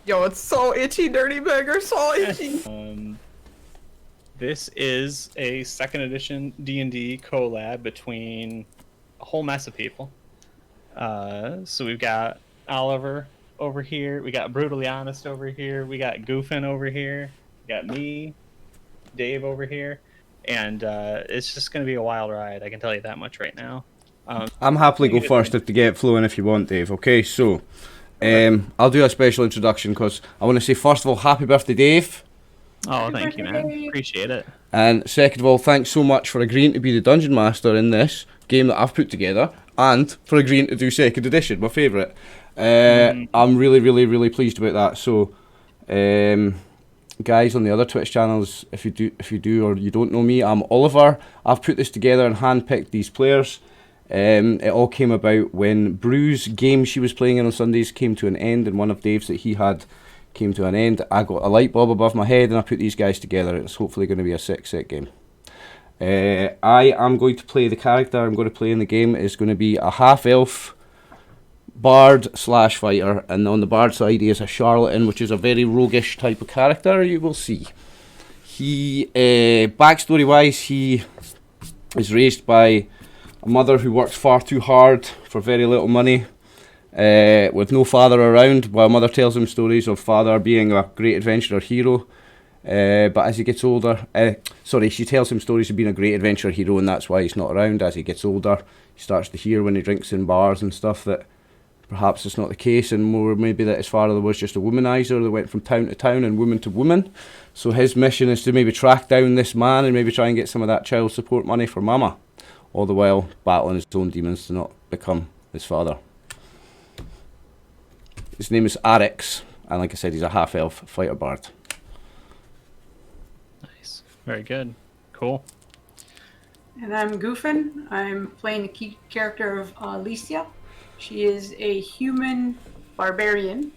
Yo, it's so itchy, Dirty Beggar, so itchy. This is a second edition D&D collab between a whole mess of people. So we've got Oliver over here, we got Brutally Honest over here, we got Goofin over here, we got me, Dave over here, and it's just going to be a wild ride, I can tell you that much right now. I'm happily go first to get flowing if you want, Dave. Okay, so I'll do a special introduction because I want to say, first of all, happy birthday, Dave. Oh, thank you, man. Appreciate it. And second of all, thanks so much for agreeing to be the Dungeon Master in this game that I've put together, and for agreeing to do second edition, my favourite. I'm really, really, really pleased about that. So, guys on the other Twitch channels, if you do or you don't know me, I'm Oliver. I've put this together and handpicked these players. It all came about when Brew's game she was playing on Sundays came to an end, and one of Dave's that he had came to an end. I got a light bulb above my head and I put these guys together. It's hopefully going to be a sick game. I am going to play the character I'm going to play in the game is going to be a half-elf bard / fighter, and on the bard side he is a charlatan, which is a very roguish type of character, you will see. He, backstory wise, he is raised by a mother who works far too hard for very little money, with no father around, while mother tells him stories of father being a great adventurer hero. But as he gets older, she tells him stories of being a great adventurer hero, and that's why he's not around. As he gets older, he starts to hear when he drinks in bars and stuff that perhaps it's not the case, and more maybe that his father was just a womanizer that went from town to town and woman to woman. So his mission is to maybe track down this man and maybe try and get some of that child support money for mama, all the while battling his own demons to not become his father. His name is Rx, and like I said, he's a half-elf fighter bard. Nice. Very good. Cool. And I'm Goofin. I'm playing the key character of Alicia. She is a human barbarian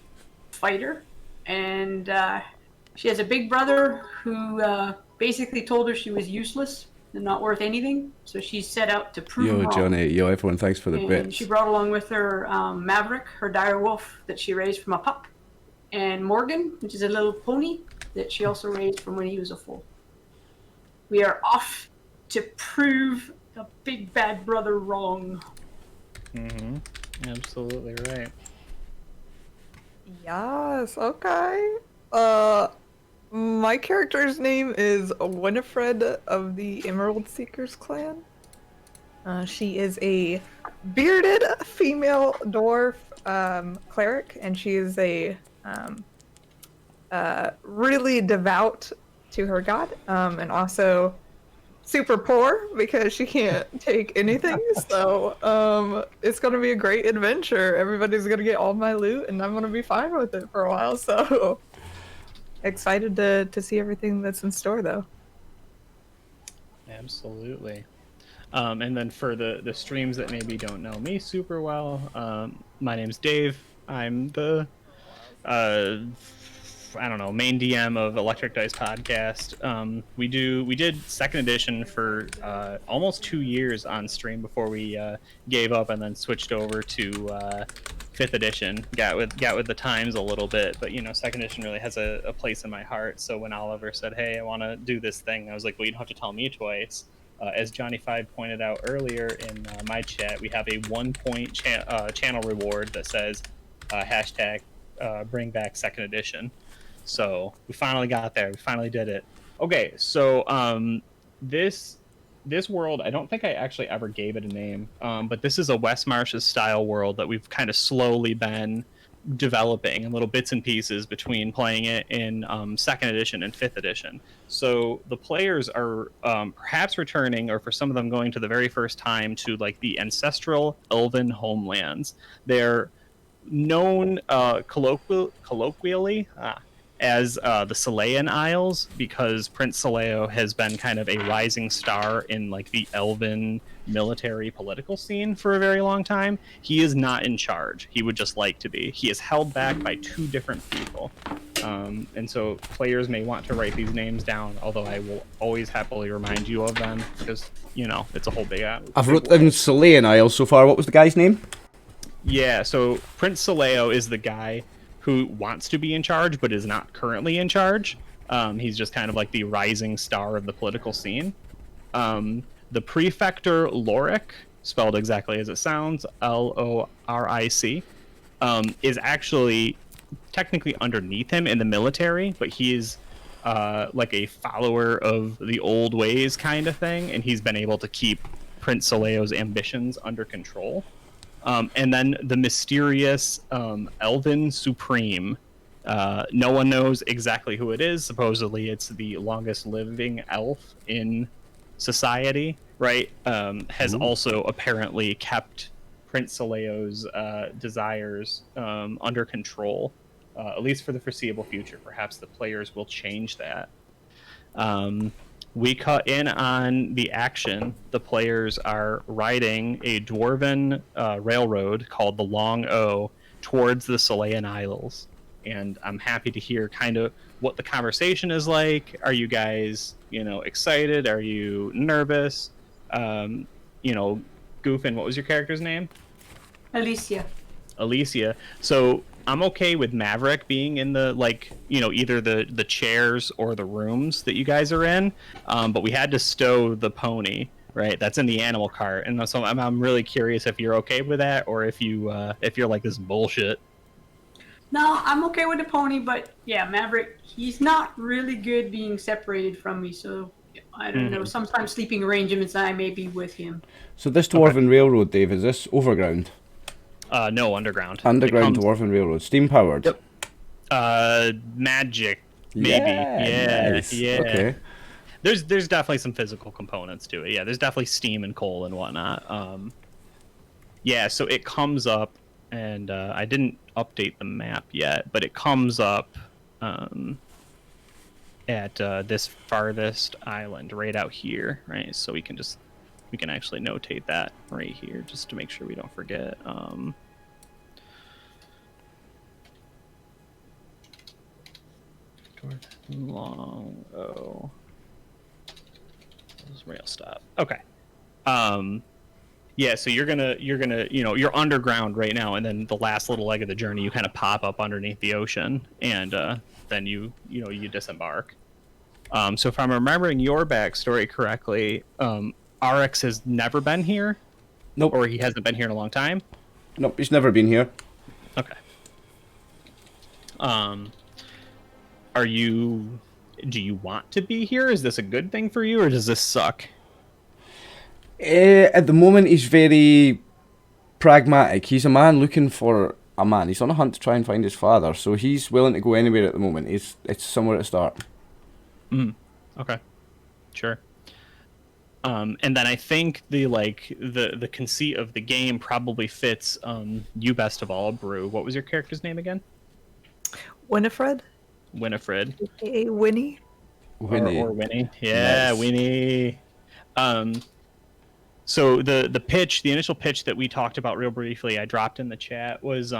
fighter, and she has a big brother who basically told her she was useless and not worth anything, so she set out to prove Yo, wrong. Johnny, yo, everyone, thanks for the bits. And she brought along with her Maverick, her dire wolf that she raised from a pup, and Morgan, which is a little pony that she also raised from when he was a foal. We are off to prove the big bad brother wrong. Mm-hmm. Absolutely right. Yes, okay. My character's name is Winifred of the Emerald Seekers clan. She is a bearded female dwarf cleric, and she is a really devout to her god, and also super poor because she can't take anything. So it's gonna be a great adventure. Everybody's gonna get all my loot, and I'm gonna be fine with it for a while. So excited to see everything that's in store, though. Absolutely. And then for the streams that maybe don't know me super well, my name's Dave. I'm the main DM of Electric Dice Podcast. We did second edition for almost 2 years on stream before we gave up and then switched over to fifth edition. Got with the times a little bit, but second edition really has a place in my heart. So when Oliver said, "Hey, I want to do this thing," I was like, "Well, you don't have to tell me twice." As Johnny Five pointed out earlier in my chat, we have a 1 point channel reward that says hashtag bring back second edition. So we finally got there. We finally did it. Okay, so this world, I don't think I actually ever gave it a name, but this is a West Marches style world that we've kind of slowly been developing in little bits and pieces between playing it in second edition and fifth edition. So the players are perhaps returning, or for some of them going to the very first time, to like the ancestral elven homelands. They're known colloquially as the Selayan Isles, because Prince Saleo has been kind of a rising star in like the elven military political scene for a very long time. He is not in charge. He would just like to be. He is held back by 2 different people. And so players may want to write these names down, although I will always happily remind you of them, because, it's a whole big app. I've wrote down Selayan Isles so far. What was the guy's name? Yeah, so Prince Saleo is the guy who wants to be in charge but is not currently in charge. He's just kind of like the rising star of the political scene. The prefector Loric, spelled exactly as it sounds, Loric, is actually technically underneath him in the military, but he is like a follower of the old ways kind of thing, and he's been able to keep Prince Soleo's ambitions under control. And then the mysterious Elven Supreme. No one knows exactly who it is. Supposedly it's the longest living elf in society, right? Has also apparently kept Prince Soleo's desires under control, at least for the foreseeable future. Perhaps the players will change that. We cut in on the action. The players are riding a dwarven railroad called the Long O towards the Solean Isles. And I'm happy to hear kind of what the conversation is like. Are you guys, excited? Are you nervous? Goofin, what was your character's name? Alicia. So I'm okay with Maverick being in the, either the chairs or the rooms that you guys are in. But we had to stow the pony, right? That's in the animal cart. And so I'm really curious if you're okay with that, or if you're like, this is bullshit. No, I'm okay with the pony, but yeah, Maverick, he's not really good being separated from me, so I don't know. Sometimes sleeping arrangements, I may be with him. So this Dwarven Railroad, Dave, is this overground? No, underground. Underground Dwarven Railroad, steam powered. Yep. Magic, maybe. Yeah, nice. Yeah. Okay. There's definitely some physical components to it. Yeah, there's definitely steam and coal and whatnot. Yeah, so it comes up, and I didn't update the map yet, but it comes up at this farthest island right out here, right? So we can actually notate that right here just to make sure we don't forget. Long O. Rail stop. Okay. Yeah, so you're gonna you're underground right now, and then the last little leg of the journey, you kind of pop up underneath the ocean, and then you disembark. So if I'm remembering your backstory correctly, Rx has never been here. Nope. Or he hasn't been here in a long time. Nope, he's never been here. Okay. Do you want to be here? Is this a good thing for you, or does this suck? At the moment, he's very pragmatic. He's a man looking for a man. He's on a hunt to try and find his father, so he's willing to go anywhere at the moment. It's somewhere to start. Okay. Sure. And then I think the conceit of the game probably fits you best of all, Brew. What was your character's name again? Winifred. AKA Winnie. Or Winnie. Yeah, Nice. Winnie. So the initial pitch that we talked about real briefly, I dropped in the chat, was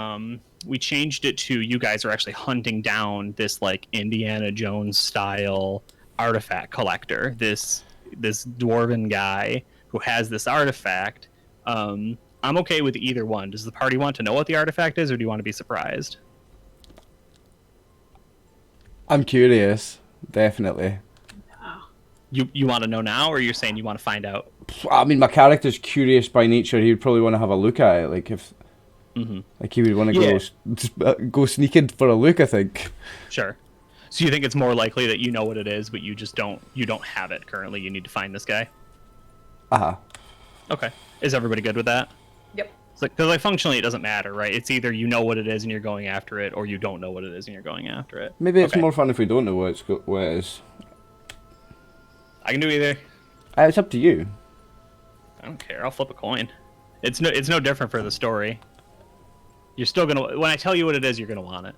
we changed it to you guys are actually hunting down this Indiana Jones style artifact collector, this dwarven guy who has this artifact. I'm okay with either one. Does the party want to know what the artifact is, or do you want to be surprised? I'm curious, definitely. You want to know now, or you're saying you want to find out? I mean, my character's curious by nature. He would probably want to have a look at it, if he would want to go sneaking for a look, I think. Sure. So you think it's more likely that you know what it is, but you just don't have it currently. You need to find this guy. Okay. Is everybody good with that? Yep. It's because functionally it doesn't matter, right? It's either you know what it is and you're going after it, or you don't know what it is and you're going after it. Maybe it's Okay. more fun if we don't know what it is. I can do either. It's up to you. I don't care. I'll flip a coin. It's no different for the story. You're still gonna, when I tell you what it is, you're gonna want it.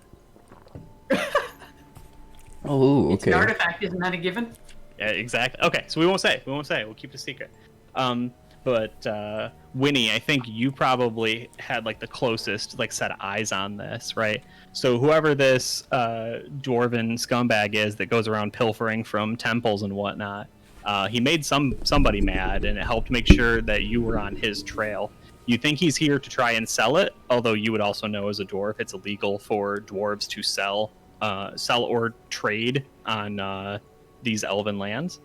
Oh, It's okay. an artifact, isn't that a given? Yeah, exactly. Okay, so we won't say. We'll keep it a secret. But Winnie, I think you probably had the closest set of eyes on this, right? So whoever this dwarven scumbag is that goes around pilfering from temples and whatnot, he made somebody mad, and it helped make sure that you were on his trail. You think he's here to try and sell it, although you would also know as a dwarf it's illegal for dwarves to sell or trade on these elven lands.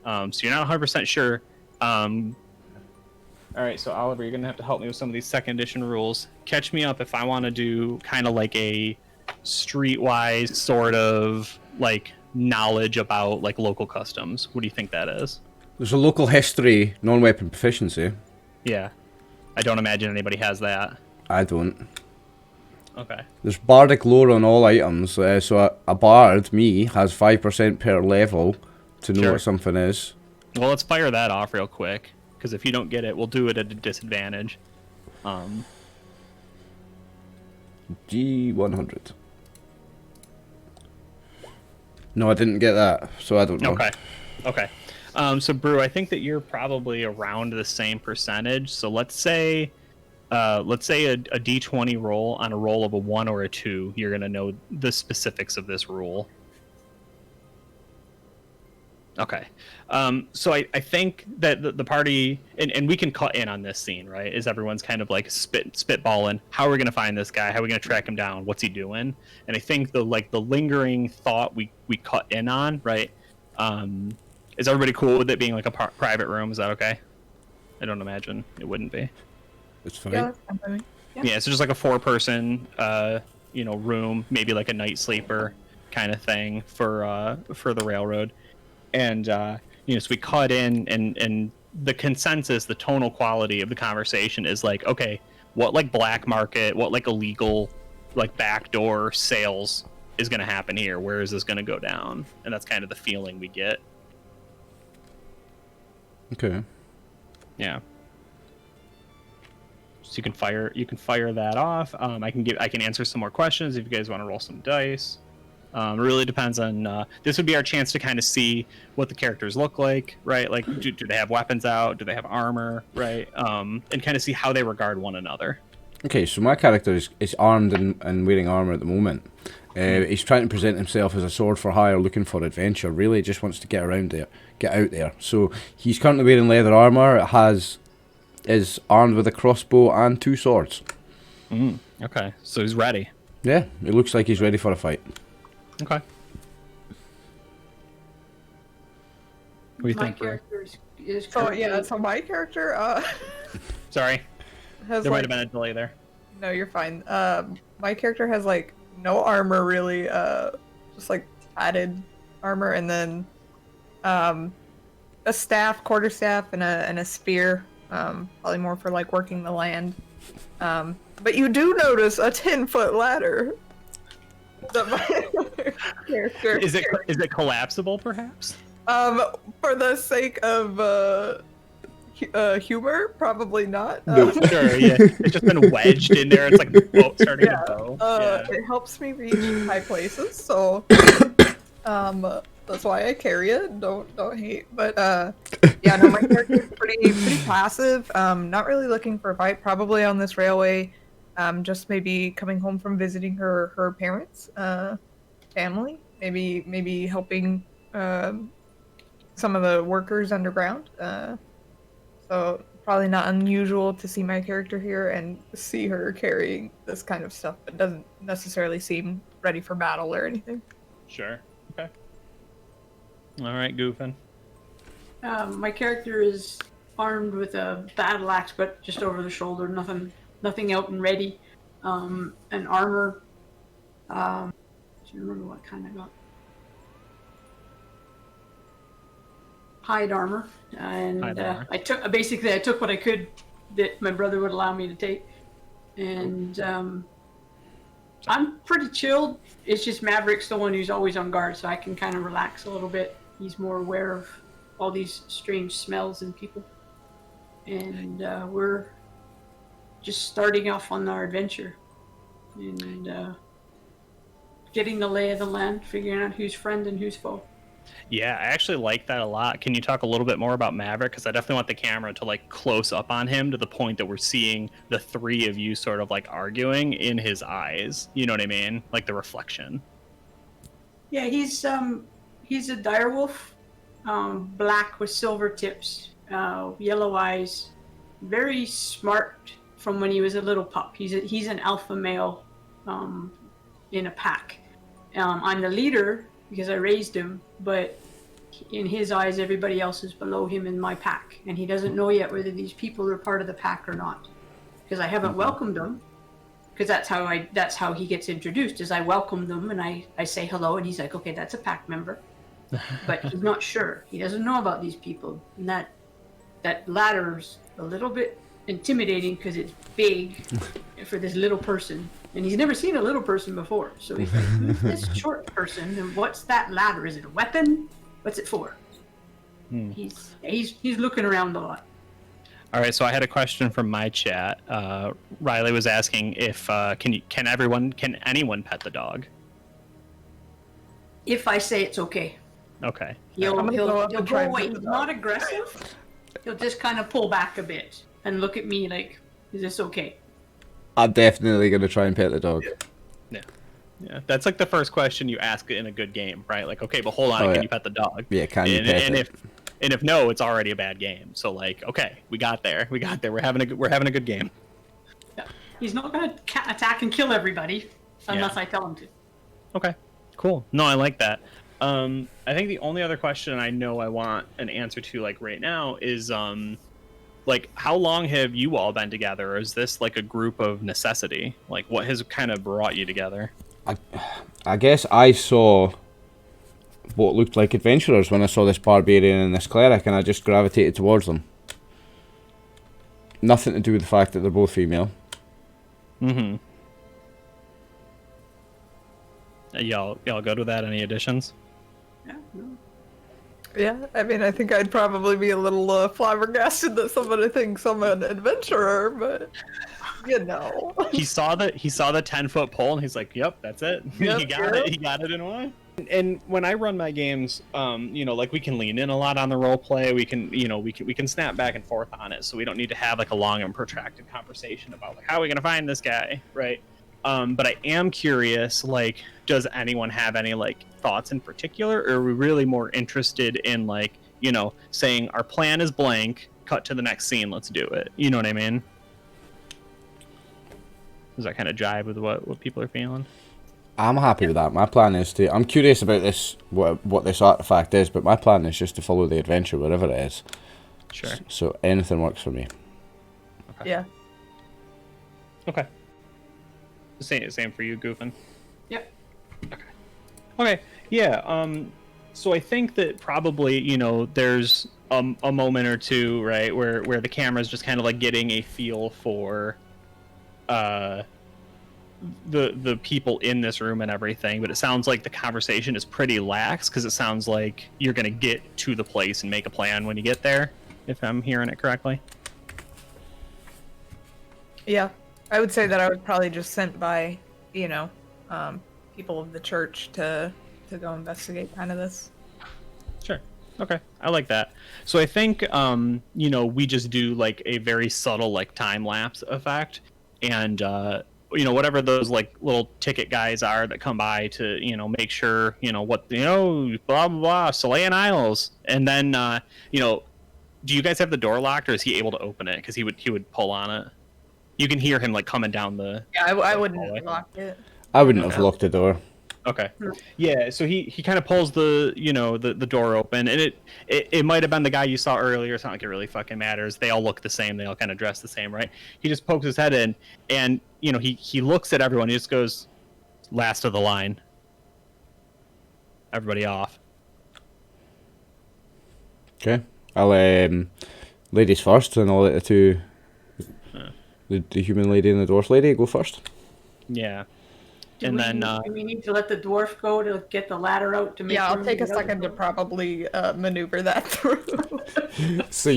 So you're not 100% sure. All right, so Oliver, you're gonna have to help me with some of these second edition rules. Catch me up if I want to do kind of like a streetwise sort of like knowledge about like local customs. What do you think that is? There's a local history, non-weapon proficiency. Yeah, I don't imagine anybody has that. I don't. Okay. There's bardic lore on all items, so a bard, me, has 5% per level to know Sure. what something is. Well, let's fire that off real quick, because if you don't get it, we'll do it at a disadvantage. G100. No, I didn't get that, so I don't know. Okay. So Brew, I think that you're probably around the same percentage. So let's say a D20 roll on a roll of a 1 or a 2. You're gonna know the specifics of this rule. Okay. So I think that the party, and we can cut in on this scene, right? Is everyone's kind of like spitballing, how are we going to find this guy? How are we going to track him down? What's he doing? And I think the lingering thought we cut in on, right? Is everybody cool with it being like a private room? Is that okay? I don't imagine it wouldn't be. It's fine. Yeah, that's fine by me. Yeah, so just like a 4-person, room, maybe like a night sleeper kind of thing for the railroad. And so we cut in, and the consensus, the tonal quality of the conversation is like, okay, what like black market, what like illegal, like backdoor sales is going to happen here? Where is this going to go down? And that's kind of the feeling we get. Okay. Yeah. So you can fire that off. I can answer some more questions if you guys want to roll some dice. It really depends on. This would be our chance to kind of see what the characters look like, right? Like, do they have weapons out? Do they have armor, right? And kind of see how they regard one another. Okay, so my character is armed and wearing armor at the moment. He's trying to present himself as a sword for hire, looking for adventure. Really, just wants to get out there. So he's currently wearing leather armor. Is armed with a crossbow and 2 swords. Okay, so he's ready. Yeah, it looks like he's ready for a fight. Okay. What do you My think, Bro? character is So currently- yeah, so my character Sorry, has there might like have been a delay there. no, you're fine. My character has like no armor really, just like padded armor, and then a staff, quarterstaff, and a spear. Probably more for like working the land. But you do notice a 10-foot ladder that my character. Is it collapsible, perhaps? For the sake of humor, probably not. Sure, yeah. It's just been wedged in there. It's like a boat starting to go. It helps me reach high places, so that's why I carry it. Don't hate, but yeah, no, my character's pretty passive. Not really looking for a fight. Probably on this railway, just maybe coming home from visiting her parents, family. Maybe helping some of the workers underground. So probably not unusual to see my character here and see her carrying this kind of stuff, but doesn't necessarily seem ready for battle or anything. Sure. Okay. All right, Goofin. My character is armed with a battle axe, but just over the shoulder, nothing out and ready. And armor. Do you remember what kind I got? Hide armor, and Hide armor. I took what I could that my brother would allow me to take, and I'm pretty chilled. It's just Maverick's the one who's always on guard, so I can kind of relax a little bit. He's more aware of all these strange smells and people, and we're just starting off on our adventure and getting the lay of the land, figuring out who's friend and who's foe. Yeah, I actually like that a lot. Can you talk a little bit more about Maverick? Because I definitely want the camera to like close up on him to the point that we're seeing the three of you sort of like arguing in his eyes. You know what I mean? Like the reflection. Yeah, he's a direwolf, black with silver tips, yellow eyes, very smart from when he was a little pup. He's an alpha male in a pack. I'm the leader because I raised him, but in his eyes, everybody else is below him in my pack, and he doesn't know yet whether these people are part of the pack or not, because I haven't welcomed them. Because that's how he gets introduced. Is I welcome them and I say hello, and he's like, okay, that's a pack member, but he's not sure. He doesn't know about these people, and that ladder's a little bit intimidating because it's big for this little person, and he's never seen a little person before. So he's like, who's this short person, and what's that ladder? Is it a weapon? What's it for? He's looking around a lot. All right, so I had a question from my chat. Riley was asking if can anyone pet the dog? If I say it's okay. Okay. He'll go up go and try and away. pet the He's dog. not aggressive. He'll just kind of pull back a bit and look at me like, is this okay? I'm definitely gonna try and pet the dog. Yeah, that's like the first question you ask in a good game, right? Like, okay, but hold on, Oh, can yeah. you pet the dog? Yeah, can you pet it? If no, it's already a bad game. So like, okay, we got there. We're having a good game. Yeah. He's not going to attack and kill everybody unless I tell him to. Okay, cool. No, I like that. I think the only other question I know I want an answer to like right now is like how long have you all been together, or is this like a group of necessity? Like what has kind of brought you together? I guess I saw what looked like adventurers when I saw this barbarian and this cleric, and I just gravitated towards them. Nothing to do with the fact that they're both female. Mm-hmm. Y'all good with that? Any additions? Yeah, no. Yeah, I mean, I think I'd probably be a little flabbergasted that somebody thinks I'm an adventurer, but you know. He saw the 10-foot pole and he's like, "Yep, that's it. Yep, He got it. He got it in one." And when I run my games, like we can lean in a lot on the role play. We can snap back and forth on it, so we don't need to have like a long and protracted conversation about like how are we gonna find this guy, right? But I am curious, like, does anyone have any like thoughts in particular, or are we really more interested in like, saying our plan is blank, cut to the next scene, let's do it. You know what I mean? Does that kind of jive with what people are feeling? I'm happy with that. My plan is to... I'm curious about this, what this artifact is, but my plan is just to follow the adventure wherever it is. Sure. So anything works for me. Okay. Yeah. Okay. Same for you, Goofin. Yep. Okay. Yeah. So I think that probably there's a moment or two, right, where the camera's just kind of like getting a feel for the people in this room and everything, but it sounds like the conversation is pretty lax because it sounds like you're gonna get to the place and make a plan when you get there, if I'm hearing it correctly. Yeah, I would say that I would probably just sent by, people of the church to go investigate kind of this. Sure. Okay. I like that. So I think, we just do like a very subtle like time lapse effect, and whatever those like little ticket guys are that come by to make sure what blah blah blah Selayan Isles, and then do you guys have the door locked, or is he able to open it? Because he would pull on it. You can hear him like coming down the. Yeah, I wouldn't lock it. I wouldn't have locked the door. Okay. Yeah, so he kind of pulls the the door open, and it might have been the guy you saw earlier. It's not like it really fucking matters. They all look the same. They all kind of dress the same, right? He just pokes his head in, and he looks at everyone. He just goes, "Last of the line. Everybody off." Okay. I'll ladies first, and I'll let the two, the human lady and the dwarf lady go first. Yeah. Do we need to let the dwarf go to get the ladder out to make? Yeah, I'll take a second to probably maneuver that through. So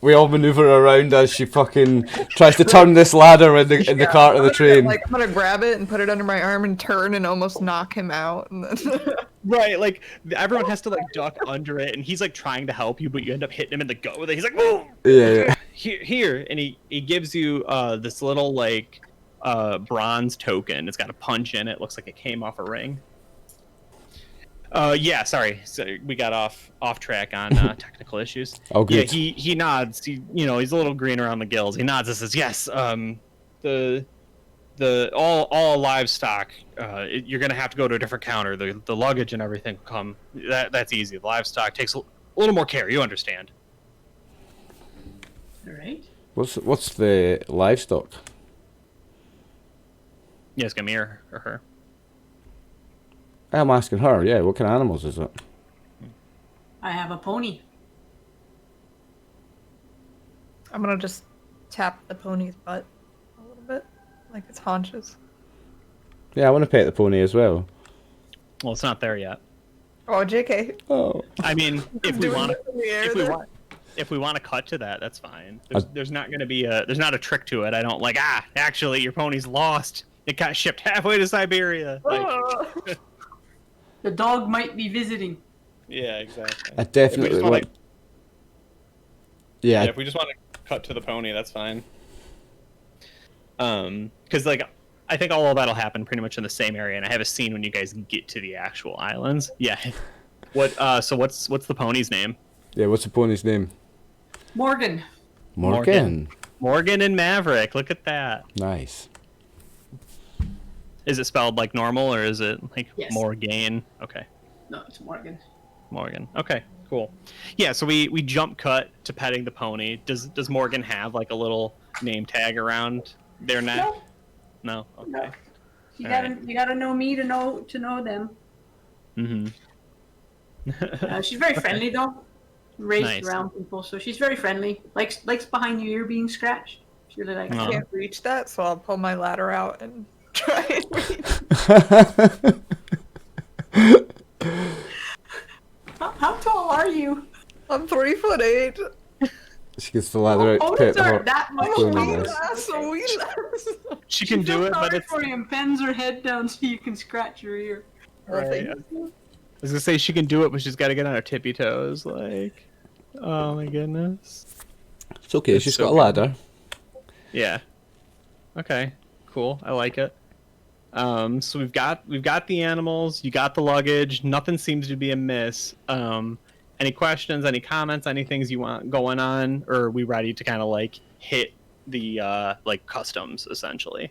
we all maneuver around as she fucking tries to turn this ladder in the cart of the train. Like I'm gonna grab it and put it under my arm and turn and almost knock him out. And then Right, like everyone has to like duck under it, and he's like trying to help you, but you end up hitting him in the gut with it. He's like, "Whoa!" Yeah. Here, and he gives you this little like bronze token. It's got a punch in it. Looks like it came off a ring. Yeah, sorry. So we got off track on technical issues. Oh, Yeah, good. he nods. He's a little green around the gills. He nods and says, "Yes. The all livestock. You're gonna have to go to a different counter. The luggage and everything will come. That's easy. The livestock takes a little more care. You understand." All right. What's the livestock? Yes, give me or her. I'm asking her. Yeah, what kind of animals is it? I have a pony. I'm gonna just tap the pony's butt a little bit, like its haunches. Yeah, I want to pet the pony as well. Well, it's not there yet. Oh, JK. Oh. I mean, if we Doing want it in the air if we there. want if we want to cut to that, that's fine. There's not going to be there's not a trick to it. I don't like actually your pony's lost. It got shipped halfway to Siberia. Like, The dog might be visiting. yeah, exactly. I definitely want. Yeah. If we just want to cut to the pony, that's fine. Because like I think all of that'll happen pretty much in the same area, and I have a scene when you guys get to the actual islands. Yeah. What? So what's the pony's name? Yeah. What's the pony's name? Morgan. Morgan. Morgan and Maverick. Look at that. Nice. Is it spelled like normal or is it like Yes. Morgan? Okay. No, it's Morgan. Morgan. Okay, cool. Yeah, so we jump cut to petting the pony. Does Morgan have like a little name tag around their neck? No. No. Okay. No. You All gotta right. you gotta know me to know them. Mm-hmm. She's very friendly though. Raised Nice. around people, so she's very friendly. Likes behind your ear being scratched. She really likes Oh. I can't reach that, so I'll pull my ladder out and try and reach. How tall are you? I'm 3'8". She gets the ladder out to Ponies pet the aren't horse. that much I'm a Pony wee is. lass, a wee lass. She can do it, but sorry it's for you and pens her head down so you can scratch your ear. right. I was gonna say she can do it, but she's got to get on her tippy toes. Like, oh my goodness. It's okay. It's She's so got a good. ladder. Yeah. Okay. Cool. I like it. So we've got the animals. You got the luggage. Nothing seems to be amiss. Any questions? Any comments? Any things you want going on? Or are we ready to kind of like hit the like customs essentially?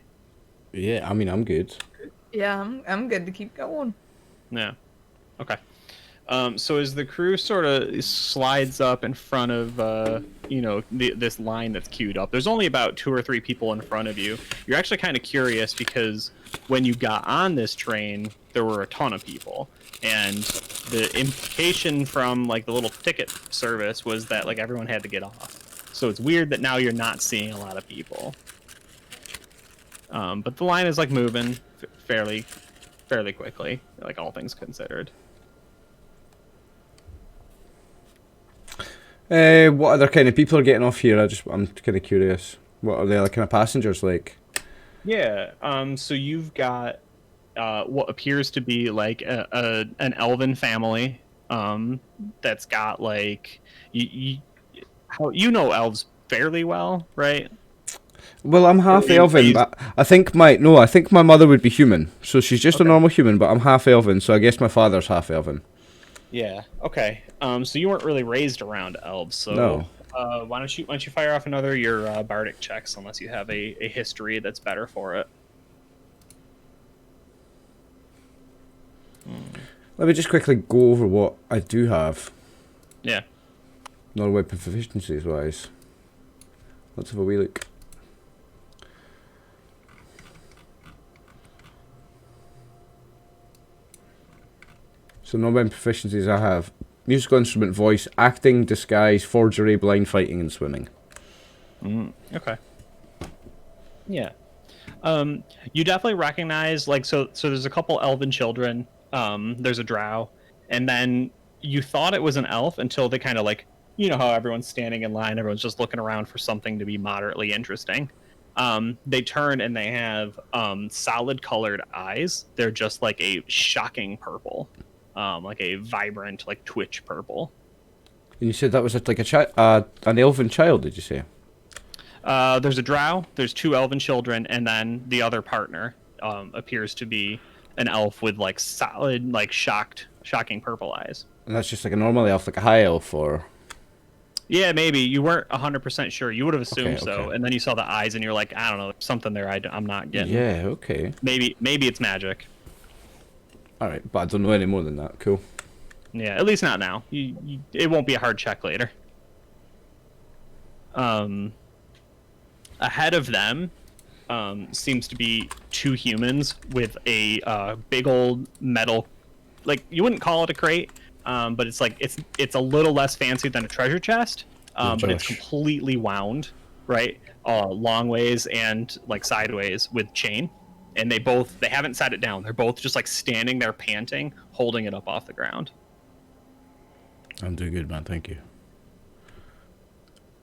Yeah. I mean, I'm good. Yeah, I'm good to keep going. Yeah. Okay. So as the crew sort of slides up in front of, this line that's queued up, there's only about 2 or 3 people in front of you. You're actually kind of curious because when you got on this train, there were a ton of people. And the implication from, like, the little ticket service was that, like, everyone had to get off. So it's weird that now you're not seeing a lot of people. But the line is, like, moving fairly quickly, like, all things considered. What other kind of people are getting off here? I'm kind of curious. What are the other kind of passengers like? Yeah. So you've got what appears to be like an elven family. That's got like you know elves fairly well, right? Well, I'm half elven, but I think my mother would be human, so she's just a normal human. But I'm half elven, so I guess my father's half elven. Yeah. Okay. So you weren't really raised around elves, so No. why don't you fire off another of your bardic checks, unless you have a history that's better for it. Let me just quickly go over what I do have. Yeah. Non-weapon proficiencies wise. Let's have a wee look. So non-weapon proficiencies I have musical instrument, voice, acting, disguise, forgery, blind fighting, and swimming. Okay. Yeah. You definitely recognize, like, so there's a couple elven children. There's a drow, and then you thought it was an elf until they kind of, like, you know how everyone's standing in line, everyone's just looking around for something to be moderately interesting. They turn and they have solid colored eyes. They're just like a shocking purple, like a vibrant, like Twitch purple. And you said that was like an elven child, did you say? There's a drow, there's 2 elven children, and then the other partner appears to be an elf with like solid, like shocked shocking purple eyes. And that's just like a normal elf, like a high elf, or... Yeah, maybe. You weren't 100% sure. You would have assumed so. okay. And then you saw the eyes and you're like, I don't know, there's something there I'm not getting. Yeah, okay. Maybe it's magic. Alright, but I don't know any more than that. Cool. Yeah, at least not now. It won't be a hard check later. Ahead of them seems to be two humans with a big old metal, like, you wouldn't call it a crate, but it's like it's a little less fancy than a treasure chest, but it's completely wound, right, long ways and like sideways with chain, and they haven't sat it down. They're both just like standing there panting, holding it up off the ground. I'm doing good, man. Thank you.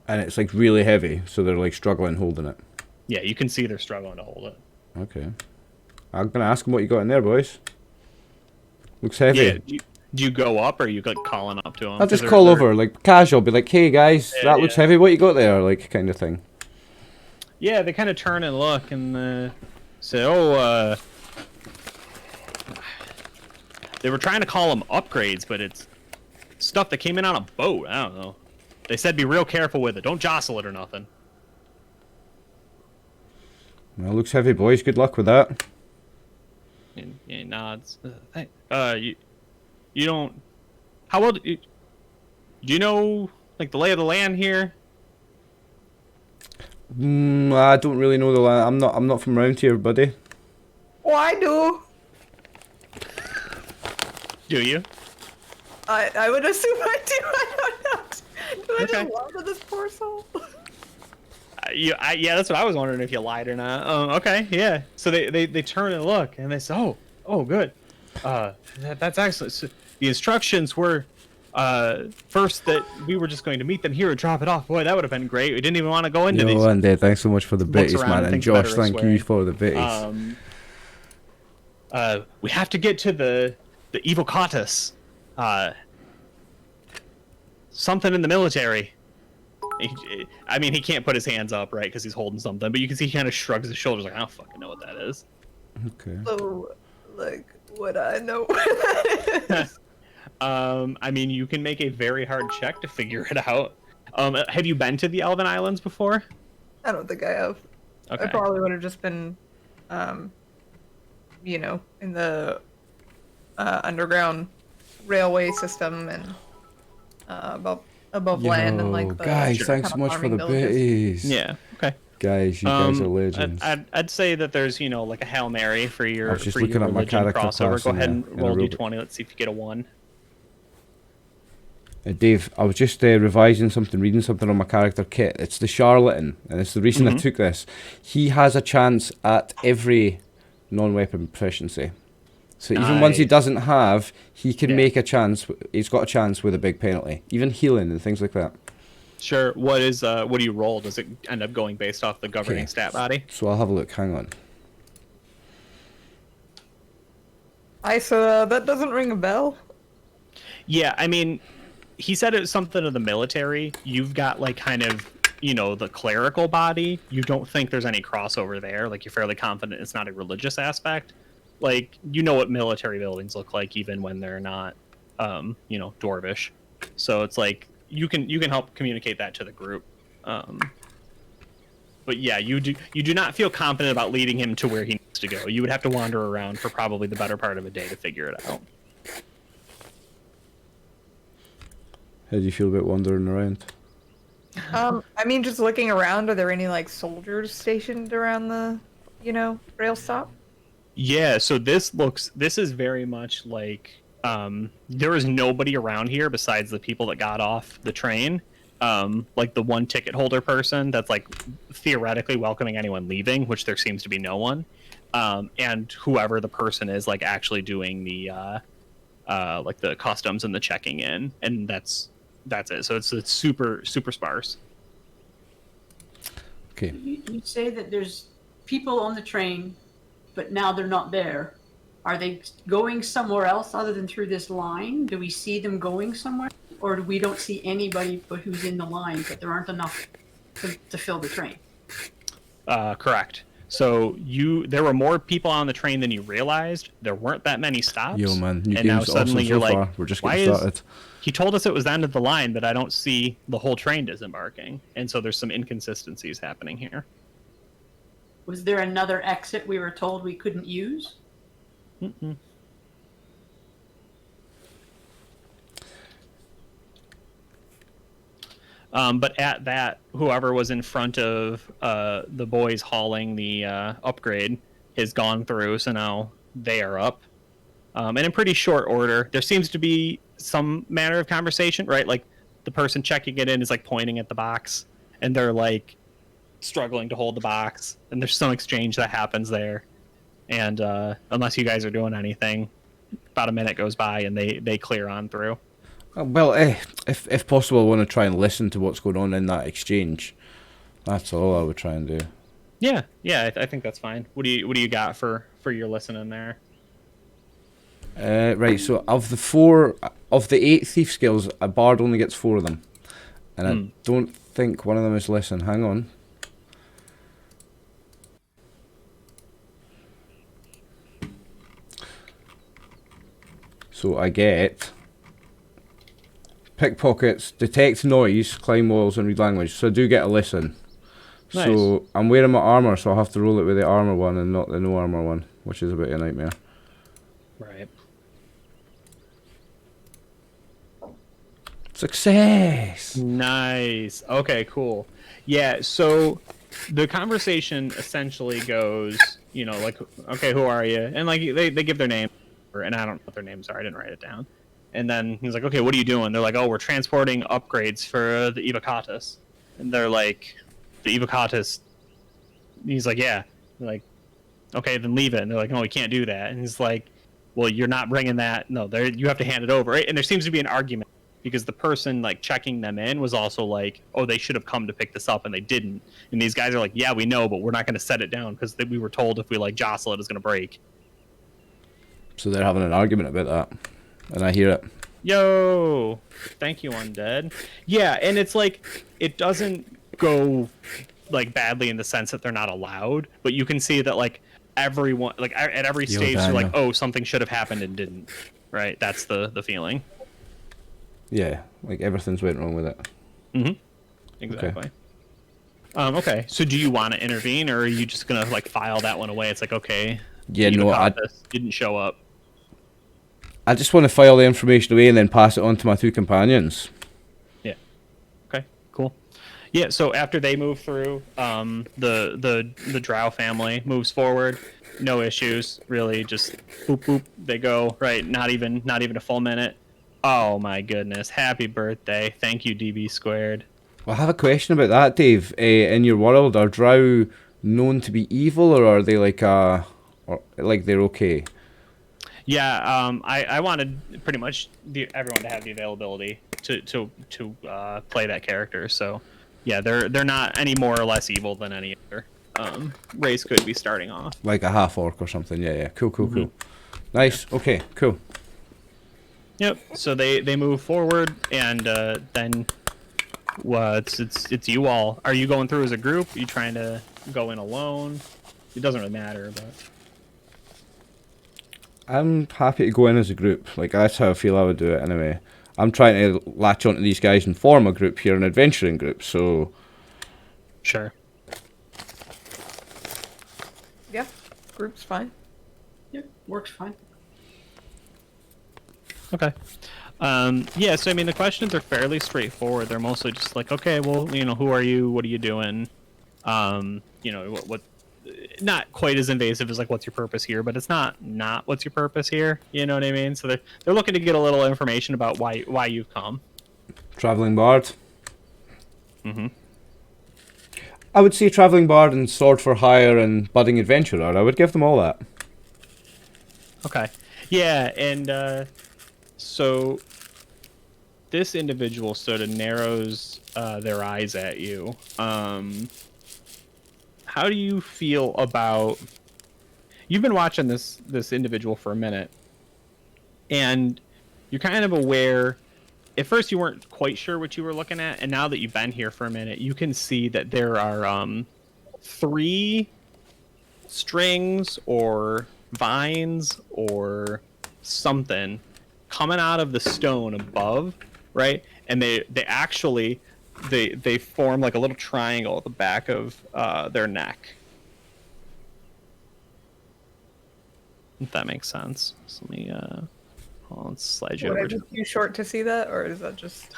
And it's like really heavy, so they're like struggling holding it. Yeah, you can see they're struggling to hold it. Okay. I'm gonna ask them what you got in there, boys. Looks heavy. Yeah, do you go up, or are you like calling up to them? I'll just call over, like casual, be like, "Hey guys, Yeah, that looks heavy. What you got there?" Like kind of thing. Yeah, they kind of turn and look and say, "Oh, they were trying to call them upgrades, but it's stuff that came in on a boat. I don't know. They said be real careful with it. Don't jostle it or nothing." Well, looks heavy, boys. Good luck with that. And he nods. You don't. How well do you know like the lay of the land here? I don't really know the land. I'm not from around here, buddy. Oh, I do. Do you? I would assume I do. I don't know. Did I Okay. just lie to this poor soul? Yeah, that's what I was wondering if you lied or not. Okay, yeah. So they turn and look, and they say, "Oh, good. That's excellent." So the instructions were first that we were just going to meet them here and drop it off. Boy, that would have been great. We didn't even want to go into these. And thanks so much for the Looks bitties, around man. and And thinks Josh, better of thank you swearing. for the bitties. We have to get to the Evocatus. Something in the military. He can't put his hands up, right, because he's holding something. But you can see he kind of shrugs his shoulders, like, I don't fucking know what that is. Okay. So, like, would I know what that is? You can make a very hard check to figure it out. Have you been to the Elven Islands before? I don't think I have. Okay. I probably would have just been, in the underground railway system and above land and like the guys, kind thanks of so much for farming the villages. bitties. Yeah. Okay. Guys, you guys are legends. I'd say that there's like a Hail Mary for your I was just for your looking at my religion character crossover. class Go in ahead the- and in the roll rubric. d20. Let's see if you get a 1. Dave, I was just revising something, reading something on my character kit. It's the charlatan, and it's the reason I took this. He has a chance at every non-weapon proficiency. So even ones he Nice. doesn't have, he can Yeah. make a chance. He's got a chance with a big penalty. Even healing and things like that. Sure. What do you roll? Does it end up going based off the governing Okay. stat body? So I'll have a look. Hang on. That doesn't ring a bell. Yeah, he said it was something of the military. You've got like kind of, the clerical body. You don't think there's any crossover there. Like you're fairly confident it's not a religious aspect. Like what military buildings look like even when they're not, dwarvish. So it's like you can help communicate that to the group. But yeah, you do not feel confident about leading him to where he needs to go. You would have to wander around for probably the better part of a day to figure it out. How do you feel about wandering around? Just looking around, are there any like soldiers stationed around the, rail stop? Yeah, so this is very much like there is nobody around here besides the people that got off the train. Like the one ticket holder person that's like theoretically welcoming anyone leaving, which there seems to be no one. And whoever the person is like actually doing the like the customs and the checking in, and that's it. So it's super sparse. Okay. You say that there's people on the train, but now they're not there. Are they going somewhere else other than through this line? Do we see them going somewhere? Or do we don't see anybody but who's in the line, but there aren't enough to fill the train? Correct. So there were more people on the train than you realized. There weren't that many stops. Yo, man, new and now game's suddenly awesome you're so like, far. We're just why getting is started. he told us it was the end of the line, but I don't see the whole train disembarking, and so there's some inconsistencies happening here. Was there another exit we were told we couldn't use? Mm-mm. But at that, whoever was in front of the boys hauling the upgrade has gone through, so now they are up. And in pretty short order, there seems to be some manner of conversation, right? Like the person checking it in is like pointing at the box, and they're like struggling to hold the box, and there's some exchange that happens there. And unless you guys are doing anything, about a minute goes by, and they clear on through. Well, if possible, I want to try and listen to what's going on in that exchange. That's all I would try and do. Yeah, I think that's fine. What do you got for your listening there? Right, so of the 8 thief skills, a bard only gets 4 of them, and I don't think one of them is listen. Hang on. So I get pickpockets, detect noise, climb walls, and read language. So I do get a listen. Nice. So I'm wearing my armor, so I'll have to roll it with the armor one and not the no armor one, which is a bit of a nightmare. Right. Success! Nice. Okay, cool. Yeah, so the conversation essentially goes, like, okay, who are you? And like they give their name, and I don't know what their names are. I didn't write it down. And then he's like, okay, what are you doing? They're like, oh, we're transporting upgrades for the Evocatus. And they're like, the Evocatus. He's like, yeah. They're like, okay, then leave it. And they're like, no, we can't do that. And he's like, well, you're not bringing that. No, you have to hand it over. Right? And there seems to be an argument because the person like checking them in was also like, oh, they should have come to pick this up and they didn't. And these guys are like, yeah, we know, but we're not going to set it down because we were told if we like jostle it, it's going to break. So they're having an argument about that, and I hear it. Yo, thank you, Undead. Yeah, and it's like it doesn't go like badly in the sense that they're not allowed, but you can see that like everyone, like at every stage, they're like, oh, something should have happened and didn't. Right? That's the feeling. Yeah, like everything's went wrong with it. Mm-hmm. Exactly. Okay, so do you want to intervene, or are you just gonna like file that one away? It's like, okay, Yeah, no, I didn't show up. I just want to file the information away and then pass it on to my 2 companions. Yeah. Okay. Cool. Yeah. So after they move through, the Drow family moves forward. No issues, really. Just boop boop. They go right. Not even a full minute. Oh my goodness! Happy birthday! Thank you, DB squared. Well, I have a question about that, Dave. In your world, are Drow known to be evil, or are they like or like they're okay? Yeah, I wanted pretty much everyone to have the availability to play that character. So, yeah, they're not any more or less evil than any other race could be starting off. Like a half orc or something. Yeah. Cool. Nice. Okay. Cool. Yep. So they move forward, and then it's you all. Are you going through as a group? Are you trying to go in alone? It doesn't really matter, but. I'm happy to go in as a group. Like, that's how I feel I would do it anyway. I'm trying to latch onto these guys and form a group here, an adventuring group, so... Sure. Yeah, group's fine. Yep, works fine. Okay. Yeah, so I mean, the questions are fairly straightforward. They're mostly just like, okay, well, who are you? What are you doing? What not quite as invasive as like, what's your purpose here, but it's not what's your purpose here. You know what I mean? So they're looking to get a little information about why you've come. Traveling bard. Mm-hmm. I would say traveling bard and sword for hire and budding adventurer. I would give them all that. Okay. Yeah, and so this individual sort of narrows their eyes at you. How do you feel about... You've been watching this individual for a minute, and you're kind of aware... At first, you weren't quite sure what you were looking at, and now that you've been here for a minute, you can see that there are 3 strings or vines or something coming out of the stone above, right? And they actually they form like a little triangle at the back of their neck. If that makes sense. So let me hold on, slide you Would I over. just too short to see that, or is that just?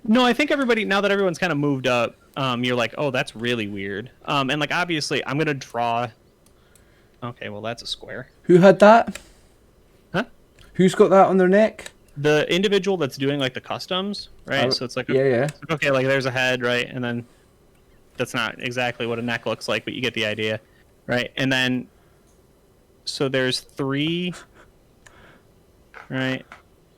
No, I think now that everyone's kind of moved up, you're like, oh, that's really weird. And like obviously, I'm gonna draw. Okay, well that's a square. Who had that? Huh? Who's got that on their neck? The individual that's doing like the customs, right? So it's like, yeah. okay, like there's a head, right? And then that's not exactly what a neck looks like, but you get the idea, right? And then, so there's 3, right?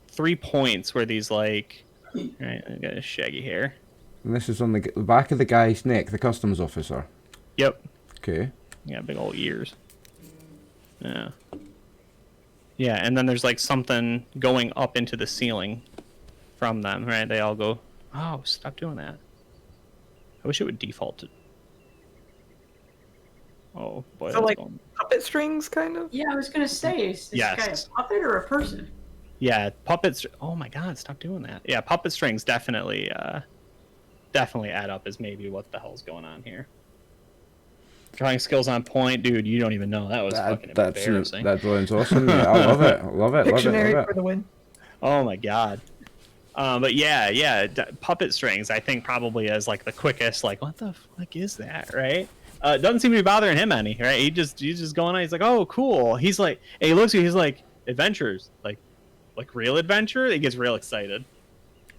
3 points where these like, right? I got a shaggy hair. And this is on the back of the guy's neck, the customs officer. Yep. Okay. Yeah, big old ears. Yeah. Yeah, and then there's like something going up into the ceiling from them, right? They all go, oh, stop doing that. I wish it would default to. Oh, boy. So that's like going... puppet strings, kind of. Yeah, I was gonna say, is this Yes. guy a puppet or a person? Yeah, puppets. Oh my god, stop doing that. Yeah, puppet strings definitely add up as maybe what the hell's going on here. Drawing skills on point, dude. You don't even know that was fucking embarrassing. That drawing's awesome. Yeah, I love it. Love it. Dictionary Love for it. the win. Oh my god. But puppet strings. I think probably as like the quickest. Like, what the fuck is that, right? It doesn't seem to be bothering him any, right? He's just going on. He's like, oh, cool. He's like, and he looks at you. He's like, adventures, like real adventure. He gets real excited.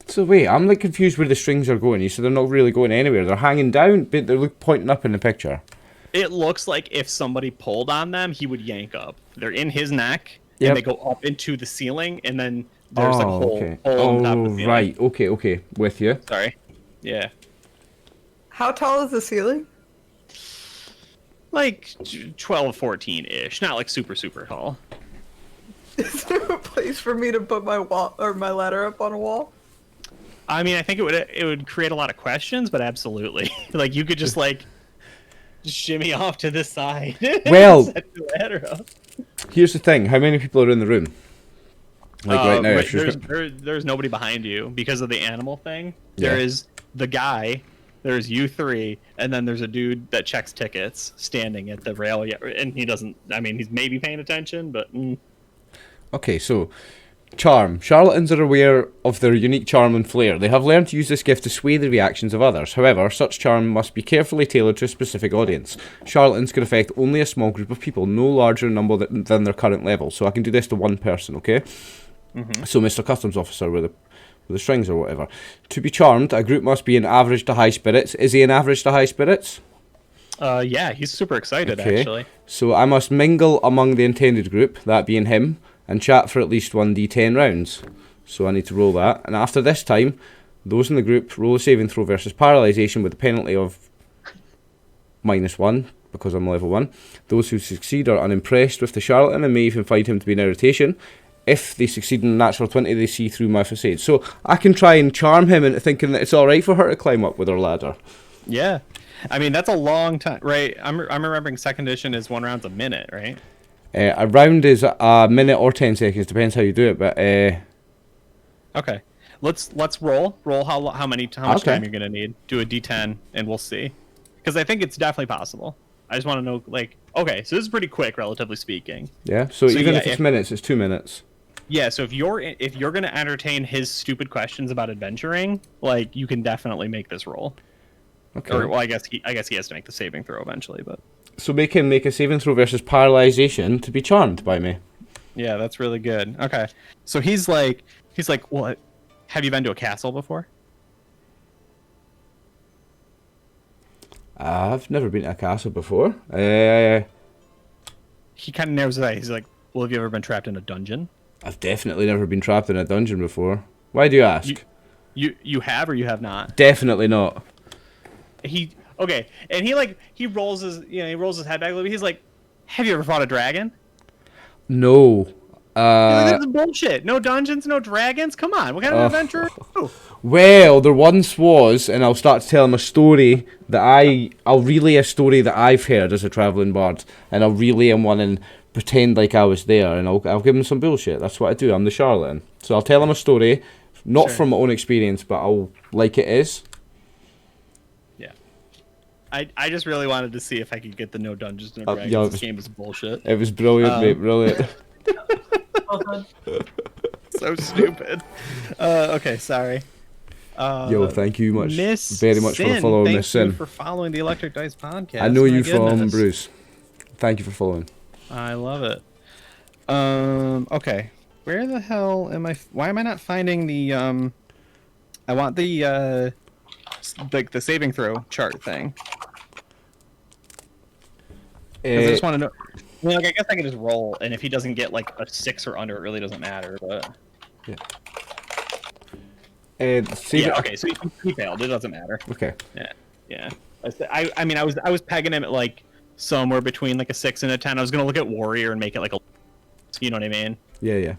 So wait, I'm like confused where the strings are going. You said they're not really going anywhere. They're hanging down, but they're pointing up in the picture. It looks like if somebody pulled on them, he would yank up. They're in his neck, Yep. and they go up into the ceiling, and then there's like a hole okay. on top of the ceiling. Right. Okay. With you. Sorry. Yeah. How tall is the ceiling? Like 12, 14-ish. Not like super, super tall. Is there a place for me to put my wall or my ladder up on a wall? I mean, I think it would create a lot of questions, but absolutely. Like, you could just like shimmy off to the side. Well, set your ladder up. Here's the thing. How many people are in the room? Like right now. There's nobody behind you because of the animal thing. Yeah. There is the guy. There's you 3, and then there's a dude that checks tickets standing at the rail. Yeah, and he doesn't. I mean, he's maybe paying attention, but. Okay, so charm. Charlatans are aware of their unique charm and flair. They have learned to use this gift to sway the reactions of others. However, such charm must be carefully tailored to a specific audience. Charlatans can affect only a small group of people, no larger number than their current level. So I can do this to one person, okay? Mm-hmm. So Mr. Customs Officer with the strings or whatever. To be charmed, a group must be in average to high spirits. Is he in average to high spirits? Yeah, he's super excited, Okay. actually. So I must mingle among the intended group, that being him, and chat for at least 1d10 rounds. So I need to roll that. And after this time, those in the group roll a saving throw versus paralysation with a penalty of -1, because I'm level 1. Those who succeed are unimpressed with the charlatan and may even find him to be an irritation. If they succeed in a natural 20, they see through my facade. So I can try and charm him into thinking that it's alright for her to climb up with her ladder. Yeah. I mean, that's a long time, right? I'm remembering second edition is 1 round's a minute, right? A round is a minute or 10 seconds, depends how you do it, but Okay. Let's roll how much Okay. time you're gonna need. Do a d10 and we'll see, because I think it's definitely possible. I just want to know, like, okay, so this is pretty quick, relatively speaking. yeah. So even yeah, if it's minutes, it's 2 minutes. Yeah, so if you're gonna entertain his stupid questions about adventuring, like, you can definitely make this roll. Okay. Or, well, I guess he has to make the saving throw eventually, but So make him make a saving throw versus paralysation to be charmed by me. yeah, that's really good. Okay, so he's like, what? Have you been to a castle before? I've never been to a castle before. He kind of narrows it out. He's like, well, have you ever been trapped in a dungeon? I've definitely never been trapped in a dungeon before. Why do you ask? You have or you have not? Definitely not. Okay, and he rolls his head back a little bit. He's like, have you ever fought a dragon? No. This is bullshit. No dungeons, no dragons. Come on, what kind of adventure? Well, there once was, and I'll start to tell him a story that I'll relay a story that I've heard as a travelling bard, and I'll relay him one and pretend like I was there, and I'll give him some bullshit. That's what I do. I'm the charlatan. So I'll tell him a story, not from my own experience, but I'll like it is. Yeah. I just really wanted to see if I could get the no dungeons, no dragons. yeah, This game is bullshit. It was brilliant, mate. Brilliant. Well done. So stupid. Okay, sorry. Yo, thank you Miss very much Sin, for following thank Miss Sin. you for following the Electric Dice podcast. I know My you from goodness. Bruce. Thank you for following. I love it. Okay. Where the hell am I? Why am I not finding the I want the like the saving throw chart thing. 'Cause I just want to know. I mean, like, I guess I can just roll, and if he doesn't get like a 6 or under, it really doesn't matter. But Yeah. okay, so he failed. It doesn't matter. Okay. Yeah. I mean, I was pegging him at like somewhere between like a 6 and a 10. I was gonna look at warrior and make it like a, you know what I mean? Yeah.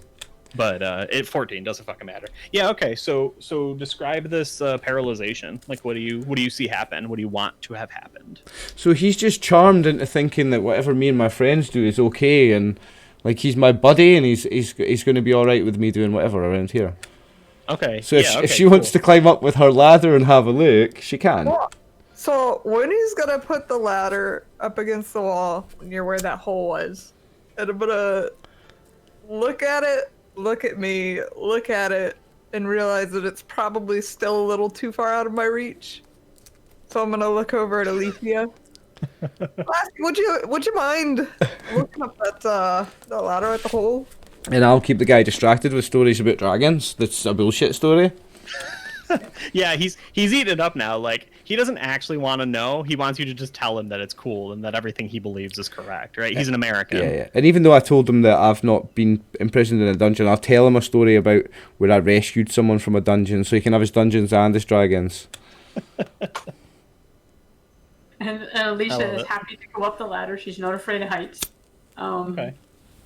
But it 14 doesn't fucking matter. Yeah. Okay. So describe this paralyzation. Like, what do you see happen? What do you want to have happened? So he's just charmed into thinking that whatever me and my friends do is okay, and like he's my buddy, and he's going to be all right with me doing whatever around here. Okay. So if she wants to climb up with her ladder and have a look, she can. So Winnie's gonna put the ladder up against the wall near where that hole was, and I'm gonna look at it, look at me, look at it, and realize that it's probably still a little too far out of my reach. So I'm gonna look over at Alicia. Lassie, would you mind looking up that ladder at the hole? And I'll keep the guy distracted with stories about dragons. That's a bullshit story. Yeah, he's eating it up now. Like, he doesn't actually want to know. He wants you to just tell him that it's cool and that everything he believes is correct, right? He's an American. Yeah. And even though I told him that I've not been imprisoned in a dungeon, I'll tell him a story about where I rescued someone from a dungeon, so he can have his dungeons and his dragons. And Alicia is happy to go up the ladder. She's not afraid of heights. Okay.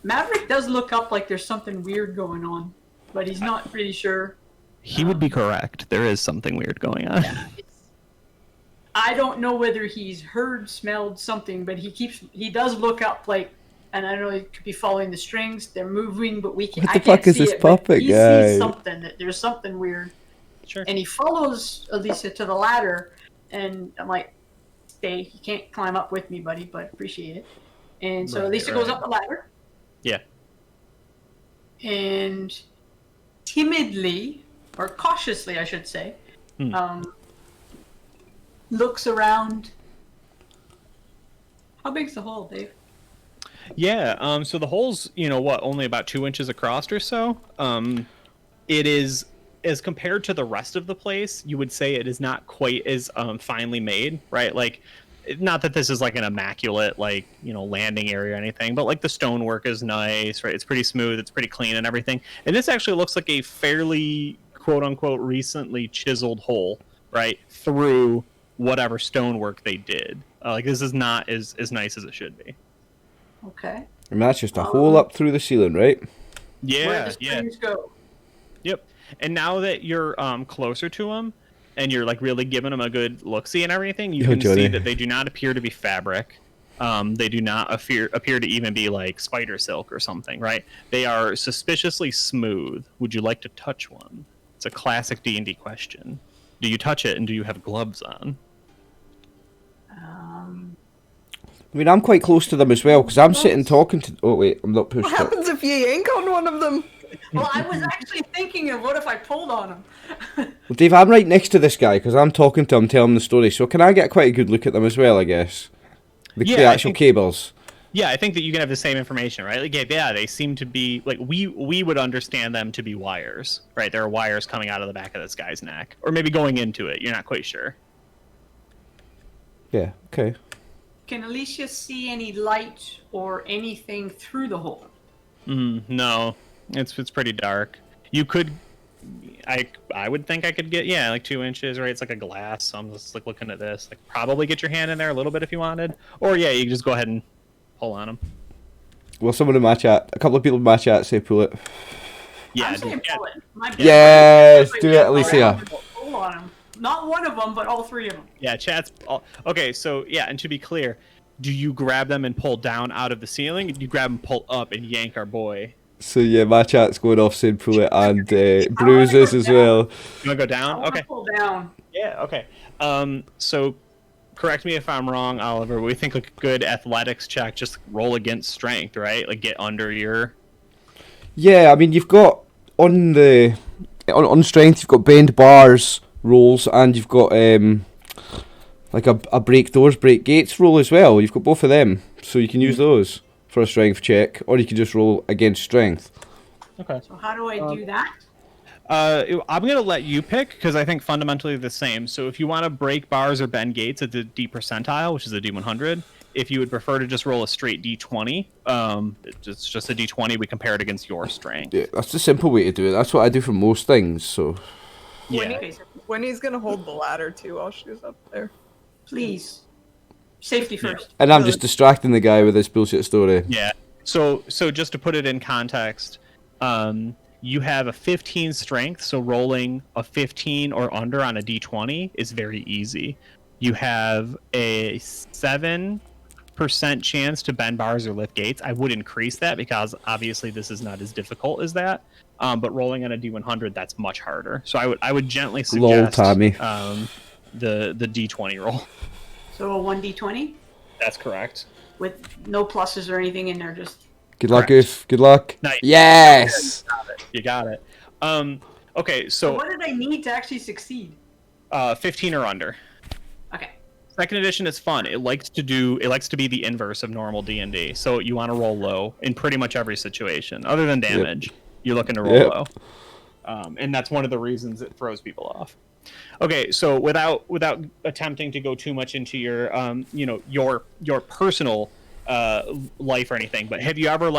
Maverick does look up like there's something weird going on, but he's not pretty sure. He would be correct. There is something weird going on. Yeah, I don't know whether he's heard, smelled something, but he does look up like, and I don't know, he could be following the strings. They're moving, but I can't fuck is see this it, but puppet he guy? sees something, that there's something weird. Sure. And he follows Alicia to the ladder, and I'm like, stay, you can't climb up with me, buddy, but appreciate it. And so Alicia goes up the ladder. Yeah. And timidly, or cautiously, I should say, looks around. How big's the hole, Dave? Yeah, so the hole's, only about 2 inches across or so. It is, as compared to the rest of the place, you would say it is not quite as finely made, right? Like, not that this is like an immaculate, landing area or anything, but like the stonework is nice, right? It's pretty smooth, it's pretty clean and everything. And this actually looks like a fairly, quote unquote, recently chiseled hole, right? Through whatever stonework they did. Like, this is not as nice as it should be. Okay. And that's just a hole up through the ceiling, right? Yeah, Where does strings go? Yep. And now that you're closer to them, and you're like really giving them a good look-see and everything, you can see that they do not appear to be fabric. They do not appear to even be like spider silk or something, right? They are suspiciously smooth. Would you like to touch one? It's a classic D&D question. Do you touch it, and do you have gloves on? I mean, I'm quite close to them as well, because I'm sitting talking to... Oh, wait, I'm not pushed What happens if you yank on one of them? Well, I was actually thinking of what if I pulled on him. Well, Dave, I'm right next to this guy, because I'm talking to him, telling him the story, so can I get quite a good look at them as well, I guess? The actual cables. Yeah, I think that you can have the same information, right? Like, yeah, they seem to be... Like, we would understand them to be wires, right? There are wires coming out of the back of this guy's neck. Or maybe going into it. You're not quite sure. Yeah, okay. Can Alicia see any light or anything through the hole? No. It's pretty dark. You could... I would think I could get, like 2 inches, right? It's like a glass, so I'm just like looking at this. Like, probably get your hand in there a little bit if you wanted. Or, you could just go ahead and pull on them. Well, someone in my chat, a couple of people in my chat say pull it. Yeah, I'm saying pull it. My bad. Yes, do it, Yeah, Alicia. pull on him. Not one of them, but all three of them. yeah. Okay, so yeah, and to be clear, do you grab them and pull down out of the ceiling? Or do you grab and pull up and yank our boy? So yeah, my chat's going off saying pull it, and wanna Bruises go as down. well. You wanna go I down? want Okay. to pull down. Yeah. Okay. So correct me if I'm wrong, Oliver. We think like a good athletics check, just roll against strength, right? Like get under your. Yeah, I mean you've got on strength you've got bend bars rolls, and you've got like a break doors, break gates roll as well. You've got both of them, so you can use those for a strength check, or you can just roll against strength. Okay. So how do I do that? I'm gonna let you pick because I think fundamentally the same. So if you want to break bars or bend gates at the D percentile, which is a D100, if you would prefer to just roll a straight D20, it's just a D20. We compare it against your strength. Yeah, that's the simple way to do it. That's what I do for most things. So Yeah. When he's gonna hold the ladder too, while she's up there. Please. Safety first. and I'm just distracting the guy with this bullshit story. Yeah. So just to put it in context, you have a 15 strength, so rolling a 15 or under on a D20 is very easy. You have a 7% chance to bend bars or lift gates. I would increase that because obviously this is not as difficult as that. But rolling on a D100, that's much harder. So I would gently suggest Tommy. The D20 roll. So a 1d20 That's correct. with no pluses or anything in there, just Good luck, Correct. Goof. Good luck. Nice. Yes. You got it. Okay, so so what did I need to actually succeed? 15 or under. Okay. Second edition is fun. It likes to be the inverse of normal D&D. So you want to roll low in pretty much every situation, other than damage. You're looking to roll Yep. low, and that's one of the reasons it throws people off. Okay, so without attempting to go too much into your your personal life or anything, but have you ever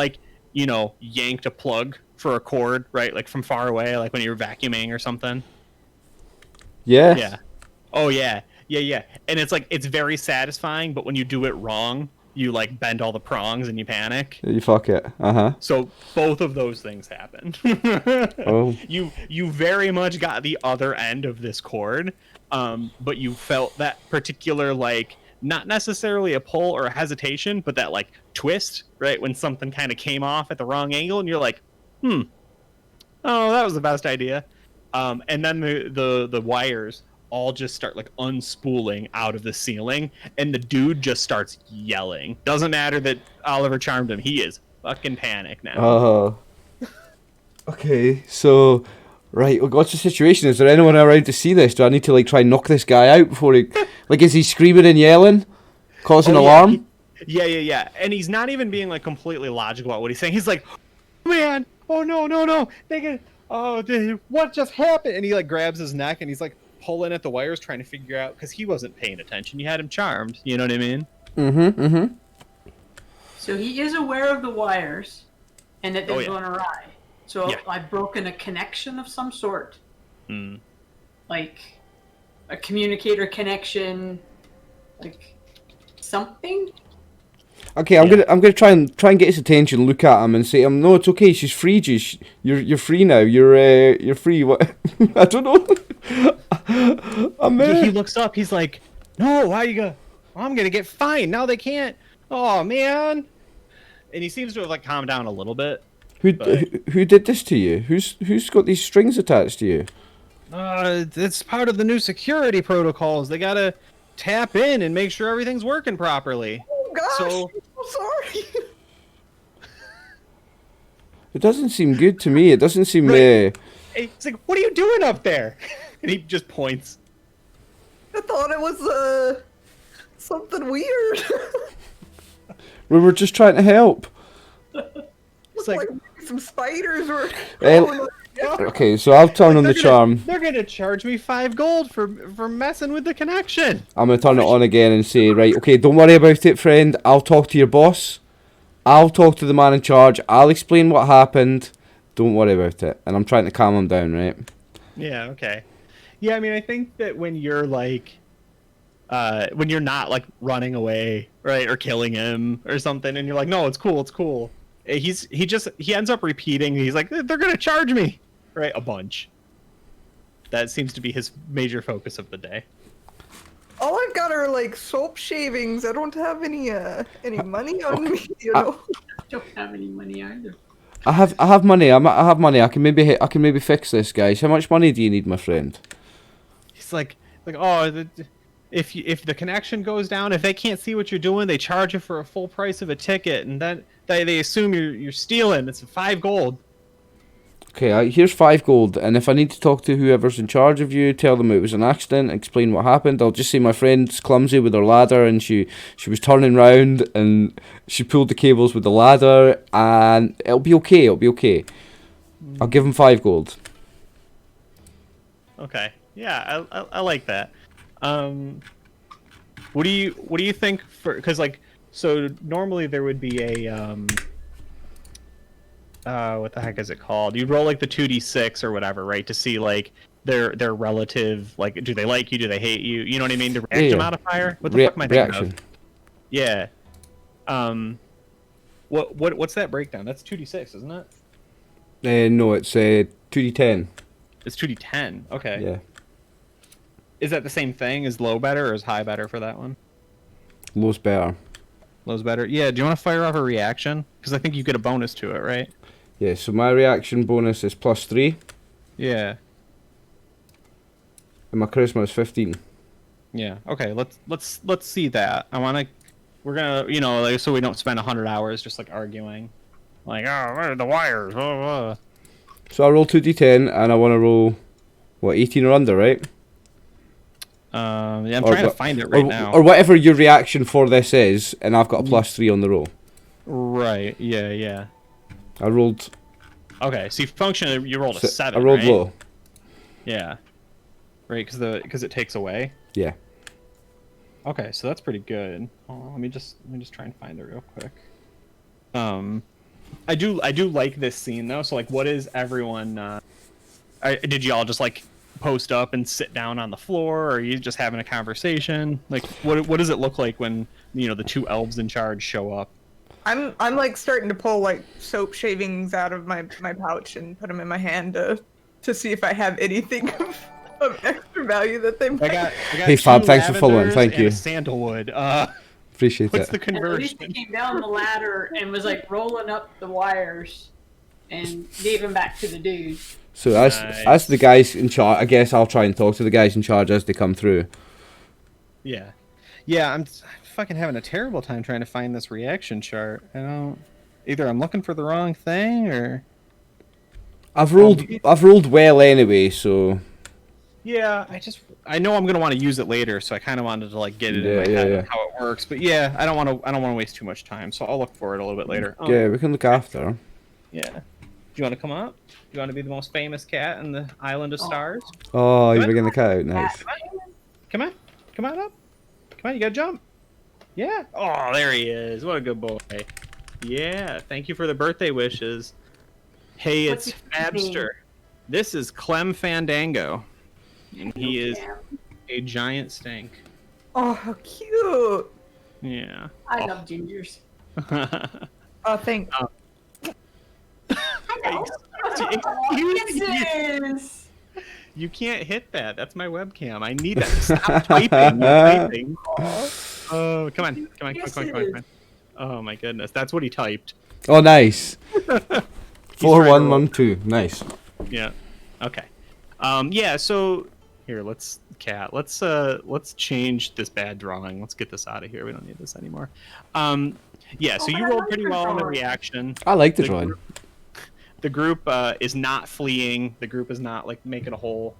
yanked a plug for a cord, right? Like from far away, like when you were vacuuming or something? Yeah. Yeah. Oh yeah. Yeah. And it's very satisfying, but when you do it wrong, you like bend all the prongs and you panic. You fuck it. So both of those things happen. Oh. You very much got the other end of this cord, but you felt that particular not necessarily a pull or a hesitation, but that twist, right? When something kind of came off at the wrong angle, and you're like, oh, that was the best idea. And then the wires all just start unspooling out of the ceiling, and the dude just starts yelling. Doesn't matter that Oliver charmed him; he is fucking panic now. Okay, so right, what's the situation? Is there anyone around to see this? Do I need to try and knock this guy out before he is he screaming and yelling, causing alarm? Yeah. And he's not even being completely logical about what he's saying. He's like, man, oh no, what just happened? And he grabs his neck and he's pulling at the wires, trying to figure out, because he wasn't paying attention. You had him charmed. You know what I mean? Mm-hmm. So he is aware of the wires and that they're going awry. So Yeah. I've broken a connection of some sort. Mm. Like a communicator connection, something. Okay, I'm gonna try and get his attention, look at him, and say, no, it's okay. She's freed you. You're free now. You're free. What? I don't know. He looks up. He's like, no, why you go? I'm gonna get fined. Now they can't. Oh man. And he seems to have calmed down a little bit. Who did this to you? Who's got these strings attached to you? It's part of the new security protocols. They gotta tap in and make sure everything's working properly. Oh gosh, So- I'm sorry. It doesn't seem good to me. It doesn't seem. Right. He's like, what are you doing up there? And he just points. I thought it was something weird. We were just trying to help. It's like some spiders were. Okay, so I'll turn on the charm. They're gonna charge me 5 gold for messing with the connection. I'm gonna turn it on again and say, right, okay, don't worry about it, friend. I'll talk to your boss. I'll talk to the man in charge. I'll explain what happened. Don't worry about it. And I'm trying to calm him down, right? Yeah, okay. Yeah, I mean, I think that when you're when you're not running away, right, or killing him or something, and you're like, no, it's cool, he ends up repeating. He's like, they're gonna charge me, right? A bunch. That seems to be his major focus of the day. All I've got are like soap shavings. I don't have any money on me, you know. I don't have any money either. I have money. I have money. I can maybe fix this, guys. How much money do you need, my friend? He's like, oh, if the connection goes down, if they can't see what you're doing, they charge you for a full price of a ticket, and then they assume you're stealing. It's 5 gold. Okay, here's 5 gold, and if I need to talk to whoever's in charge of you, tell them it was an accident, explain what happened. I'll just say my friend's clumsy with her ladder, and she was turning round, and she pulled the cables with the ladder, and it'll be okay. It'll be okay. I'll give him 5 gold. Okay, yeah, I like that. What do you think for? Because like, so normally there would be a what the heck is it called? You roll like the 2d6 or whatever, right? To see like their relative, like, do they like you? Do they hate you? You know what I mean? The reaction modifier. What the fuck am I thinking reaction. of? Yeah. What's that breakdown? That's 2d6, isn't it? No, it's 2d10. It's 2d10. Okay. Yeah. Is that the same thing? Is low better or is high better for that one? Low's better. Low's better. Yeah. Do you want to fire off a reaction? Because I think you get a bonus to it, right? Yeah. So my reaction bonus is +3, Yeah. and my charisma is 15. Yeah. Okay. Let's see that. We're gonna, you know, like, so we don't spend 100 hours just like arguing, like, oh, where are the wires? Blah, blah. So I roll 2d10, and I want to roll, what, 18 or under, right? Yeah, I'm trying to find it right now. Or whatever your reaction for this is, and I've got a +3 on the roll. Right. Yeah. Yeah. I rolled. Okay. So you rolled a 7. I rolled right? low. Yeah. Right, because it takes away. Yeah. Okay, so that's pretty good. Oh, let me just try and find it real quick. I do like this scene though. So like, what is everyone? Did y'all just like post up and sit down on the floor, or are you just having a conversation? Like, what does it look like when, you know, the 2 elves in charge show up? I'm like starting to pull like soap shavings out of my pouch and put them in my hand to see if I have anything of extra value that they might. I got Hey Fab, 2 thanks for following. lavenders Thank and you. a sandalwood. Appreciate What's it. the And at least conversion? he came down the ladder and was like rolling up the wires and gave him back to the dude. So Nice. as the guys in charge, I guess I'll try and talk to the guys in charge as they come through. Yeah, I'm fucking having a terrible time trying to find this reaction chart. Either I'm looking for the wrong thing or. I've rolled well anyway, so. Yeah, I know I'm gonna want to use it later, so I kind of wanted to like get it in my Yeah, head yeah. of how it works. But yeah, I don't want to waste too much time, so I'll look for it a little bit later. Yeah, we can look after her. Yeah. Do you want to come up? Do you want to be the most famous cat in the Island of Stars? Oh, you're bringing the cat out, nice. Come on up. Come on, you gotta jump. Yeah. Oh, there he is. What a good boy. Yeah. Thank you for the birthday wishes. Hey, What's it's his name? Fabster. This is Clem Fandango, and he is a giant stink. Oh, how cute! Yeah. I love gingers. Oh, thank. Kisses! You can't hit that. That's my webcam. I need that. Stop typing. You're typing. Oh, come on. Oh my goodness, that's what he typed. Oh, nice. He's 4112. Nice. Yeah. Okay. Yeah. So here, let's change this bad drawing. Let's get this out of here. We don't need this anymore. Yeah. So you rolled pretty well on the reaction. I like the drawing. The group is not fleeing. The group is not like making a whole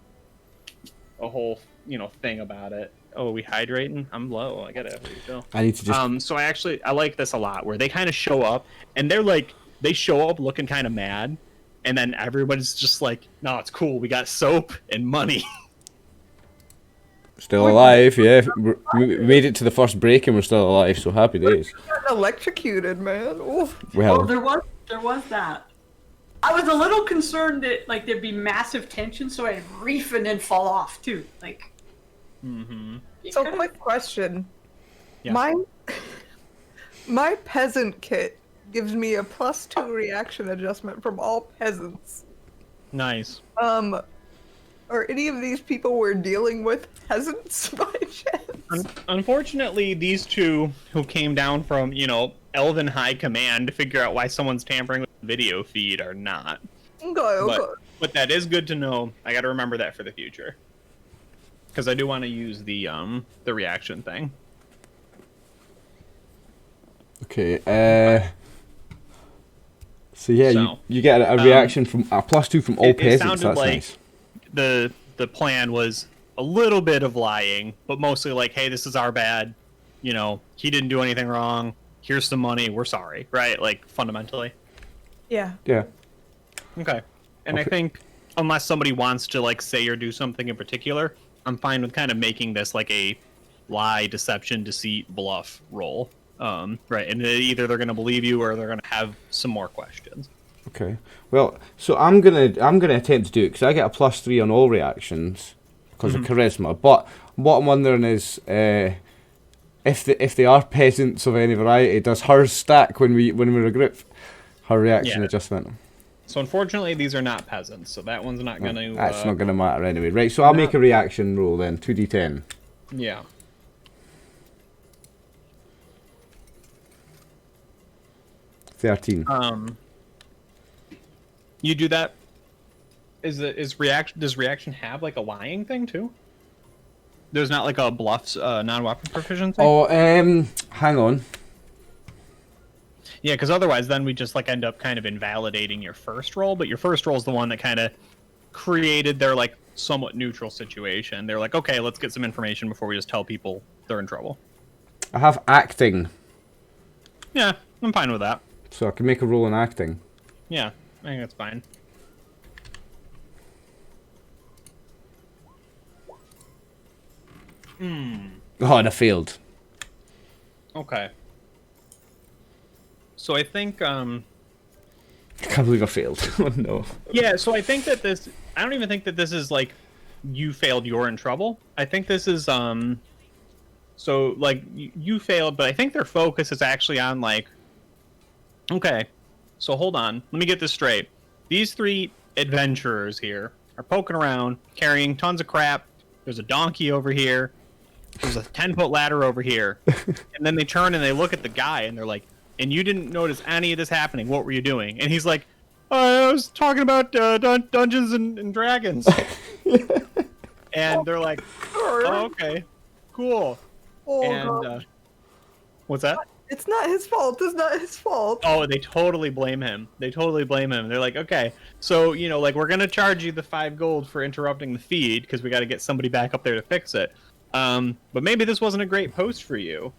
thing about it. Oh, are we hydrating? I'm low. I gotta refill. I need to just. So I like this a lot, where they kind of show up and they show up looking kind of mad, and then everybody's just like, "No, it's cool. We got soap and money." Still alive, yeah. We made it to the first break and we're still alive, so happy days. Got electrocuted, man. Oof. Well, Oh, there was that. I was a little concerned that like there'd be massive tension, so I'd reef and then fall off too. Like. Mm-hmm. So, quick question. Yeah. My peasant kit gives me a +2 reaction adjustment from all peasants. Nice. Are any of these people we're dealing with peasants by chance? Unfortunately, these two who came down from, Elven High Command to figure out why someone's tampering with the video feed are not. Okay. But that is good to know. I got to remember that for the future. Because I do want to use the reaction thing. Okay. So yeah, So, you get a reaction from a +2 from all it peasants. sounded That's like nice. the plan was a little bit of lying, but mostly like, hey, this is our bad. He didn't do anything wrong. Here's some money. We're sorry, right? Like fundamentally. Yeah. Yeah. Okay. And I Okay. think unless somebody wants to like say or do something in particular, I'm fine with kind of making this like a lie, deception, deceit, bluff roll. Right, and either they're going to believe you or they're going to have some more questions. Okay. Well, so I'm gonna attempt to do it because I get a +3 on all reactions because of charisma. But what I'm wondering is, if they are peasants of any variety, does hers stack when we're a group? Her reaction Yeah. adjustment. So unfortunately, these are not peasants, so that one's not going to. That's not going to matter anyway, right? So I'll make a reaction roll then, 2d10. Yeah. 13. You do that. Does reaction have like a lying thing too? There's not like a bluffs non-weapon proficiency. Oh, hang on. Yeah, because otherwise, then we just like end up kind of invalidating your first roll. But your first roll is the one that kind of created their like somewhat neutral situation. They're like, okay, let's get some information before we just tell people they're in trouble. I have acting, Yeah, I'm fine with that. so I can make a roll in acting. Yeah, I think that's fine. Oh, and I failed. Okay. So I think I can't believe I failed. Oh no. yeah, so I think that this I don't even think that this is like you failed, you're in trouble. I think this is so like you failed, but I think their focus is actually on like okay. So hold on. Let me get this straight. These three adventurers here are poking around, carrying tons of crap. There's a donkey over here. There's a 10-foot ladder over here. And then they turn and they look at the guy and they're like, and you didn't notice any of this happening. What were you doing? And he's like, I was talking about Dungeons and Dragons. And they're like, oh, okay, cool. Oh, And God. what's that? It's not his fault. It's not his fault. Oh, they totally blame him. They're like, okay, so, like, we're going to charge you the 5 gold for interrupting the feed because we got to get somebody back up there to fix it. But maybe this wasn't a great post for you.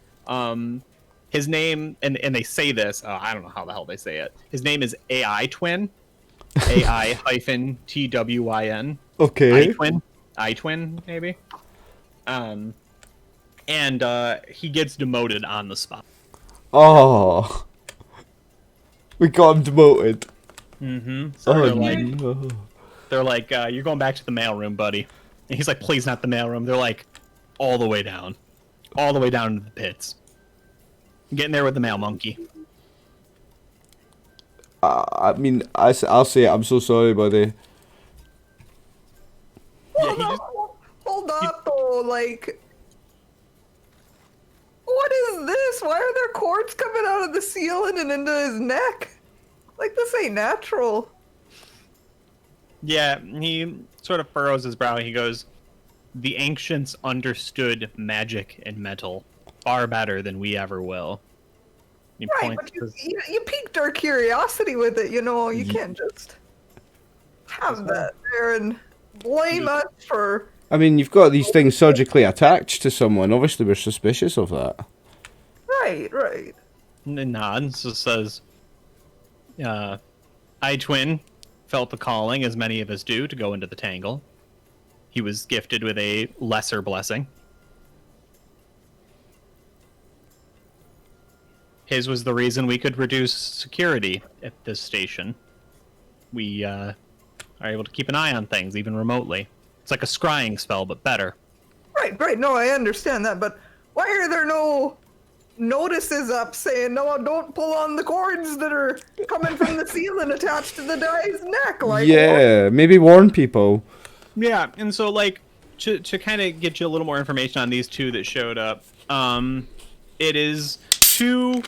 His name, and they say this, I don't know how the hell they say it. His name is AI-Twin. AI-TWYN. Okay. I-Twin, maybe. And he gets demoted on the spot. Oh. We got him demoted. Mm-hmm. So Oh, no. They're like, you're going back to the mailroom, buddy. And he's like, please, not the mailroom. They're like, all the way down. All the way down to the pits. Getting there with the mail monkey. I mean, I'll say it. I'm so sorry, buddy. Yeah, he just, Hold up, though. Like, what is this? Why are there cords coming out of the ceiling and into his neck? Like, this ain't natural. yeah, he sort of furrows his brow. He goes, the ancients understood magic and metal far better than we ever will. He Right, points but to- you piqued our curiosity with it, you know. You can't just have that there and blame us for... I mean, you've got these things surgically attached to someone. Obviously, we're suspicious of that. Right. and nods, so says, I-Twin felt the calling, as many of us do, to go into the Tangle. He was gifted with a lesser blessing. His was the reason we could reduce security at this station. We are able to keep an eye on things, even remotely. It's like a scrying spell, but better. Right. No, I understand that, but why are there no notices up saying, "No, don't pull on the cords that are coming from the ceiling attached to the guy's neck." Like, Yeah, maybe warn people. Yeah, and so like to kind of get you a little more information on these two that showed up. It is two.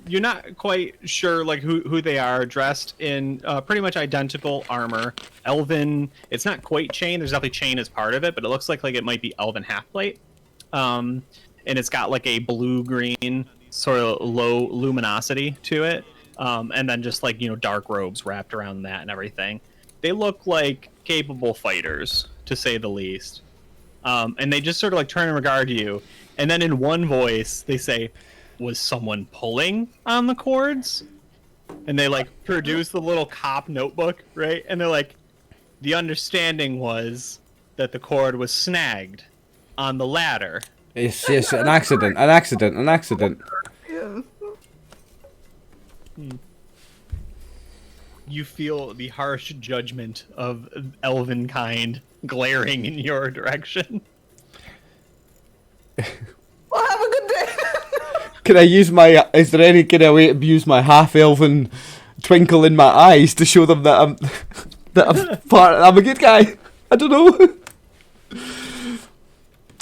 You're not quite sure like who they are, dressed in pretty much identical armor. Elven. It's not quite chain. There's definitely chain as part of it, but it looks like it might be elven half plate. And it's got like a blue-green sort of low luminosity to it, and then just like dark robes wrapped around that and everything. They look like capable fighters, to say the least. And they just sort of like turn and regard you, and then in one voice they say, "Was someone pulling on the cords?" And they like produce the little cop notebook, right? And they're like, "The understanding was that the cord was snagged on the ladder." Yes, an accident, an accident, an accident. yeah. You feel the harsh judgment of elven kind glaring in your direction. Well, have a good day. Can I use my? Is there any kind of way to use my half-elven twinkle in my eyes to show them that I'm a good guy? I don't know.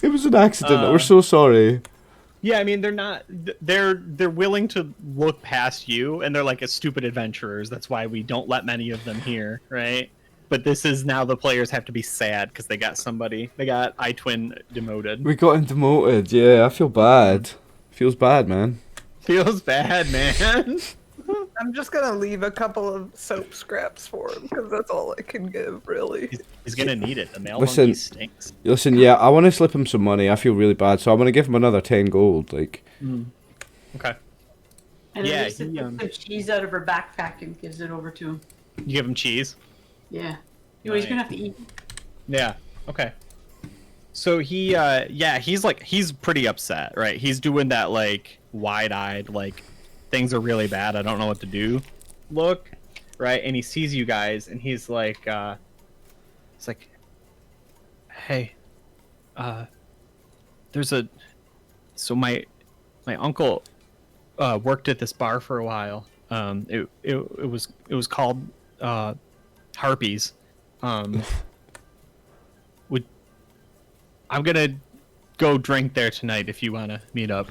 It was an accident. We're so sorry. Yeah, I mean they're willing to look past you, and they're like stupid adventurers. That's why we don't let many of them here, right? But this is now the players have to be sad because they got iTwin demoted. We got him demoted. Yeah, I feel bad. Feels bad, man. Feels bad, man. I'm just gonna leave a couple of soap scraps for him because that's all I can give, really. He's gonna need it. The male Listen. monkey stinks. Listen, yeah, I want to slip him some money. I feel really bad, so I'm gonna give him another 10 gold. Like, Okay. And Yeah, Elisa he, takes some cheese out of her backpack and gives it over to him. You give him cheese. Yeah. He's gonna have to eat. Yeah. Okay. So he's pretty upset, right? He's doing that like wide-eyed, like things are really bad. I don't know what to do. Look, right? And he sees you guys, and he's like, hey, so my uncle worked at this bar for a while. It was called Harpies. I'm gonna go drink there tonight if you wanna meet up.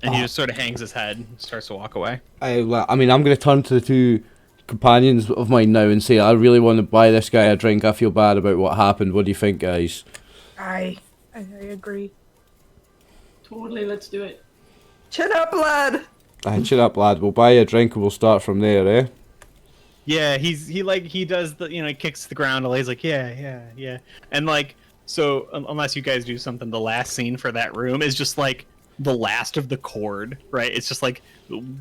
And he just sort of hangs his head and starts to walk away. I mean, I'm gonna turn to the two companions of mine now and say, I really want to buy this guy a drink. I feel bad about what happened. What do you think, guys? I agree. Totally, let's do it. Chin up, lad. Chin up, lad. We'll buy you a drink and we'll start from there, eh? Yeah, he does the he kicks the ground and he's like yeah, and like so unless you guys do something, the last scene for that room is just like the last of the cord, right? It's just like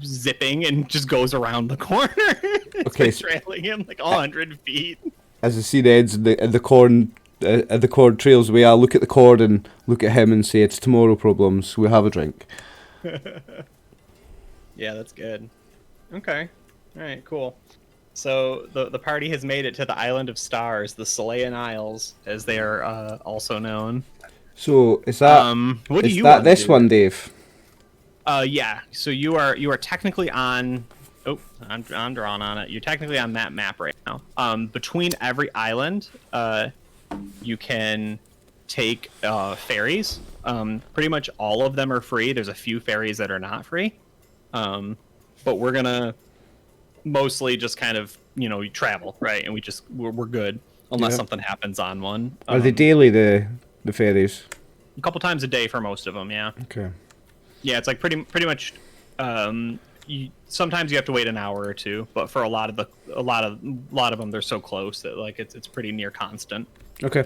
zipping and just goes around the corner. It's Okay, like trailing him like 100 feet. As the scene ends and the cord trails away, I'll look at the cord and look at him and say, it's tomorrow problems. We'll have a drink. Yeah, that's good. Okay. All right, cool. So the party has made it to the Island of Stars, the Selayan Isles, as they are also known. So is that what do is you that want to this do? one, Dave? Yeah. So you are technically on. Oh, I'm drawn on it. You're technically on that map right now. Between every island, you can take ferries. Pretty much all of them are free. There's a few ferries that are not free. But we're gonna mostly just kind of travel, right? And we're good unless something happens on one. Are they daily, the ferries? A couple times a day for most of them, yeah. Okay. Yeah, it's like pretty much. Sometimes you have to wait an hour or two, but for a lot of them, they're so close that like it's pretty near constant. Okay.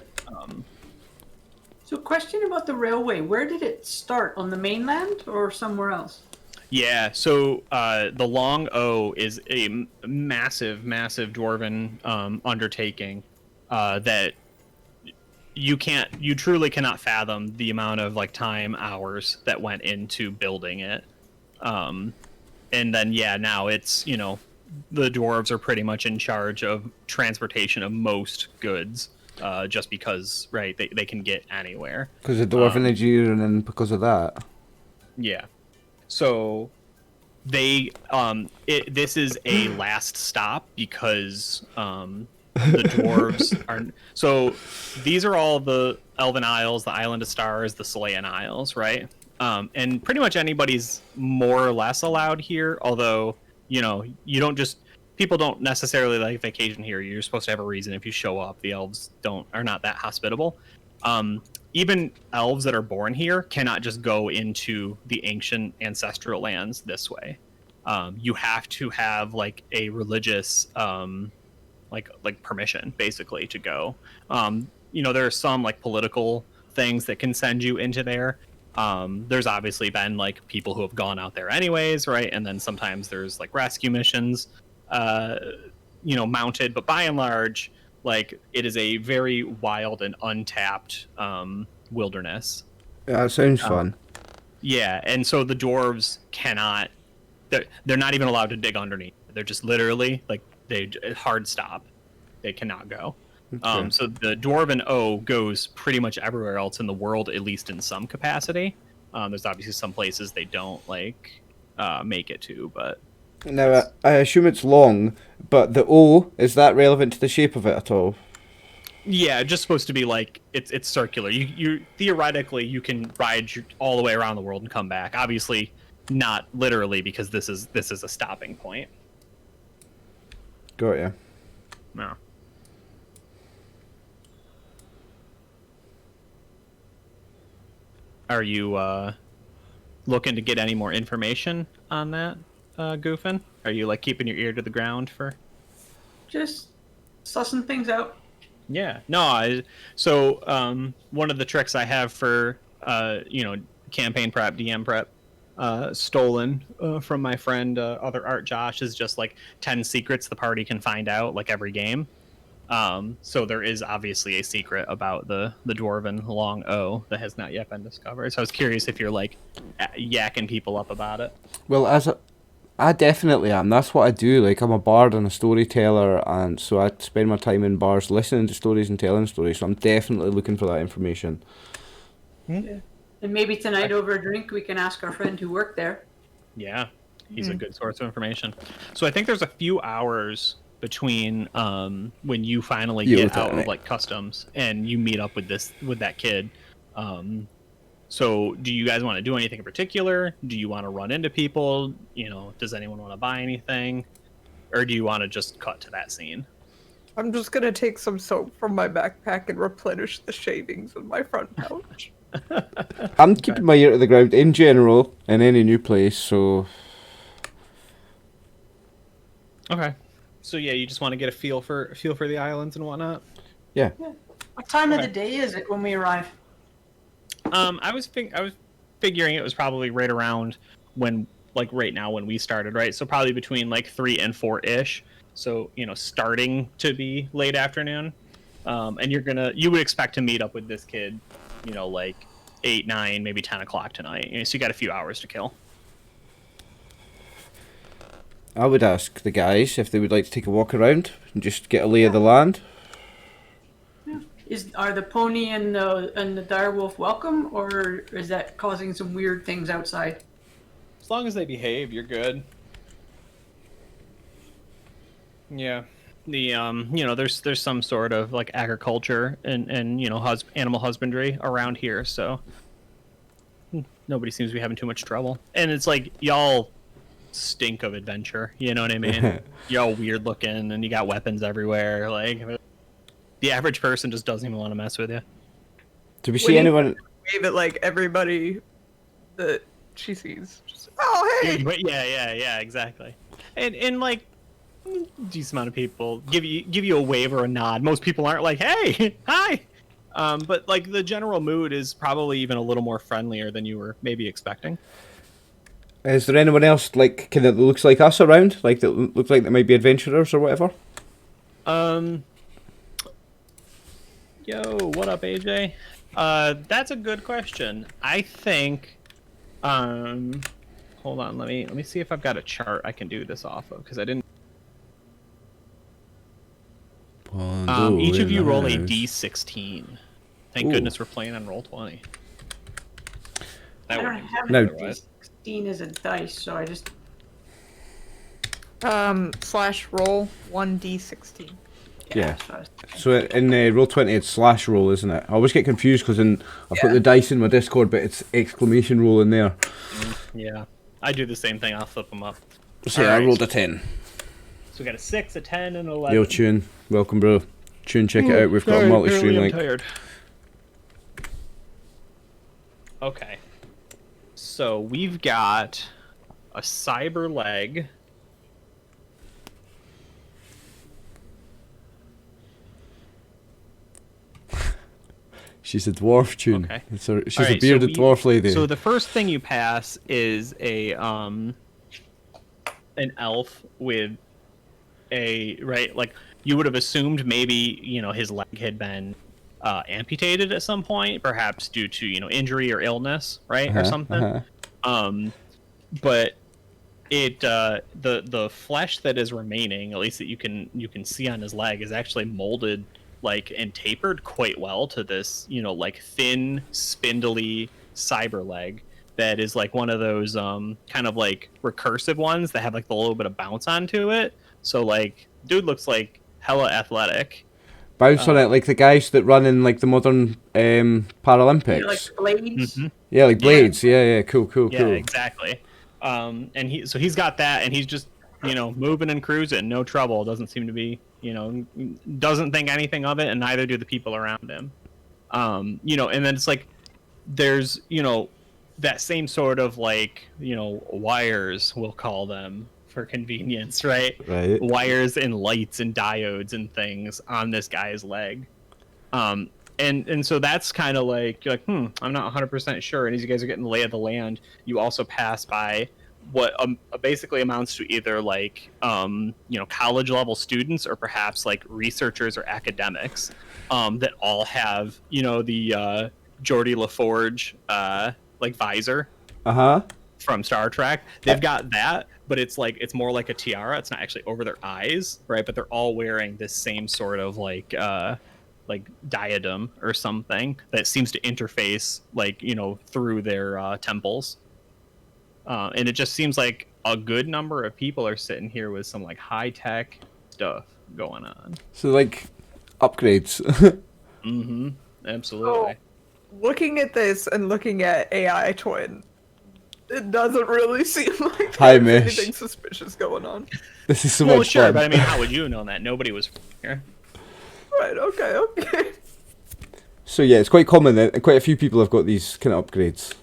So, question about the railway. Where did it start? On the mainland or somewhere else? Yeah, so the Long O is a massive dwarven undertaking that you truly cannot fathom the amount of like time, hours that went into building it. And then now it's the dwarves are pretty much in charge of transportation of most goods. just because, right, they can get anywhere. Because of dwarven engineering and because of that. Yeah. So this is a last stop because the dwarves are. So these are all the Elven Isles, the Island of Stars, the Solayan Isles, right? And pretty much anybody's more or less allowed here, although, you don't just, people don't necessarily like vacation here. You're supposed to have a reason if you show up. The elves are not that hospitable. Even elves that are born here cannot just go into the ancient ancestral lands this way. You have to have like a religious like permission basically to go. There are some like political things that can send you into there. There's obviously been like people who have gone out there anyways, right? And then sometimes there's like rescue missions, mounted. But by and large, like it is a very wild and untapped wilderness. Yeah, that sounds fun. Yeah, and so the dwarves cannot. They're not even allowed to dig underneath. They're just literally like hard stop. They cannot go. Okay. So the dwarven O goes pretty much everywhere else in the world, at least in some capacity. There's obviously some places they don't make it to, but Now, I assume it's long, but the O, is that relevant to the shape of it at all? yeah, just supposed to be like it's circular. You theoretically you can ride all the way around the world and come back. Obviously, not literally because this is a stopping point. Got ya. No. Are you looking to get any more information on that, Goofin? Are you like keeping your ear to the ground for? Just sussing things out. Yeah. No. So one of the tricks I have for campaign prep, DM prep, stolen from my friend other Art Josh is just like 10 secrets the party can find out like every game. So there is obviously a secret about the dwarven long O that has not yet been discovered. So I was curious if you're like yakking people up about it. Well, I definitely am. That's what I do. Like, I'm a bard and a storyteller, and so I spend my time in bars listening to stories and telling stories. So I'm definitely looking for that information. Yeah. And maybe tonight over a drink we can ask our friend who worked there. Yeah, he's a good source of information. So I think there's a few hours between when you finally get out of like customs and you meet up with that kid. So do you guys want to do anything in particular? Do you want to run into people? Does anyone want to buy anything? Or do you want to just cut to that scene? I'm just gonna take some soap from my backpack and replenish the shavings in my front pouch. I'm keeping my ear to the ground in general in any new place, so... Okay. So yeah, you just want to get a feel for the islands and whatnot? Yeah. What time of the day is it when we arrive? I was figuring it was probably right around when, like right now when we started, right? So probably between like 3 and 4-ish. So, starting to be late afternoon. And you would expect to meet up with this kid, like 8, 9, maybe 10 o'clock tonight. So you got a few hours to kill. I would ask the guys if they would like to take a walk around and just get a lay of the land. Are the pony and the direwolf welcome, or is that causing some weird things outside? As long as they behave, you're good. Yeah. The there's some sort of like agriculture and animal husbandry around here, so nobody seems to be having too much trouble. And it's like y'all stink of adventure, you know what I mean? Y'all weird looking and you got weapons everywhere. Like the average person just doesn't even want to mess with you. Do we see anyone? Wave at like everybody that she sees. Just, oh hey. Yeah, exactly. And like decent amount of people give you a wave or a nod. Most people aren't like, hey, hi. But like the general mood is probably even a little more friendlier than you were maybe expecting. Is there anyone else like that looks like us around? Like that looks like they might be adventurers or whatever? Yo, what up, AJ? That's a good question. I think. Hold on. Let me see if I've got a chart I can do this off of because I didn't. Each of you roll a nice. d16. Thank Ooh. goodness we're playing on Roll20. I That don't would be have No. a otherwise. D16 as a dice, so I just Slash roll 1d16. Yeah. so I was- So in Roll20 it's slash roll, isn't it? I always get confused because I've got Yeah. the dice in my Discord, but it's exclamation roll in there. Yeah. I do the same thing. I'll flip them up. So yeah, I Alright. rolled a 10. So we got a 6, a 10, and an 11. Yo, Tune. Welcome, bro. Tune, check it out. We've got a multi-stream link. I'm tired. Okay. So we've got a cyber leg. She's a dwarf, Tune. Okay. She's All a right, so bearded dwarf lady. So the first thing you pass is an elf with like you would have assumed maybe his leg had been amputated at some point, perhaps due to injury or illness, right, or something. But it the flesh that is remaining, at least that you can see on his leg, is actually molded and tapered quite well to this like thin spindly cyber leg that is like one of those kind of like recursive ones that have like the little bit of bounce onto it. So like dude looks like hella athletic. Bounce on it like the guys that run in like the modern Paralympics. like blades. Mm-hmm. Yeah, like blades. Yeah, cool. Yeah, exactly. And he's got that, and he's just moving and cruising, no trouble. Doesn't seem to be doesn't think anything of it, and neither do the people around him. And then it's like there's that same sort of like wires, we'll call them for convenience, right? Wires and lights and diodes and things on this guy's leg. And so that's kind of like you're like, I'm not 100% sure. And as you guys are getting the lay of the land, you also pass by what basically amounts to either like college level students or perhaps like researchers or academics that all have the Geordie LaForge like visor from Star Trek. They've got that, but it's more like a tiara. It's not actually over their eyes, right? But they're all wearing this same sort of like diadem or something that seems to interface through their temples. And it just seems like a good number of people are sitting here with some like high tech stuff going on. So like upgrades. Mm-hmm. Absolutely. So, looking at this and looking at AI Twin, it doesn't really seem like Hi, there's Mish. anything suspicious going on. This is so Well, much sure, fun. but I mean, how would you know that? Nobody was here. Right, okay. So yeah, it's quite common that quite a few people have got these kind of upgrades.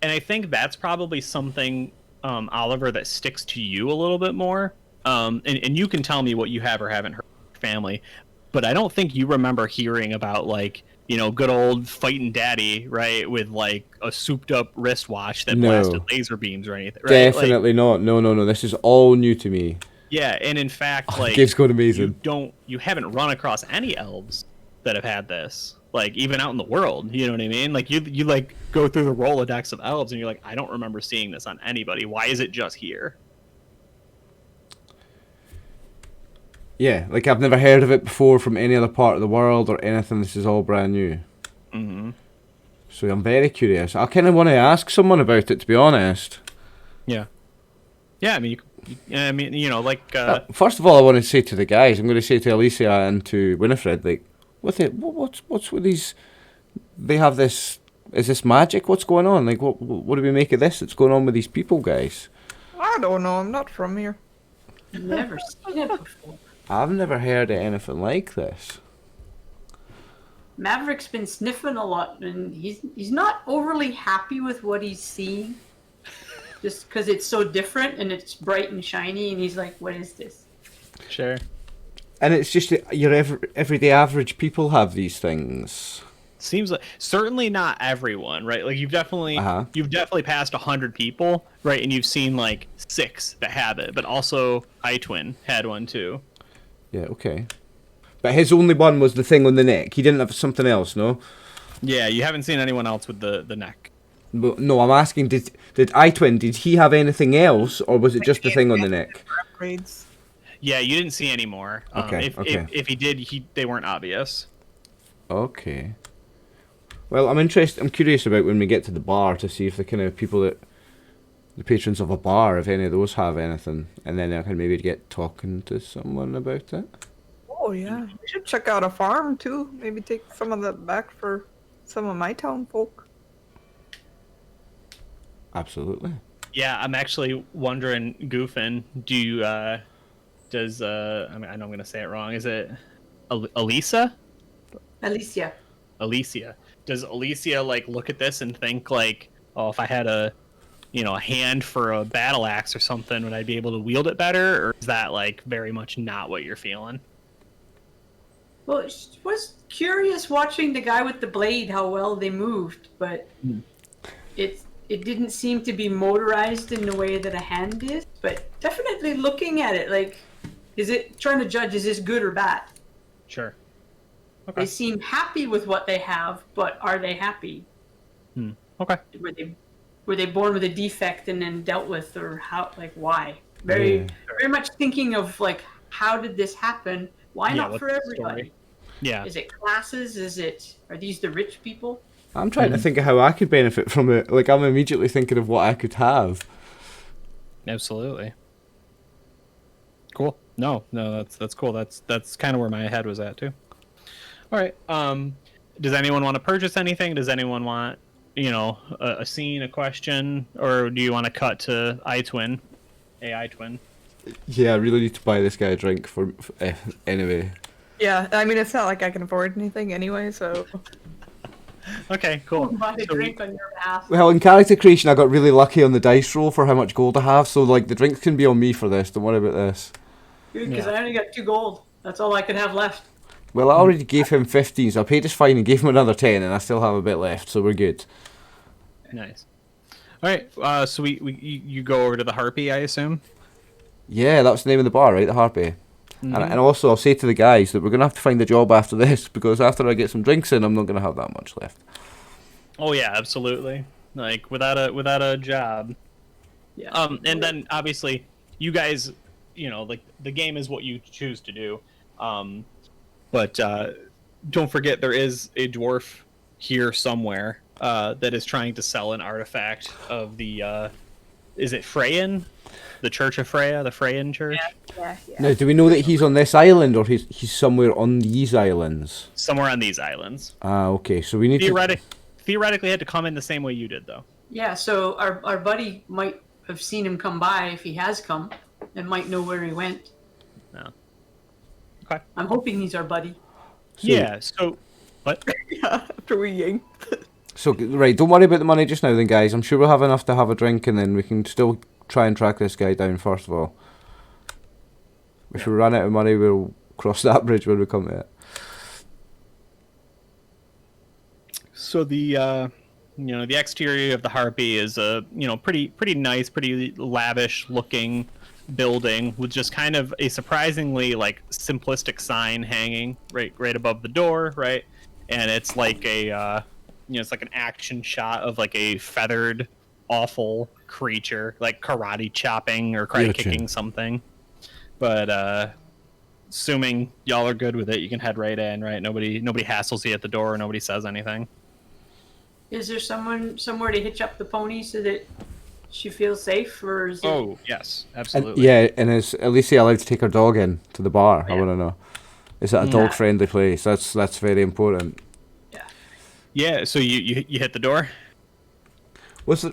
And I think that's probably something, Oliver, that sticks to you a little bit more. And you can tell me what you have or haven't heard from your family, but I don't think you remember hearing about like good old fighting daddy, right, with like a souped up wristwatch that blasted laser beams or anything. Right? Definitely not. No. This is all new to me. Yeah, and in fact, The game's going amazing. you haven't run across any elves that have had this. Like even out in the world, you know what I mean? Like you like go through the Rolodex of elves and you're like, I don't remember seeing this on anybody. Why is it just here? Yeah, like I've never heard of it before from any other part of the world or anything. This is all brand new. Mm-hmm. So I'm very curious. I kind of want to ask someone about it, to be honest. Yeah. Yeah, I mean, First of all, I want to say to the guys, I'm going to say to Alicia and to Winifred, like, what's with these? They have this. Is this magic? What's going on? Like, what do we make of this? That's going on with these people, guys. I don't know, I'm not from here. Never seen it before. I've never heard of anything like this. Maverick's been sniffing a lot, and he's not overly happy with what he's seeing. Just because it's so different and it's bright and shiny, and he's like, "What is this?" sure. And it's just that your everyday average people have these things. Seems like certainly not everyone, right? Like you've definitely passed 100 people, right? And you've seen like 6 that have it, but also iTwin had one too. Yeah, okay. But his only one was the thing on the neck. He didn't have something else, no? Yeah, you haven't seen anyone else with the neck. But, no, I'm asking, did iTwin, did he have anything else, or was it just the thing on the neck? Upgrades. Yeah, you didn't see any more. Okay, okay. If he did, they weren't obvious. Okay. Well, I'm curious about when we get to the bar to see if the kind of people that the patrons of a bar, if any of those have anything, and then I can maybe get talking to someone about it. Oh yeah, we should check out a farm too. Maybe take some of that back for some of my town folk. Absolutely. Yeah, I'm actually wondering, Goofin, I mean, I know I'm gonna say it wrong. Is it Elisa? Alicia. Alicia. Does Alicia like look at this and think like, oh, if I had a hand for a battle axe or something, would I be able to wield it better? Or is that like very much not what you're feeling? Well, it was curious watching the guy with the blade, how well they moved, but it didn't seem to be motorized in the way that a hand is. But definitely looking at it, like, is it trying to judge, is this good or bad? Sure. They Okay. seem happy with what they have, but are they happy? Okay. Were they born with a defect and then dealt with, or how? Like, why? Yeah. Very much thinking of like, how did this happen? Why Yeah, not what's for the everybody? story? Yeah. Is it classes? Are these the rich people? I'm trying to think of how I could benefit from it. Like, I'm immediately thinking of what I could have. Absolutely. Cool. No, that's cool. That's kind of where my head was at too. All right. Does anyone want to purchase anything? Does anyone want, a scene, a question, or do you want to cut to iTwin, AI Twin? Yeah, I really need to buy this guy a drink for anyway. Yeah, I mean it's not like I can afford anything anyway, so Okay, cool. Buy a So drink on your behalf. Well, in character creation, I got really lucky on the dice roll for how much gold I have, so like the drinks can be on me for this. Don't worry about this. Good, because Yeah. I only got 2 gold. That's all I could have left. Well, I already gave him 15, so I paid his fine and gave him another 10, and I still have a bit left, so we're good. Nice. All right. So you go over to the Harpy, I assume. Yeah, that's the name of the bar, right? The Harpy. And also, I'll say to the guys that we're going to have to find a job after this, because after I get some drinks in, I'm not going to have that much left. Oh yeah, absolutely. Like without a job. Yeah. And then obviously you guys, like the game is what you choose to do. But don't forget there is a dwarf here somewhere that is trying to sell an artifact of the is it Freyan? The Church of Freya, the Freyan Church? yeah. Now, do we know that he's on this island, or he's somewhere on these islands? Somewhere on these islands. Ah, okay, so we need Theoretically had to come in the same way you did though. Yeah, so our buddy might have seen him come by if he has come, and might know where he went. No. Okay. I'm hoping he's our buddy. Yeah, so what? Yeah, after we yanked. So, right, don't worry about the money just now then, guys. I'm sure we'll have enough to have a drink, and then we can still try and track this guy down first of all. If we run out of money, we'll cross that bridge when we come to it. So the the exterior of the Harpy is a pretty nice, pretty lavish looking building with just kind of a surprisingly like simplistic sign hanging right above the door, right? And it's like a it's like an action shot of like a feathered awful creature like karate chopping or karate Gotcha. kicking something. But assuming y'all are good with it, you can head right in, right? Nobody hassles you at the door, nobody says anything. Is there somewhere to hitch up the pony so that she feels safe, or is it... Oh, yes, And, absolutely. yeah, and is Alicia allowed to take her dog in to the bar? I Yeah. want to know. Is it a dog-friendly place? That's very important. Yeah, so you hit the door? What's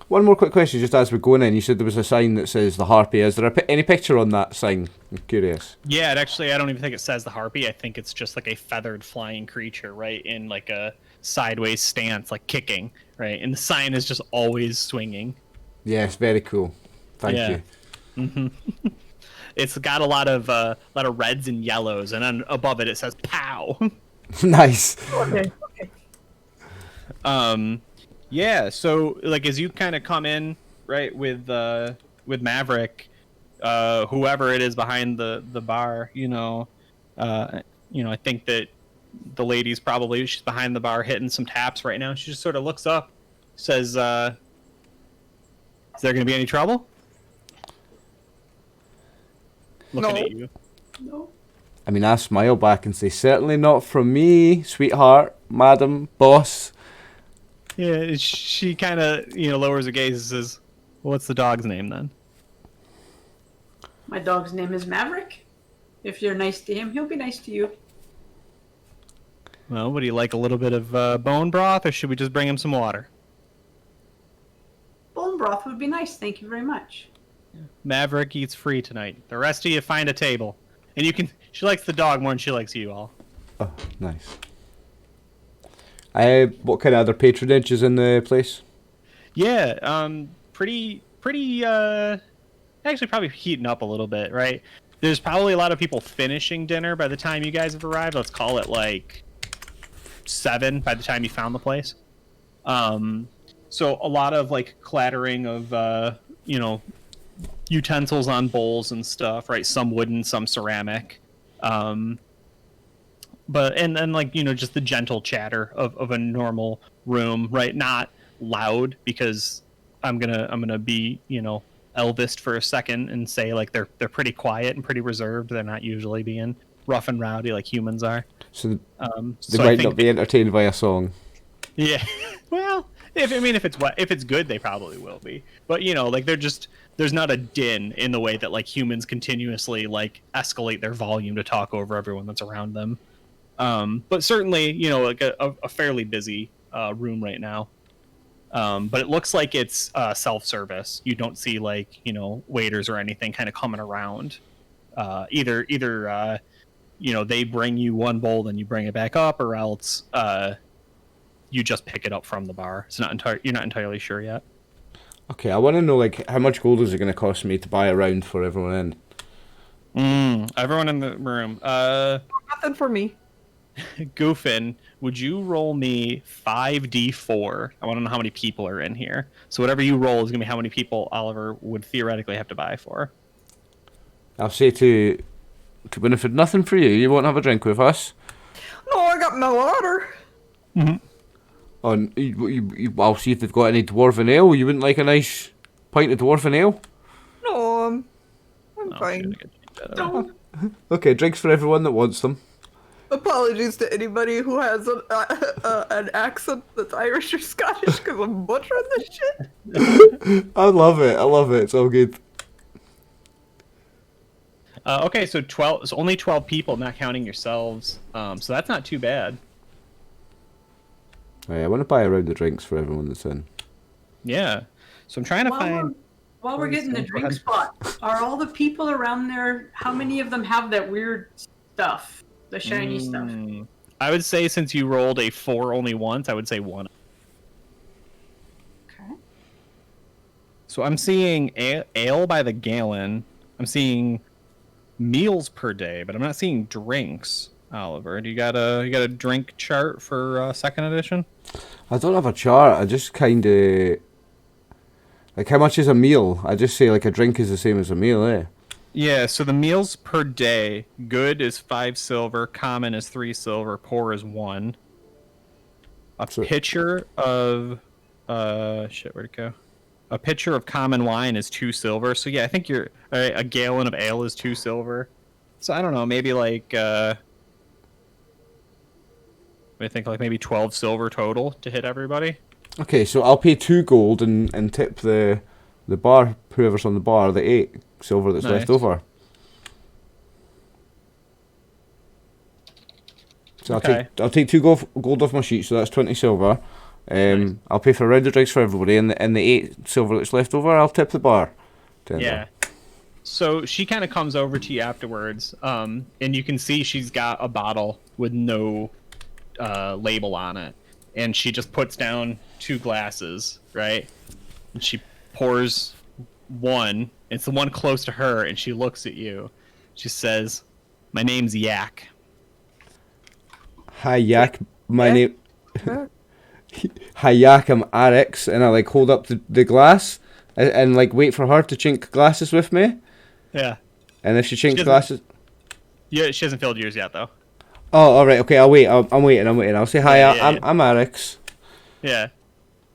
one more quick question, just as we're going in. You said there was a sign that says the Harpy. Is there any picture on that sign? I'm curious. Yeah, I don't even think it says the Harpy. I think it's just like a feathered flying creature, right? In like a sideways stance, like kicking, right? And the sign is just always swinging. Yes, very cool. Thank Yeah. you. It's got a lot of reds and yellows, and then above it says "Pow." Nice. Okay. Yeah. So like as you kind of come in, right, with Maverick, whoever it is behind the bar, I think that the lady's she's behind the bar hitting some taps right now. She just sort of looks up, says, "Is there going to be any trouble?" looking No. at you. No. I mean, I smile back and say, certainly not from me, sweetheart, madam, boss. Yeah, she kind of lowers her gaze and says, "What's the dog's name then?" My dog's name is Maverick. If you're nice to him, he'll be nice to you. Well, would he like a little bit of bone broth, or should we just bring him some water? Bone broth would be nice, thank you very much. Maverick eats free tonight. The rest of you find a table, and you can. She likes the dog more than she likes you all. Oh, nice. What kind of other patronage is in the place? Yeah, pretty. Actually, probably heating up a little bit, right? There's probably a lot of people finishing dinner by the time you guys have arrived. Let's call it like 7 by the time you found the place. So a lot of like clattering of utensils on bowls and stuff, right? Some wooden, some ceramic. But and like just the gentle chatter of a normal room, right? Not loud, because I'm gonna be Elvis for a second and say like they're pretty quiet and pretty reserved. They're not usually being rough and rowdy like humans are. So they so might not be entertained by a song. Yeah, well, if it's good, they probably will be. But like there's not a din in the way that like humans continuously like escalate their volume to talk over everyone that's around them. But certainly like a fairly busy room right now. But it looks like it's self-service. You don't see like waiters or anything kind of coming around. Either they bring you one bowl, then you bring it back up, or else you just pick it up from the bar. It's not you're not entirely sure yet. Okay, I want to know like how much gold is it going to cost me to buy a round for everyone in? Everyone in the room. Nothing for me. Goofin, would you roll me 5d4? I want to know how many people are in here. So whatever you roll is going to be how many people Oliver would theoretically have to buy for. I'll say to Winifred, nothing for you. You won't have a drink with us. No, I got my water. Mm-hmm. Oh, I'll see if they've got any dwarven ale. You wouldn't like a nice pint of dwarven ale? No, I'm fine. No. Okay, drinks for everyone that wants them. Apologies to anybody who has an accent that's Irish or Scottish, because I'm butchering this shit. I love it. It's all good. Okay, so only 12 people, not counting yourselves. So that's not too bad. Right, I want to buy a round of drinks for everyone that's in. Yeah. So I'm trying to find. While we're getting the drink spot, are all the people around there? How many of them have that weird stuff, the shiny stuff? I would say since you rolled a 4 only once, I would say 1. Okay. So I'm seeing ale by the gallon. I'm seeing meals per day, but I'm not seeing drinks. Oliver, you got a drink chart for second edition? I don't have a chart. I just kind of like how much is a meal. I just say like a drink is the same as a meal, eh? Yeah. So the meals per day: good is 5 silver, common is 3 silver, poor is 1. A pitcher of where'd it go? A pitcher of common wine is 2 silver. So yeah, I think a gallon of ale is 2 silver. So I don't know, maybe like I think like maybe 12 silver total to hit everybody. Okay, so I'll pay 2 gold and tip the bar, whoever's on the bar, the 8 silver that's left over. So I'll take 2 gold off my sheet, so that's 20 silver. Nice. I'll pay for a round of drinks for everybody, and the 8 silver that's left over, I'll tip the bar. Yeah. So she kind of comes over to you afterwards, and you can see she's got a bottle with no label on it, and she just puts down 2 glasses, right? And she pours one. It's the one close to her, and she looks at you. She says, "My name's Yak." Hi Yak, my name. Hi Yak, I'm Rx, and I like hold up the glass and like wait for her to chink glasses with me. Yeah. And if she chinks glasses. Yeah, she hasn't filled yours yet though. Oh, all right. Okay, I'll wait. I'm waiting. I'll say hi. Yeah, I'm Rx. Yeah.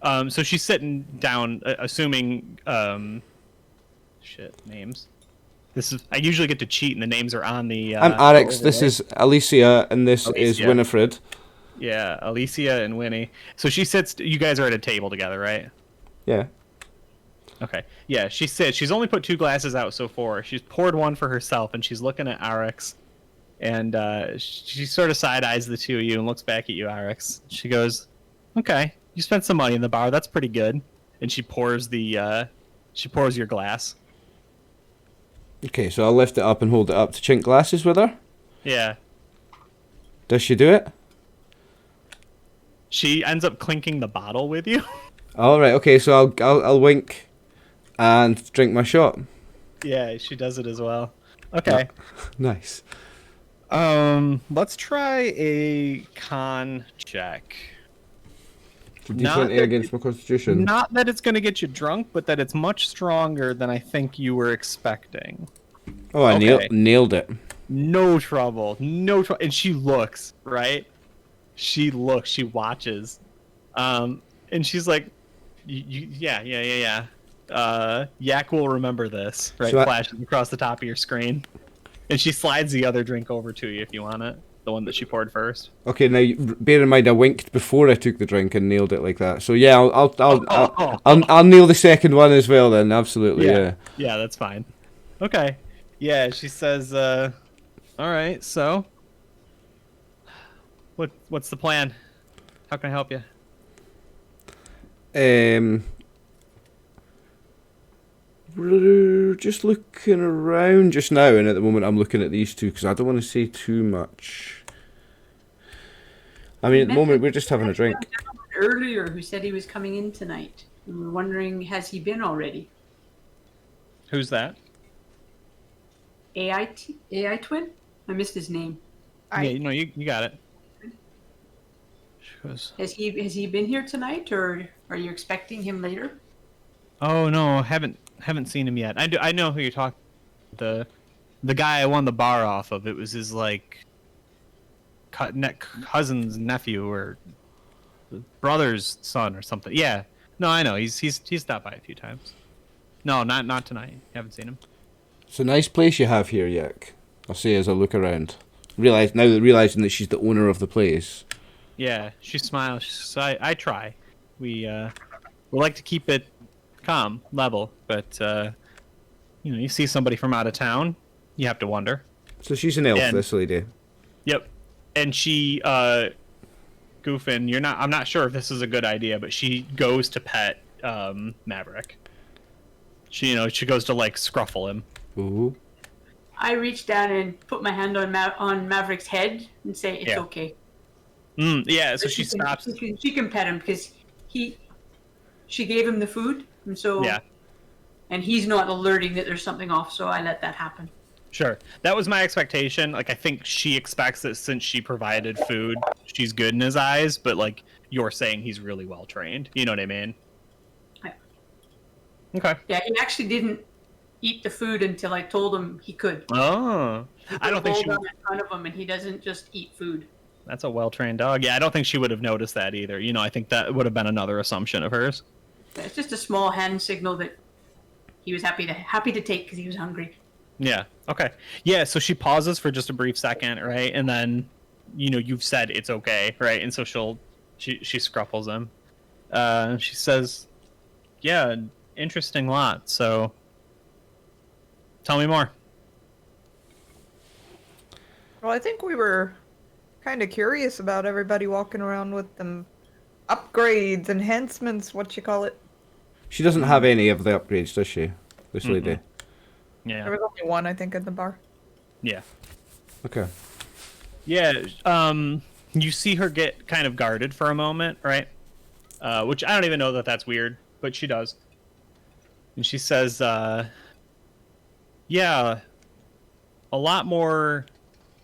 So she's sitting down, assuming names. I usually get to cheat, and the names are on the. I'm Rx. This is Alicia, and this is Alicia. Winifred. Yeah, Alicia and Winnie. So she sits. You guys are at a table together, right? Yeah. Okay. Yeah, she sits. She's only put 2 glasses out so far. She's poured one for herself, and she's looking at Rx, and she sort of side eyes the 2 of you and looks back at you, Rx. She goes, "Okay, you spent some money in the bar. That's pretty good." And she pours your glass. Okay, so I'll lift it up and hold it up to chink glasses with her. Yeah. Does she do it? She ends up clinking the bottle with you. All right. Okay, so I'll wink and drink my shot. Yeah, she does it as well. Okay. Nice. Let's try a con check. D20 against my constitution. Not that it's going to get you drunk, but that it's much stronger than I think you were expecting. Oh, I Okay. nailed it. No trouble. No trouble. And she looks, right? She looks. She watches. And she's like, yeah. Yak will remember this, right? So Flashes across the top of your screen. And she slides the other drink over to you if you want it. The one that she poured first. Okay, now bear in mind I winked before I took the drink and nailed it like that. So yeah, I'll nail the second one as well then. Absolutely, yeah. Yeah, that's fine. Okay. Yeah, she says, all right, so what's the plan? How can I help you? Just looking around just now, and at the moment I'm looking at these two because I don't want to say too much. I mean, at the moment we're just having a drink. Earlier, who said he was coming in tonight. We were wondering, has he been already? Who's that? AI twin? I missed his name. Yeah, you got it. She goes, Has he been here tonight, or are you expecting him later? oh no, haven't seen him yet. I know who you're talking. The guy I won the bar off of. It was his like cousin's nephew or brother's son or something. Yeah. No, I know. He's stopped by a few times. No, not tonight. You haven't seen him. It's a nice place you have here, Yak. I'll say as I look around. Realizing that she's the owner of the place. Yeah, she smiles. She says, I try. We like to keep it calm, level, but you see somebody from out of town, you have to wonder. So she's an elf, this lady. Yep. And she Goofin, I'm not sure if this is a good idea, but she goes to pet Maverick. She goes to like scruffle him. Ooh. I reach down and put my hand on Maverick's head and say it's okay. Yeah, so she stops. She can pet him because she gave him the food, and so and he's not alerting that there's something off, so I let that happen. Sure, that was my expectation. Like, I think she expects that since she provided food, she's good in his eyes. But like you're saying, he's really well trained. You know what I mean? Yeah. Okay. Yeah, he actually didn't eat the food until I told him he could. Oh, I don't think she in front of him, and he doesn't just eat food. That's a well-trained dog. Yeah, I don't think she would have noticed that either. I think that would have been another assumption of hers. It's just a small hand signal that he was happy to take because he was hungry. Yeah. Okay. Yeah. So she pauses for just a brief second, right, and then, you've said it's okay, right, and so she scruffles him. She says, "Yeah, interesting lot. So, tell me more." Well, I think we were kind of curious about everybody walking around with them upgrades, enhancements, what you call it. She doesn't have any of the upgrades, does she? This lady. Yeah. There was only one, I think, in the bar. Yeah. Okay. Yeah. You see her get kind of guarded for a moment, right? Which I don't even know that that's weird, but she does. And she says, "Yeah, a lot more."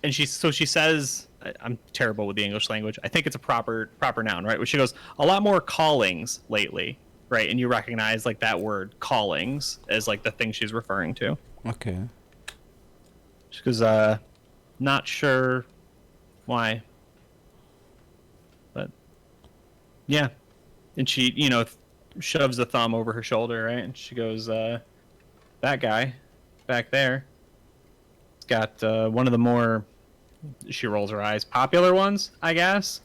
And she says, I'm terrible with the English language. I think it's a proper noun, right? Where she goes, "A lot more callings lately," right? And you recognize like that word "callings" as like the thing she's referring to. Okay. She goes, "Not sure why, but yeah." And she, shoves a thumb over her shoulder, right? And she goes, "That guy back there, It's got one of the more, she rolls her eyes, popular ones, I guess.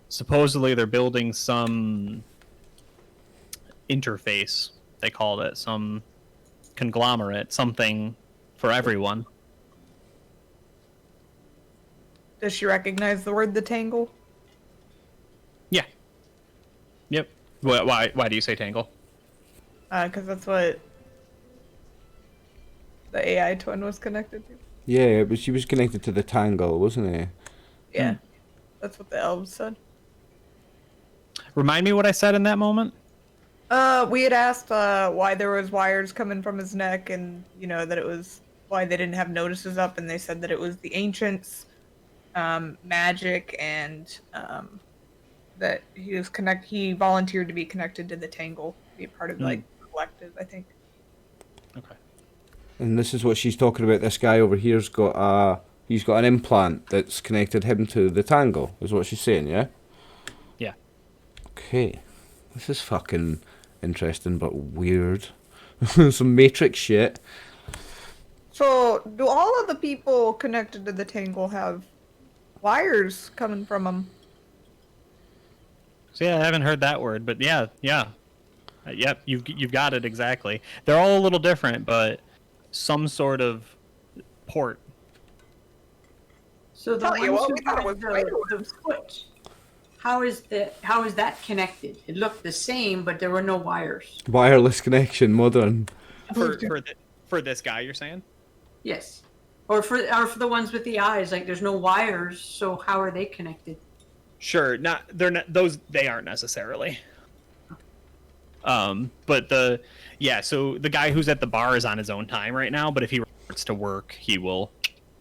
Supposedly they're building some interface, they called it, some conglomerate, something for everyone. Does she recognize the word the tangle? Yeah. Yep. Why do you say tangle? Because that's what the AI twin was connected to. Yeah, but she was connected to the Tangle, wasn't he? Yeah, that's what the elves said. Remind me what I said in that moment? We had asked why there was wires coming from his neck, and that it was why they didn't have notices up, and they said that it was the ancients, magic, and that he volunteered to be connected to the Tangle, be part of like the collective, I think. Okay. And this is what she's talking about. This guy over here's got he's got an implant that's connected him to the Tangle, is what she's saying, yeah? Yeah. Okay. This is fucking interesting but weird. Some Matrix shit. So, do all of the people connected to the Tangle have wires coming from them? So yeah, I haven't heard that word, but yeah. Yep, you've got it exactly. They're all a little different, but some sort of port. So the Tell you ones what, who we thought it have was the foot, how is that connected? It looked the same, but there were no wires. Wireless connection, modern. For this guy, you're saying? Yes. Or for the ones with the eyes, like there's no wires, so how are they connected? Sure, they're not those. They aren't necessarily. But so the guy who's at the bar is on his own time right now. But if he reports to work, he will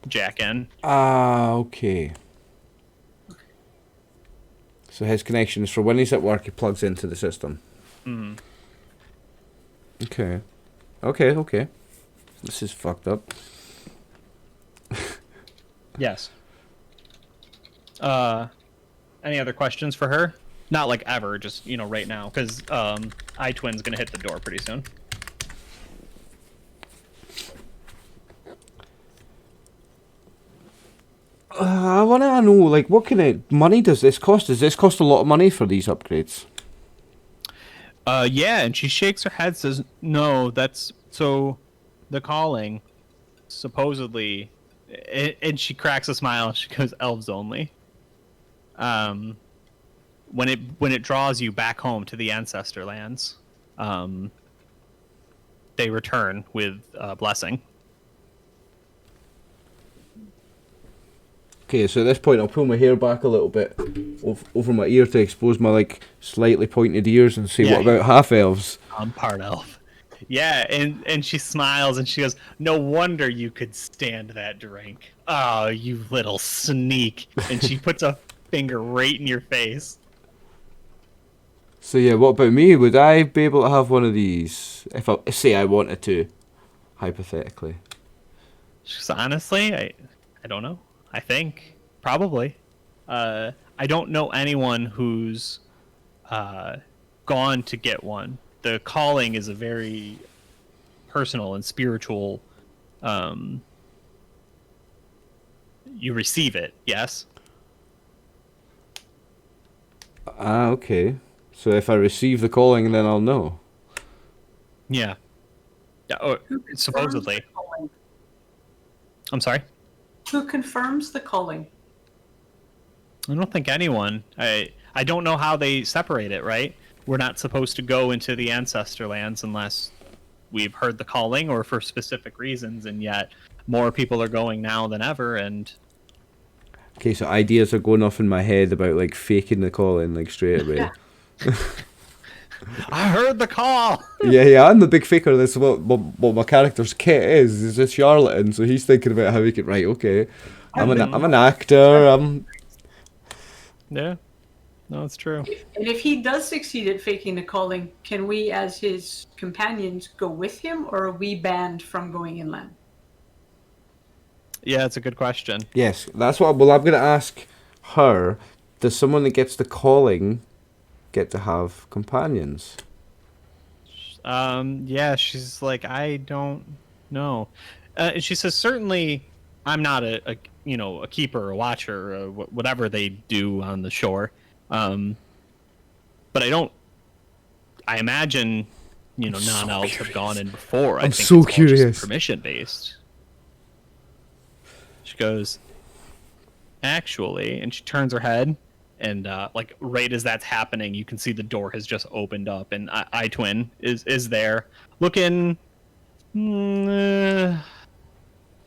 jack in. Ah, okay. So his connection is for when he's at work, he plugs into the system. Mm-hmm. Okay. This is fucked up. Yes. Any other questions for her? Not like ever, just right now, because iTwin's gonna hit the door pretty soon. I want to know, like, what kind of money does this cost? Does this cost a lot of money for these upgrades? Yeah, and she shakes her head, says, "No, that's so. The calling, supposedly," and she cracks a smile. She goes, "Elves only. When it draws you back home to the ancestor lands, they return with blessing." Okay, so at this point, I'll pull my hair back a little bit over my ear to expose my, like, slightly pointed ears and say, Yeah. what about half-elves? I'm part elf. Yeah, and she smiles and she goes, "No wonder you could stand that drink. Oh, you little sneak!" And she puts a finger right in your face. So yeah, what about me? Would I be able to have one of these if I wanted to, hypothetically? She goes, "Honestly, I don't know. I think probably. I don't know anyone who's gone to get one. The calling is a very personal and spiritual. You receive it, yes." Ah, okay. So if I receive the calling, then I'll know. Yeah. Yeah. Oh, supposedly. I'm sorry. Who confirms the calling? I don't think anyone. I don't know how they separate it. Right. We're not supposed to go into the ancestor lands unless we've heard the calling or for specific reasons, and yet more people are going now than ever. And Okay, so ideas are going off in my head about, like, faking the calling, like, straight away. Yeah. I heard the call. Yeah, I'm the big faker. That's what my character's kit is. Is a charlatan, so he's thinking about how he can. Right, okay. I'm an actor. Yeah. No, it's true. And if he does succeed at faking the calling, can we, as his companions, go with him, or are we banned from going inland? Yeah, it's a good question. Yes, that's what. Well, I'm gonna ask her. Does someone that gets the calling get to have companions? Yeah, she's like, "I don't know." She says, "Certainly I'm not a a keeper or a watcher or whatever they do on the shore, but I imagine non-elves have gone in before. I I'm think so it's all just curious. permission based. She goes, actually, and she turns her head, and like right as that's happening, you can see the door has just opened up, and I-Twin is there, looking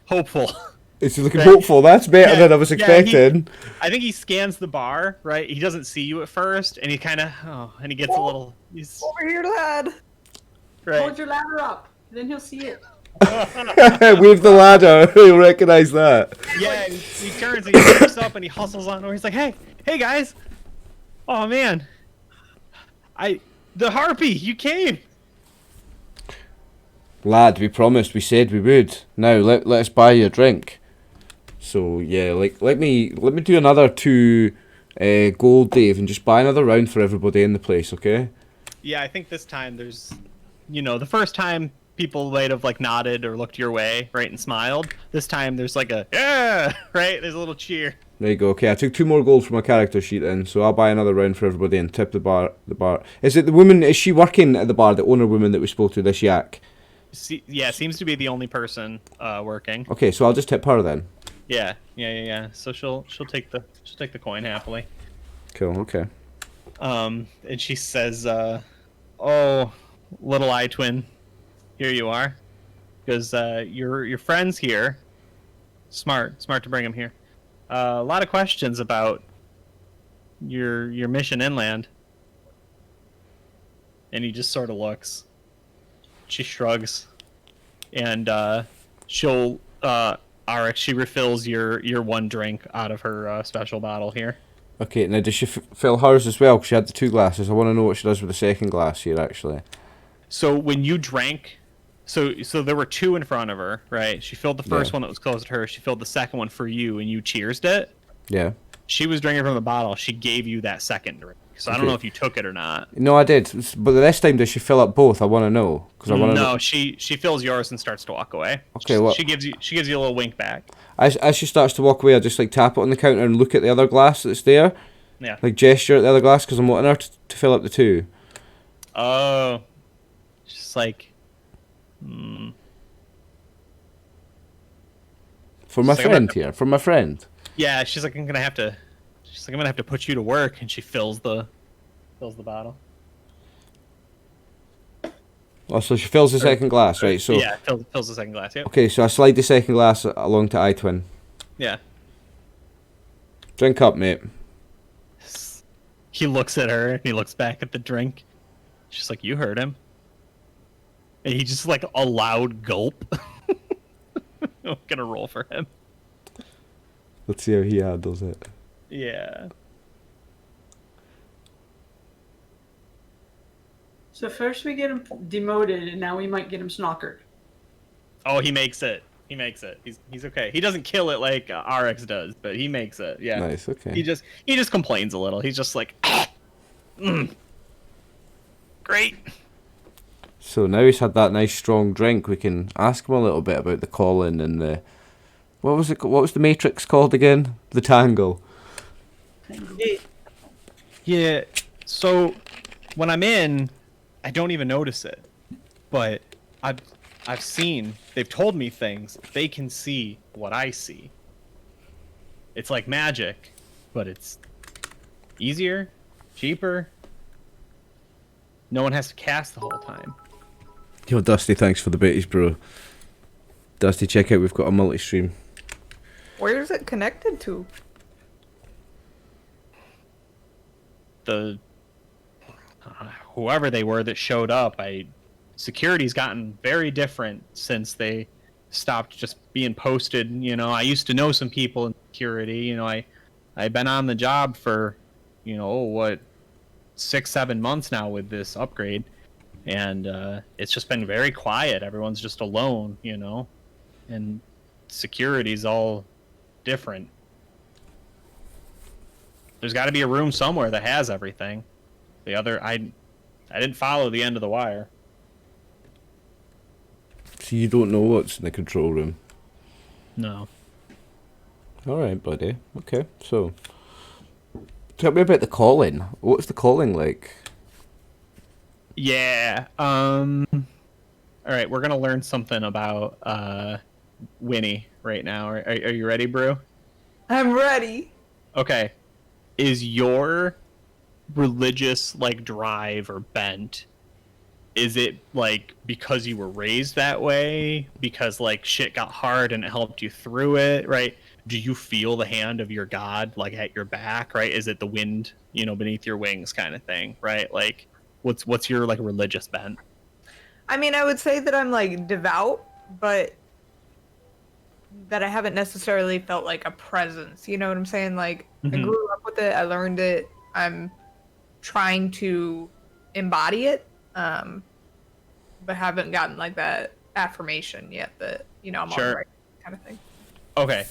hopeful. It's looking Right. hopeful. That's better Yeah, than I was yeah, expecting. I think he scans the bar, right? He doesn't see you at first, and he kind of, and he gets a little, he's Over here, lad. right. Hold your ladder up, then he'll see it. Wave the ladder. He'll recognize that. Yeah, and he turns and he looks up and he hustles on over. He's like, hey guys, oh man, the harpy, you came. Lad, we promised. We said we would. Now let us buy you a drink. So yeah, like let me do another 2 gold, Dave, and just buy another round for everybody in the place, okay? Yeah, I think this time there's, the first time people might have like nodded or looked your way, right, and smiled. This time there's like a yeah, right. There's a little cheer. There you go. Okay, I took 2 more gold from my character sheet in, so I'll buy another round for everybody and tip the bar. Is it the woman? Is she working at the bar? The owner woman that we spoke to, this yak. Yeah, seems to be the only person working. Okay, so I'll just tip her then. Yeah. So she'll take the coin happily. Cool. Okay. And she says, "Oh, little I-Twin, here you are, because your friend's here. Smart to bring him here. A lot of questions about your mission inland." And he just sort of looks. She shrugs, and she'll Rx. She refills your 1 drink out of her special bottle here. Okay, now does she fill hers as well? 'Cause she had the 2 glasses. I want to know what she does with the second glass here, actually. So when you drank, so there were 2 in front of her, right? She filled the first Yeah. one that was close to her. She filled the second one for you, and you cheersed it. Yeah. She was drinking from the bottle. She gave you that second drink. So I don't Okay. know if you took it or not. No, I did. But this time, does she fill up both? I want to know. Cause I want to No, she fills yours and starts to walk away. Okay, well- she gives you a little wink back. As she starts to walk away, I just like tap it on the counter and look at the other glass that's there. Yeah. Like gesture at the other glass because I'm wanting her to fill up the 2. Oh, just like, For my It's like, friend here. For my friend. yeah. She's like, I'm gonna have to put you to work, and she fills the bottle. Oh, so she fills the second glass, right? So Yeah, fills the second glass. Yep. okay, so I slide the second glass along to I-Twin. Yeah. Drink up, mate. He looks at her and he looks back at the drink. She's like, "You heard him." And he just like a loud gulp. I'm gonna roll for him. Let's see how he handles it. Yeah. So first we get him demoted, and now we might get him snockered. Oh, he makes it. He's okay. He doesn't kill it like RX does, but he makes it. Yeah. Nice, okay. He just complains a little. He's just like, great. So now he's had that nice strong drink, we can ask him a little bit about the calling and the... What was the Matrix called again? The Tangle. Yeah. So when I'm in, I don't even notice it, but I've seen. They've told me things. They can see what I see. It's like magic, but it's easier, cheaper. No one has to cast the whole time. Yo, Dusty, thanks for the bitties, bro. Dusty, check out, we've got a multi-stream. Where is it connected to? The whoever they were that showed up, security's gotten very different since they stopped just being posted. I used to know some people in security. I've been on the job for 6-7 months now with this upgrade, and it's just been very quiet. Everyone's just alone, and security's all different. There's got to be a room somewhere that has everything. The other, I didn't follow the end of the wire. So you don't know what's in the control room? No. All right, buddy. Okay, so tell me about the calling. What's the calling like? Yeah. All right, we're gonna learn something about Winnie right now. Are you ready, Brew? I'm ready. Okay. Is your religious like drive or bent, is it like because you were raised that way, because like shit got hard and it helped you through it, right? Do you feel the hand of your god like at your back, right? Is it the wind, beneath your wings kind of thing, right? Like what's your like religious bent? I mean, I would say that I'm like devout, but that I haven't necessarily felt like a presence. You know what I'm saying? Like I Mhm. grew up with it, I learned it. I'm trying to embody it, but haven't gotten like that affirmation yet that I'm on the Sure. right kind of thing. Okay.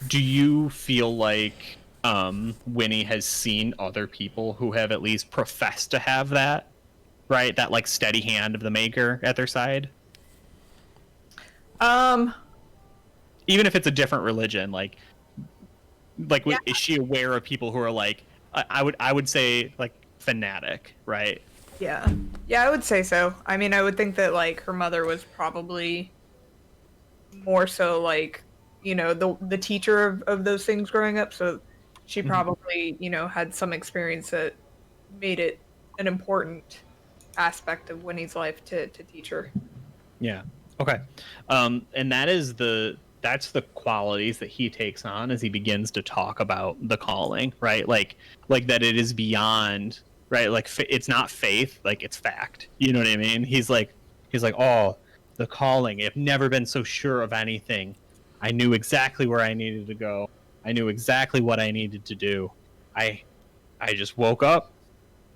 Do you feel like Winnie has seen other people who have at least professed to have that, right? That like steady hand of the maker at their side? Um, Even if it's a different religion, yeah, is she aware of people who are like I would say like fanatic, right? yeah, yeah, I would say so. I mean, I would think that like her mother was probably more so like the teacher of those things growing up, so she Mhm. probably had some experience that made it an important aspect of Winnie's life to teach her. Yeah. Okay. And that's the qualities that he takes on as he begins to talk about the calling, right? Like that it is beyond, right? Like it's not faith, like it's fact. You know what I mean? He's like, oh, the calling. I've never been so sure of anything. I knew exactly where I needed to go. I knew exactly what I needed to do. I I just woke up.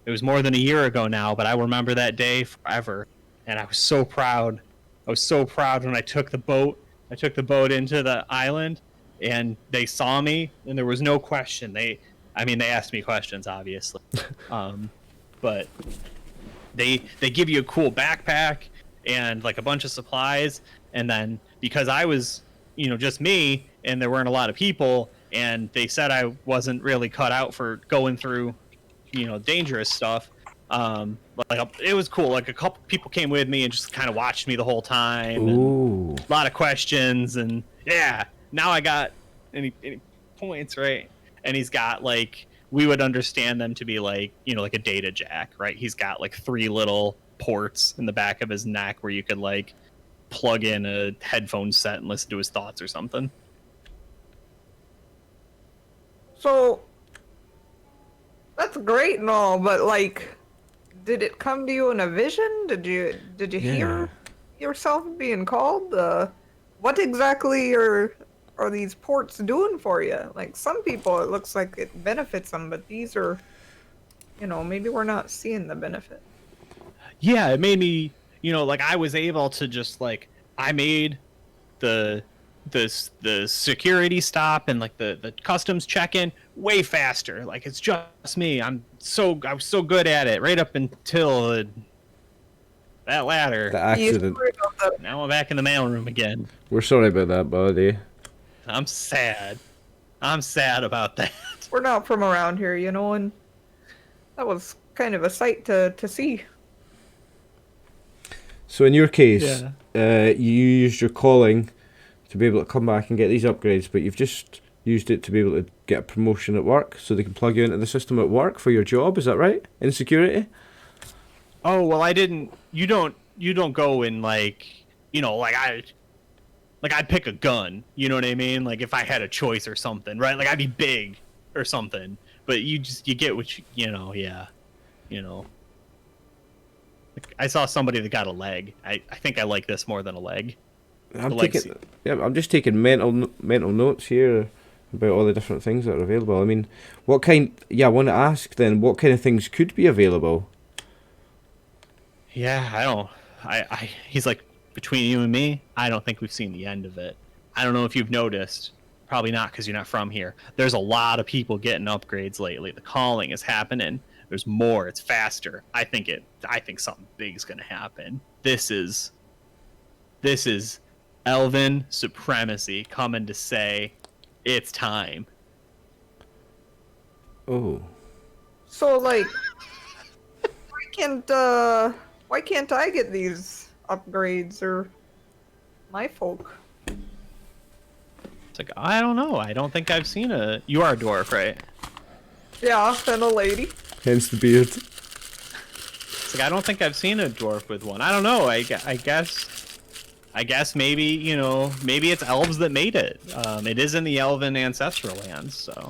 It was more than a year ago now, but I remember that day forever. And I was so proud. I was so proud when I took the boat. I took the boat into the island, and they saw me, and there was no question. I mean, they asked me questions, obviously, um, but they give you a cool backpack and like a bunch of supplies, and then because I was, just me, and there weren't a lot of people, and they said I wasn't really cut out for going through dangerous stuff. It was cool. Like a couple people came with me and just kind of watched me the whole time, and Ooh. a lot of questions. And yeah, now I got any points, right? And he's got like, we would understand them to be like like a data jack, right? He's got like 3 little ports in the back of his neck where you could like plug in a headphone set and listen to his thoughts or something. So that's great and all, but like, did it come to you in a vision? Did you Yeah. hear yourself being called? What exactly are these ports doing for you? Like some people, it looks like it benefits them, but these are, maybe we're not seeing the benefit. Yeah, it made me, like I was able to just like, I made the the security stop and like the customs check-in way faster. Like it's just me. I was so good at it right up until that ladder. The You accident. screwed up the- Now I'm back in the mailroom again. We're sorry about that, buddy. I'm sad. I'm sad about that. We're not from around here, and that was kind of a sight to see. So in your case, Yeah. you used your calling to be able to come back and get these upgrades, but you've just used it to be able to get a promotion at work, so they can plug you into the system at work for your job. Is that right? In security? Oh well, I didn't. You don't go in like I'd pick a gun. You know what I mean? Like if I had a choice or something, right? Like I'd be big or something. But you get what yeah, you know. Like, I saw somebody that got a leg. I think I like this more than a leg. I'm The leg taking. Yeah, I'm just taking mental notes here about all the different things that are available. I mean, what kind? Yeah, I want to ask then. What kind of things could be available? Yeah, I don't. He's like, between you and me, I don't think we've seen the end of it. I don't know if you've noticed. Probably not because you're not from here. There's a lot of people getting upgrades lately. The calling is happening. There's more. It's faster. I think something big is gonna happen. This is Elven supremacy coming to say, it's time. Oh. So like, why can't I get these upgrades or my folk? It's like, I don't know. I don't think I've seen a. You are a dwarf, right? Yeah, and a lady. Hence the beard. It's like, I don't think I've seen a dwarf with one. I don't know. I guess maybe, you know, maybe it's elves that made it. It is in the elven ancestral lands, so.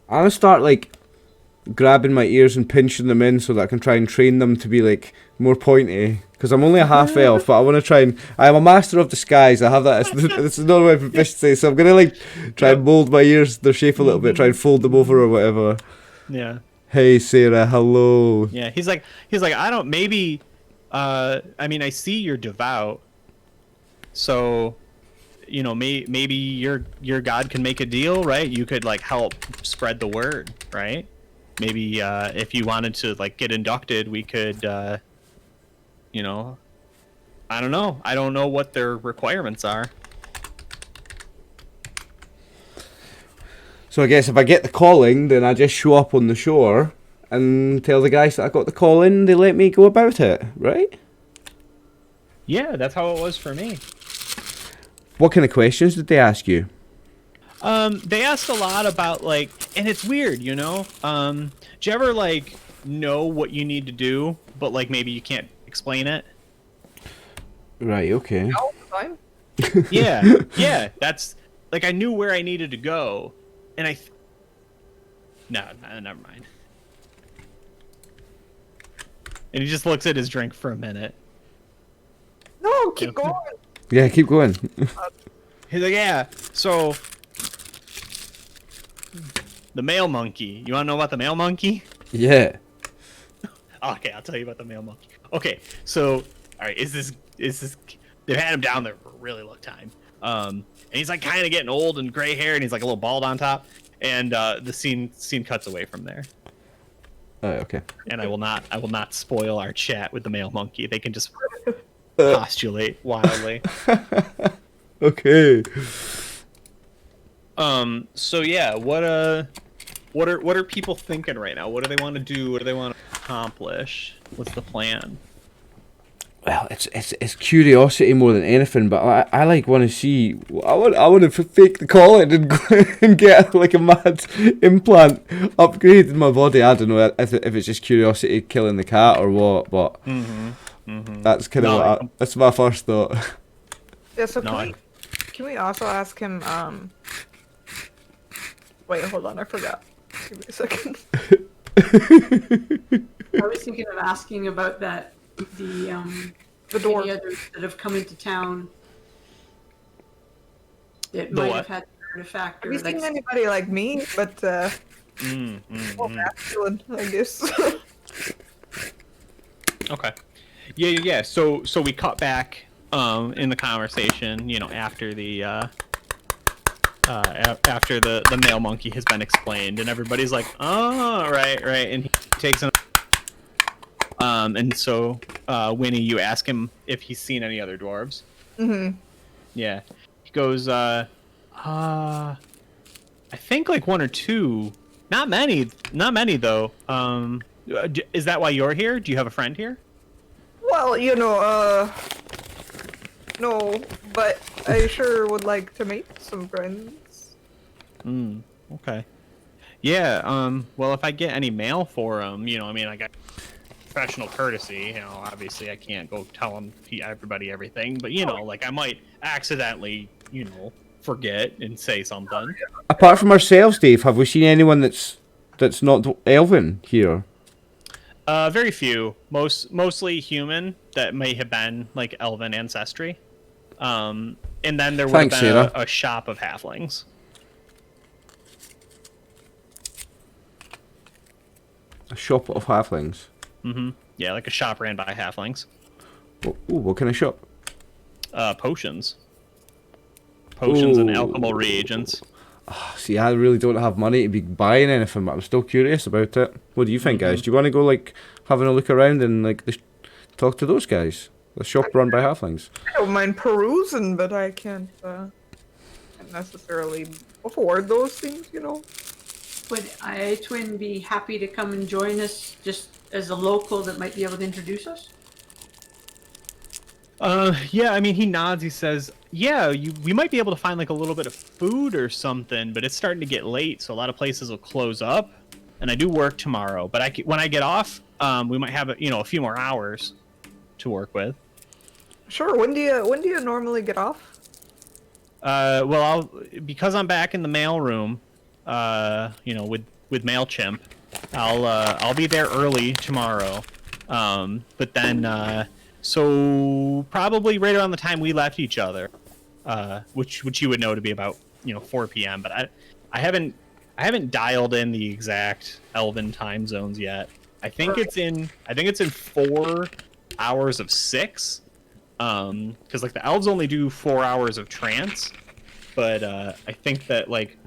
I'm gonna start like grabbing my ears and pinching them in so that I can try and train them to be like more pointy. Because I'm only a half elf, but I want to try and. I am a master of disguise. I have that. It's another way of proficiency. So I'm gonna like try and mold my ears, their shape a little bit, try and fold them over or whatever. Yeah. Hey Sarah, hello. Yeah. He's like, I don't. Maybe. I mean, I see you're devout. So, you know, maybe your god can make a deal, right? You could like help spread the word, right? Maybe if you wanted to like get inducted, we could, you know, I don't know. I don't know what their requirements are. So I guess if I get the calling, then I just show up on the shore and tell the guys that I got the calling. They let me go about it, right? Yeah, that's how it was for me. What kind of questions did they ask you? They asked a lot about like, and it's weird, you know. Do you ever like know what you need to do, but like maybe you can't explain it? Right. Okay. All the time. Yeah. That's like I knew where I needed to go, and no, never mind. And he just looks at his drink for a minute. No, keep going. Yeah. Keep going. He's like, yeah. So the male monkey. You want to know about the male monkey? Yeah. Okay, I'll tell you about the male monkey. Okay, so all right, is this? They've had him down there for a really long time. And he's like kind of getting old and gray hair, and he's like a little bald on top. And the scene cuts away from there. Oh, okay. And I will not spoil our chat with the male monkey. They can just postulate wildly. Okay. So yeah, what are people thinking right now? What do they want to do? What do they want to accomplish? What's the plan? Well, it's curiosity more than anything, but I like want to see. I want to fake the calling and go and get like a mad implant upgrade in my body. I don't know if it's just curiosity killing the cat or what, but that's kind of that's my first thought. Yeah. So No, can we also ask him? Wait, hold on. I forgot. Give me a second. I was thinking of asking about that. The door. Any others that have come into town that The might what? have had an artifact Have or you seen like anybody like me? But well, masculine, I guess. Okay. Yeah. So we cut back in the conversation, you know, after the after the male monkey has been explained, and everybody's like, oh, right, and he takes an and so Winnie, you ask him if he's seen any other dwarves. Yeah. He goes, I think like one or two. Not many though. Is that why you're here? Do you have a friend here? Well, you know, no, but I sure would like to make some friends. Okay. Yeah, well, if I get any mail for him, you know, I mean, I got professional courtesy, you know, obviously I can't go tell everybody everything, but, you know, like, I might accidentally, you know, forget and say something. Apart from ourselves, Dave, have we seen anyone that's not elven here? Very few. Mostly human that may have been, like, elven ancestry. And then there would have been a shop of halflings. A shop of halflings? Yeah, like a shop ran by halflings. Ooh, what kind of shop? Potions. Potions and Ooh. alchemical reagents. See, I really don't have money to be buying anything, but I'm still curious about it. What do you think, guys? Do you want to go, like, having a look around and, like, talk to those guys? The shop run by halflings. I don't mind perusing, but I can't can't necessarily afford those things, you know. Would Twin be happy to come and join us just as a local that might be able to introduce us? Yeah, I mean, he nods. He says, "Yeah, we might be able to find like a little bit of food or something, but it's starting to get late, so a lot of places will close up. And I do work tomorrow, but when I get off, we might have a few more hours to work with." Sure. When do you normally get off? Well, because I'm back in the mail room, with Mailchimp, I'll be there early tomorrow. But then, so probably right around the time we left each other, which you would know to be about 4 p.m. But I haven't dialed in the exact Elven time zones yet. I think it's in 4 hours of 6. Because like the elves only do 4 hours of trance, but I think that like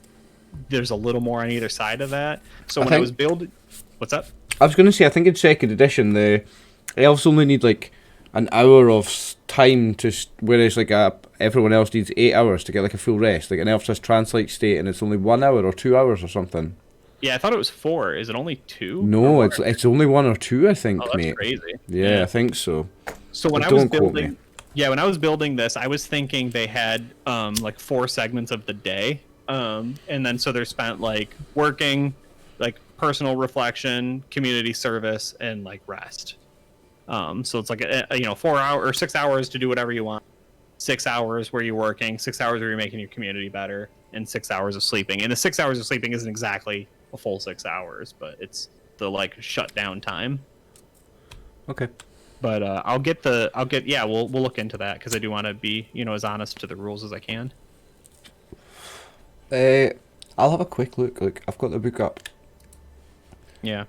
there's a little more on either side of that. So when I was building, what's up? I was going to say, I think in second edition the elves only need like an hour of time to, whereas like everyone else needs 8 hours to get like a full rest. Like an elf says trance-like state, and it's only 1 hour or 2 hours or something. Yeah, I thought it was 4. Is it only 2? No, it's only 1 or 2, I think, Oh, that's mate. crazy. Yeah, I think so. So when But I was don't quote me. building, when I was building this, I was thinking they had like 4 segments of the day, and then so they're spent like working, like personal reflection, community service, and like rest. So it's like 4 hours or 6 hours to do whatever you want, 6 hours where you're working, 6 hours where you're making your community better, and 6 hours of sleeping. And the 6 hours of sleeping isn't exactly a full 6 hours, but it's the like shutdown time. Okay. But we'll look into that because I do want to be as honest to the rules as I can. I'll have a quick look. Like I've got the book up. Yeah,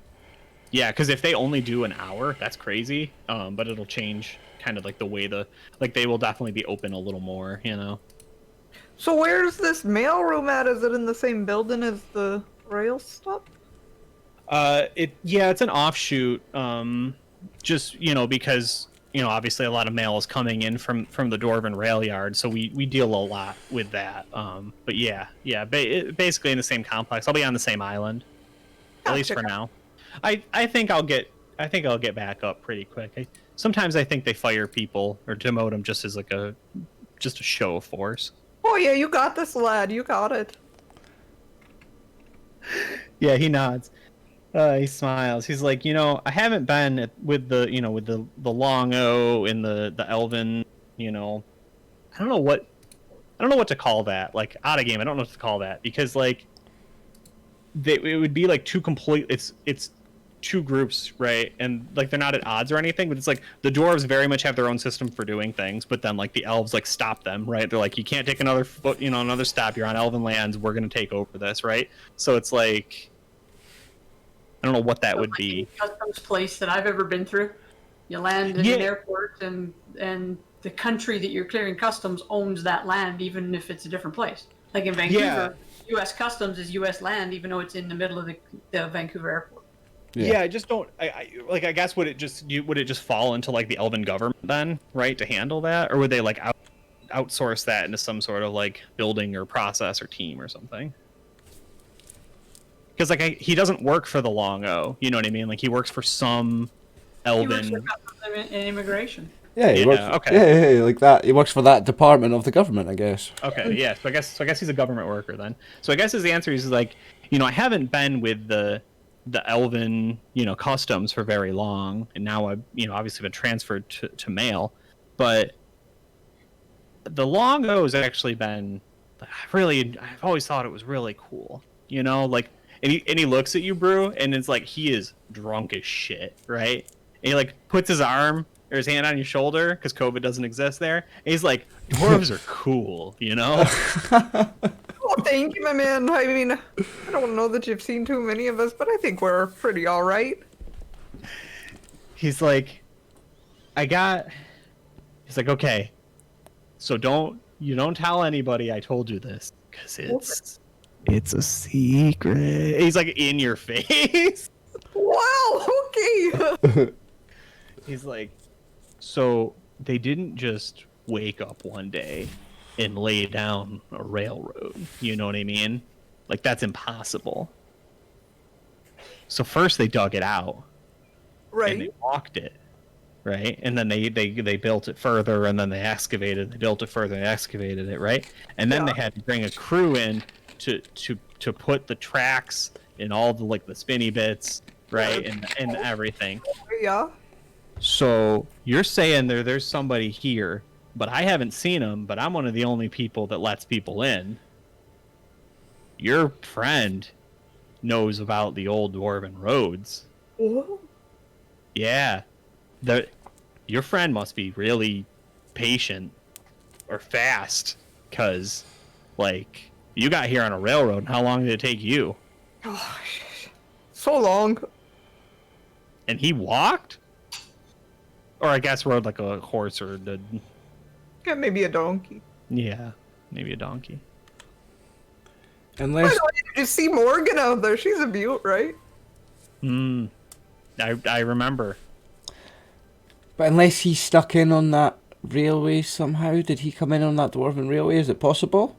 because if they only do an hour, that's crazy. But it'll change kind of like the way they will definitely be open a little more. So where's this mail room at? Is it in the same building as the rail stop? It's an offshoot. Just because obviously a lot of mail is coming in from the Dwarven rail yard, so we deal a lot with that. But basically in the same complex. I'll be on the same island, at least for now. I think I'll get back up pretty quick. Sometimes I think they fire people or demote them just as like a show of force. Oh yeah, you got this, lad. You got it. Yeah, he nods. He smiles. He's like, I haven't been with the long O in the Elven, I don't know what to call that. Like out of game, I don't know what to call that because like it would be like it's two groups, right? And like they're not at odds or anything, but it's like the dwarves very much have their own system for doing things, but then like the elves like stop them, right? They're like, you can't take another foot, another step. You're on Elven lands. We're gonna take over this, right? So it's like. I don't know what that would be. Customs place that I've ever been through. You land in an airport, and the country that you're clearing customs owns that land, even if it's a different place. Like in Vancouver, U.S. Customs is U.S. land, even though it's in the middle of the Vancouver airport. Yeah, I just don't. I guess would it just fall into like the Elven government then, right, to handle that, or would they like outsource that into some sort of like building or process or team or something? Because like he doesn't work for the Long O, you know what I mean? Like he works for some Elven. He works for Customs and Immigration. Yeah, he works. Okay. Yeah, like that. He works for that department of the government, I guess. Okay, yeah. So I guess he's a government worker then. So I guess his answer is like, I haven't been with the Elven, customs for very long, and now I've obviously been transferred to mail, but the Long O has actually been I've always thought it was really cool, like. And he looks at you, Brew, and it's like he is drunk as shit, right? And he like puts his arm or his hand on your shoulder because COVID doesn't exist there. And he's like, dwarves are cool, Oh, thank you, my man. I mean, I don't know that you've seen too many of us, but I think we're pretty all right. He's like, he's like, okay, so don't tell anybody I told you this because it's a secret. He's like in your face. Wow, okay. He's like, so they didn't just wake up one day and lay down a railroad. You know what I mean? Like, that's impossible. So first they dug it out. Right. And they walked it. Right? And then they built it further, and then they excavated, they built it further, they excavated it, right? And then they had to bring a crew in to put the tracks and all the, like, the spinny bits, right? And everything. Yeah. So you're saying there's somebody here, but I haven't seen him, but I'm one of the only people that lets people in. Your friend knows about the old dwarven roads. Whoa. Yeah. Your friend must be really patient or fast, because, like, you got here on a railroad, and how long did it take you? Oh, so long. And he walked? Or I guess rode like a horse or Yeah, maybe a donkey. yeah, maybe a donkey. Unless You see Morgan out there. She's a beaut, right? I remember. But unless he's stuck in on that railway somehow, did he come in on that dwarven railway? Is it possible?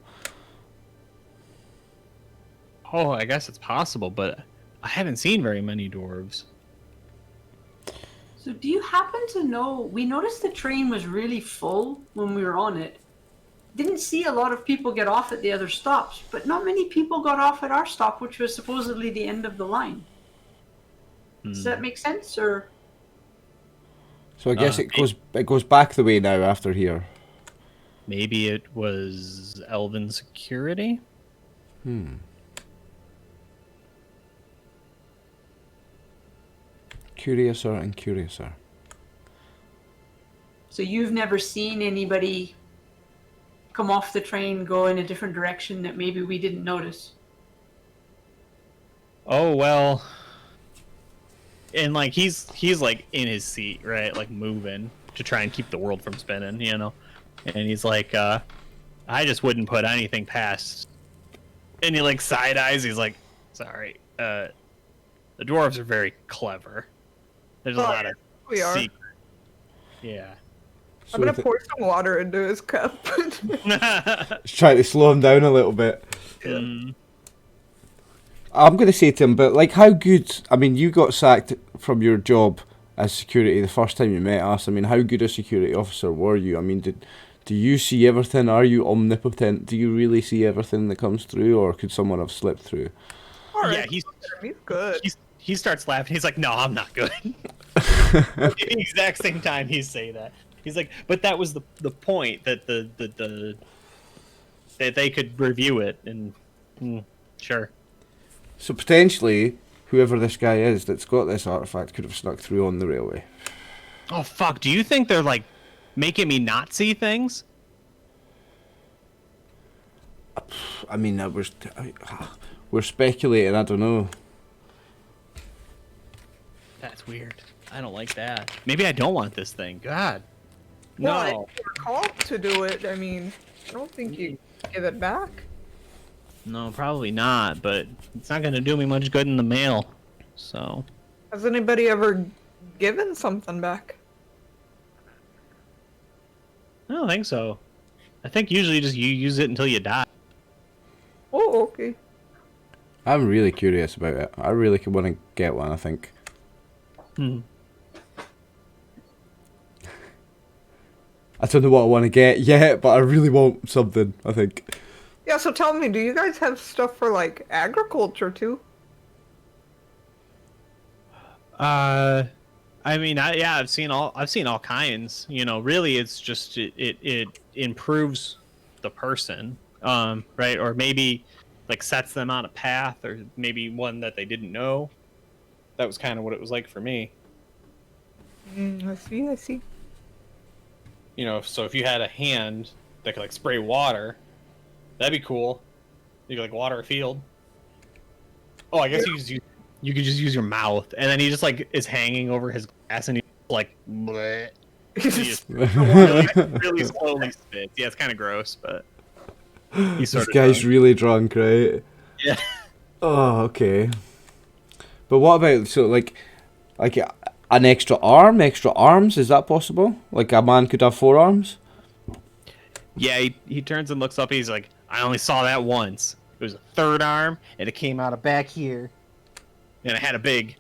Oh, I guess it's possible, but I haven't seen very many dwarves. So do you happen to know, we noticed the train was really full when we were on it. Didn't see a lot of people get off at the other stops, but not many people got off at our stop, which was supposedly the end of the line. Does that make sense, or? So I guess it goes back the way now after here. Maybe it was elven security? Curiouser and curiouser. So you've never seen anybody come off the train, go in a different direction that maybe we didn't notice? Oh, well. And, like, he's like in his seat, right? Like, moving to try and keep the world from spinning, you know? And he's like, I just wouldn't put anything past. And he, like, side eyes. He's like, sorry, the dwarves are very clever. There's a lot of We are. secret. Yeah. I'm gonna pour some water into his cup. Just trying to slow him down a little bit. I'm going to say to him, but like, how good? I mean, you got sacked from your job as security the first time you met us. I mean, how good a security officer were you? I mean, do you see everything? Are you omnipotent? Do you really see everything that comes through, or could someone have slipped through? Yeah, he's good. He starts laughing. He's like, "No, I'm not good." At the exact same time he's saying that. He's like, "But that was the point, that that they could review it." And sure. So potentially, whoever this guy is that's got this artifact could have snuck through on the railway. Oh fuck! Do you think they're like making me not see things? I mean, we're speculating. I don't know. That's weird. I don't like that. Maybe I don't want this thing. God. Well, No. if you're called to do it, I mean, I don't think you give it back. No, probably not, but it's not going to do me much good in the mail. So. Has anybody ever given something back? I don't think so. I think usually just you use it until you die. Oh, okay. I'm really curious about it. I really could want to get one, I think. I don't know what I want to get yet, but I really want something, I think. Yeah, so tell me, do you guys have stuff for, like, agriculture, too? I mean, I've seen all kinds. You know, really, it's just it improves the person, right? Or maybe like sets them on a path, or maybe one that they didn't know. That was kind of what it was like for me. I see. You know, so if you had a hand that could like spray water, that'd be cool. You could like water a field. Oh, I guess you could just use your mouth, and then he just like is hanging over his glass, and he's like, bleh. He just really slowly spits. Yeah, it's kind of gross, but he's This guy's really drunk, right? Yeah. Oh, okay. But what about, so like an extra arm, extra arms? Is that possible? Like a man could have 4 arms? Yeah, he turns and looks up. And he's like, I only saw that once. It was a third arm, and it came out of back here, and it had a big.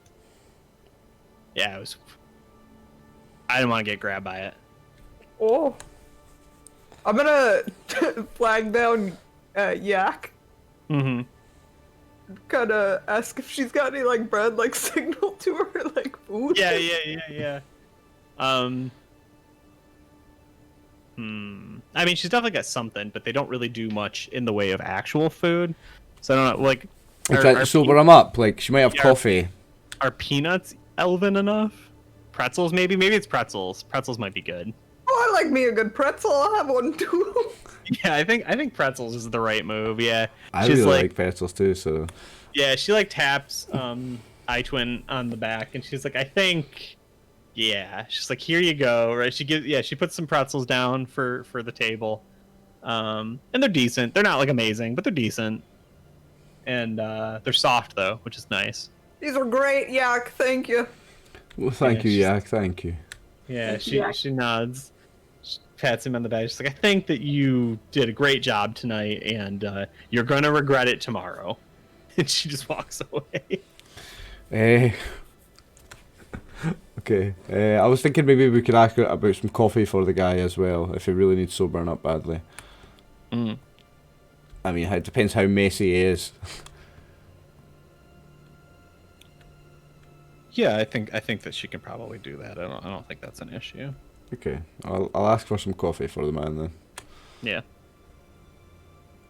Yeah, it was. I didn't want to get grabbed by it. Oh. I'm gonna flag down Yak. Mm-hmm. Kinda ask if she's got any, like, bread, like, signal to her, like, food. Yeah. I mean, she's definitely got something, but they don't really do much in the way of actual food. So I don't know, like... Okay, sober him up. Like, she might have coffee. Are peanuts elven enough? Pretzels, maybe? Maybe it's pretzels. Pretzels might be good. Oh, I like me a good pretzel. I'll have one, too. Yeah, I think pretzels is the right move, yeah. I She's really like pretzels, too, so... Yeah, she, like, taps iTwin on the back, and she's like, I think... Yeah, she's like, here you go, right? She puts some pretzels down for the table, and they're decent. They're not like amazing, but they're decent, and they're soft though, which is nice. These are great, Yak. Thank you. Well, thank you, Yak. Thank you. Yeah, she nods, she pats him on the back. She's like, I think that you did a great job tonight, and you're gonna regret it tomorrow. And she just walks away. Okay. I was thinking maybe we could ask about some coffee for the guy as well, if he really needs sobering up badly. Mm. I mean, it depends how messy he is. Yeah, I think that she can probably do that. I don't think that's an issue. Okay, I'll ask for some coffee for the man then. Yeah.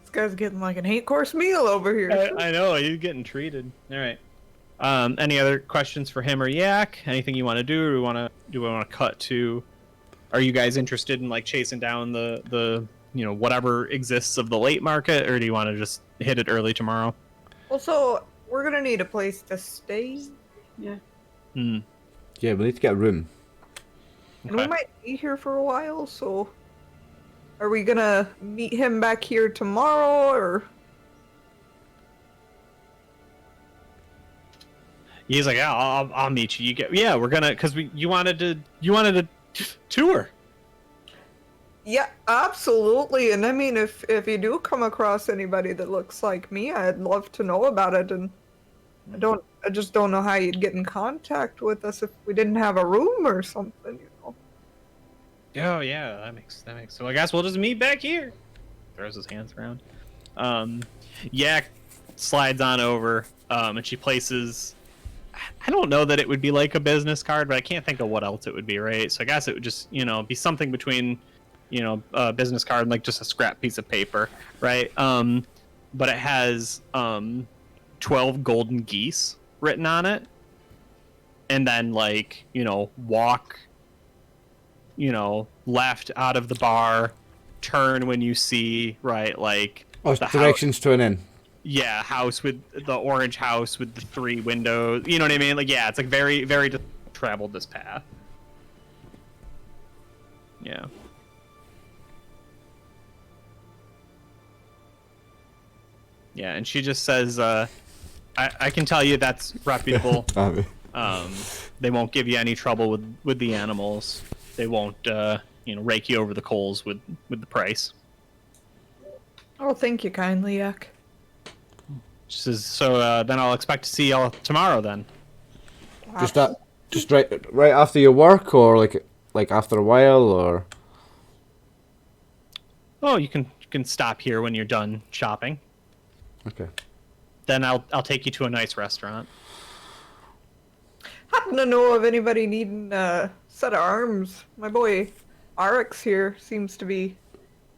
This guy's getting like an 8-course meal over here. I know, he's getting treated. All right. Any other questions for him or Yak? Anything you want to do, or do we want to cut to? Are you guys interested in like chasing down the whatever exists of the late market, or do you want to just hit it early tomorrow? Also, we're gonna need a place to stay. Yeah. Yeah, we need to get a room. And we might be here for a while, so... Are we gonna meet him back here tomorrow, or...? He's like, yeah, I'll meet you. We're gonna, because you wanted to tour. Yeah, absolutely. And I mean, if you do come across anybody that looks like me, I'd love to know about it. And I just don't know how you'd get in contact with us if we didn't have a room or something, you know. Oh yeah, that makes. So I guess we'll just meet back here. Throws his hands around. Yak slides on over, and she places. I don't know that it would be like a business card, but I can't think of what else it would be, right? So I guess it would just, be something between, a business card and like just a scrap piece of paper, right? But it has 12 golden geese written on it, and then like, walk, left out of the bar, turn when you see, right, like the directions to an inn. Yeah, house with the orange house with the 3 windows. You know what I mean? Like, yeah, it's like very, very traveled this path. Yeah. Yeah, and she just says, I can tell you that's reputable. They won't give you any trouble with the animals. They won't, rake you over the coals with the price. Oh, thank you kindly, Yak. She says, so then I'll expect to see y'all tomorrow then. Just right after your work, or like after a while, or? Oh, you can stop here when you're done shopping. Okay. Then I'll take you to a nice restaurant. Happen to know of anybody needing a set of arms? My boy Rx here seems to be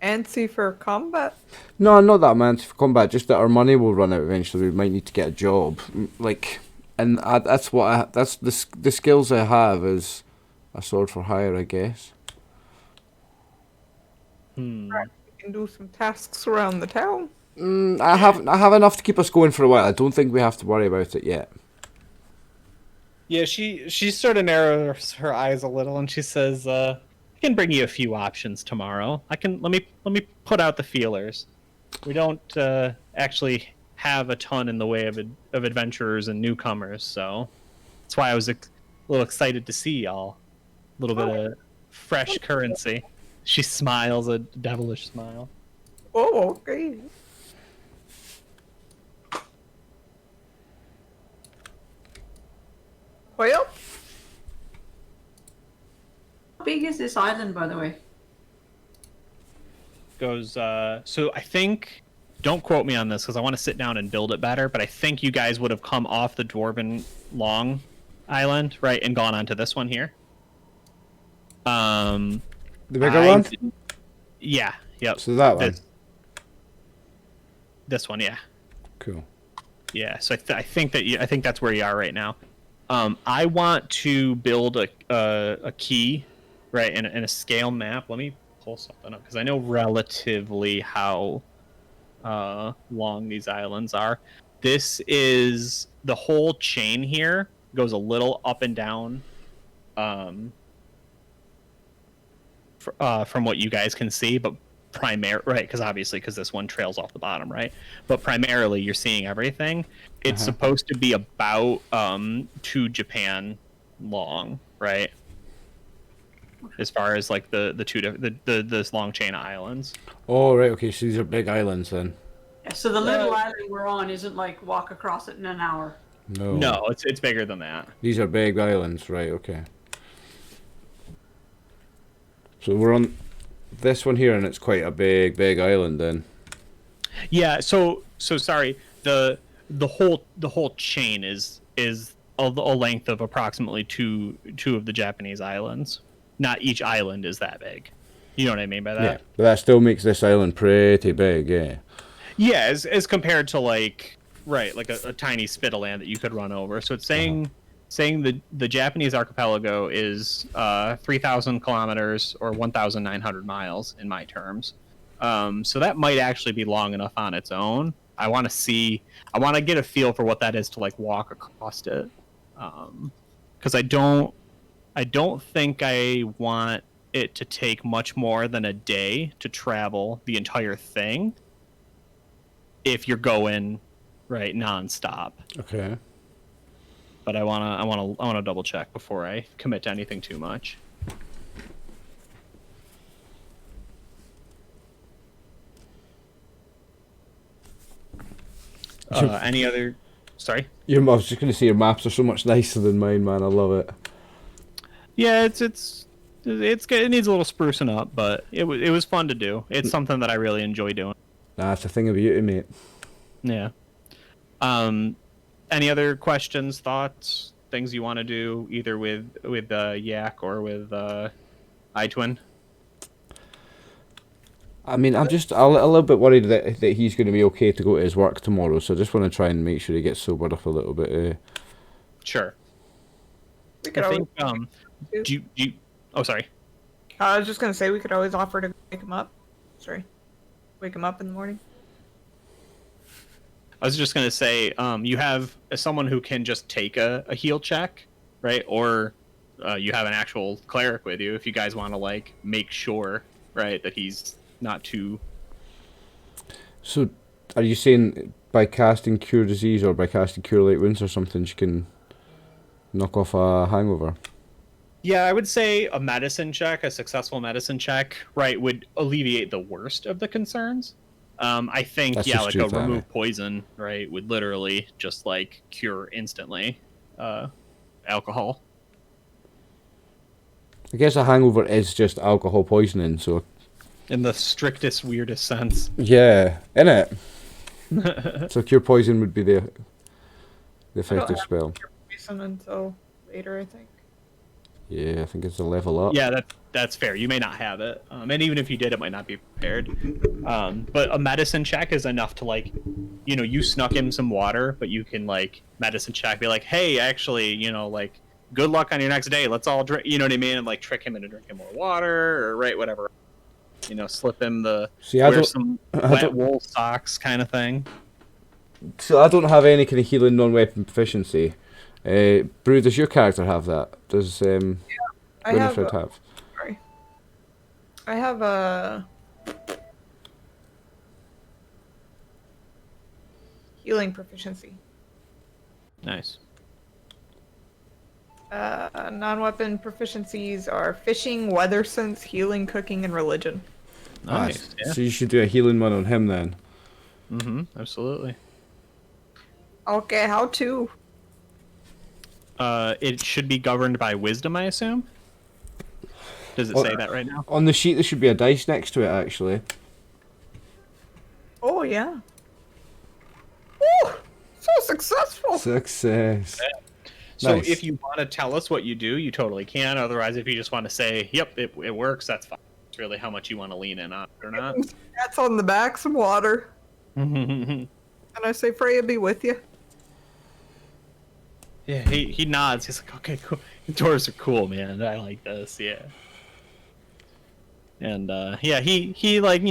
antsy for combat. No, not that man for combat. Just that our money will run out eventually. We might need to get a job. And that's the skills I have is a sword for hire, I guess. We can do some tasks around the town. I have enough to keep us going for a while. I don't think we have to worry about it yet. Yeah, she sort of narrows her eyes a little, and she says, "I can bring you a few options tomorrow. Let me put out the feelers. We don't actually have a ton in the way of adventurers and newcomers, so that's why I was a little excited to see y'all. A little bit of fresh currency." She smiles a devilish smile. Oh, okay. Well, How big is this island, by the way? Goes, so I think, don't quote me on this because I want to sit down and build it better, but I think you guys would have come off the Dwarven Long Island, right, and gone onto this one here. The bigger one? Yeah, yep. So that one? This one, yeah. Cool. Yeah, so I think that's where you are right now. I want to build a key, right, in a scale map. Let me pull something up because I know relatively how long these islands are. This is the whole chain here goes a little up and down, from what you guys can see, but right, because obviously because this one trails off the bottom, right? But primarily you're seeing everything. It's supposed to be about to Japan long, right? As far as like this long chain of islands. Oh, right, okay, so these are big islands then. Yeah, so the little island we're on isn't like walk across it in an hour. No, it's bigger than that. These are big islands, right, okay. So we're on this one here, and it's quite a big island then. Yeah, so sorry. The whole chain is a length of approximately two of the Japanese islands. Not each island is that big. You know what I mean by that? Yeah, but that still makes this island pretty big, yeah. Yeah, as compared to like like a tiny spit of land that you could run over. So it's saying the Japanese archipelago is 3,000 kilometers or 1,900 miles in my terms. So that might actually be long enough on its own. I want to get a feel for what that is to like walk across it, because I don't think I want it to take much more than a day to travel the entire thing if you're going right nonstop. Okay. But I wanna double check before I commit to anything too much. Any other? Sorry. I was just gonna say your maps are so much nicer than mine, man. I love it. Yeah, it needs a little sprucing up, but it was fun to do. It's something that I really enjoy doing. Nah, it's a thing of beauty, mate. Yeah. Any other questions, thoughts, things you want to do either with Yak or with iTwin? I mean, I'm just a little bit worried that he's going to be okay to go to his work tomorrow, so I just want to try and make sure he gets sobered up a little bit. Sure. we could I always. think. Do you? Oh, sorry. I was just gonna say we could always offer to wake him up. Wake him up in the morning. I was just gonna say, you have someone who can just take a heal check, right? Or you have an actual cleric with you if you guys want to like make sure, right, that he's not too. So, are you saying by casting Cure Disease or by casting Cure Light Wounds or something, she can knock off a hangover? Yeah, I would say a medicine check, a successful medicine check, right, would alleviate the worst of the concerns. I think, That's yeah, just like truth, a remove Annie. poison, right, would literally just like cure instantly. Alcohol. I guess a hangover is just alcohol poisoning, so In the strictest, weirdest sense. yeah, innit? So Cure Poison would be the effective spell. Poison until later, I think. Yeah, I think it's a level up. Yeah, that's fair. You may not have it, and even if you did, it might not be prepared. But a medicine check is enough to like, you snuck him some water, but you can like medicine check, be like, hey, actually, like, good luck on your next day. Let's all drink. You know what I mean? And like trick him into drinking more water, or right, whatever. Slip him wear some wet wool socks kind of thing. So I don't have any kind of healing non-weapon proficiency. Brew, does your character have that? Does I Winifred have? Sorry. I have a healing proficiency. Nice. Non-weapon proficiencies are fishing, weather sense, healing, cooking, and religion. Nice. Yeah. So you should do a healing one on him then. Absolutely. Okay, how to? It should be governed by wisdom, I assume. Does it say that right now? On the sheet, there should be a dice next to it, actually. Oh yeah. Oh, so successful. Success. So Nice. if you want to tell us what you do, you totally can. Otherwise, if you just want to say, "Yep, it works," that's fine. It's really how much you want to lean in on it or not. That's on the back, some water. And I say, Freya be with you. Yeah, he nods. He's like, "Okay, cool. Doors are cool, man. I like this." Yeah. And yeah, he like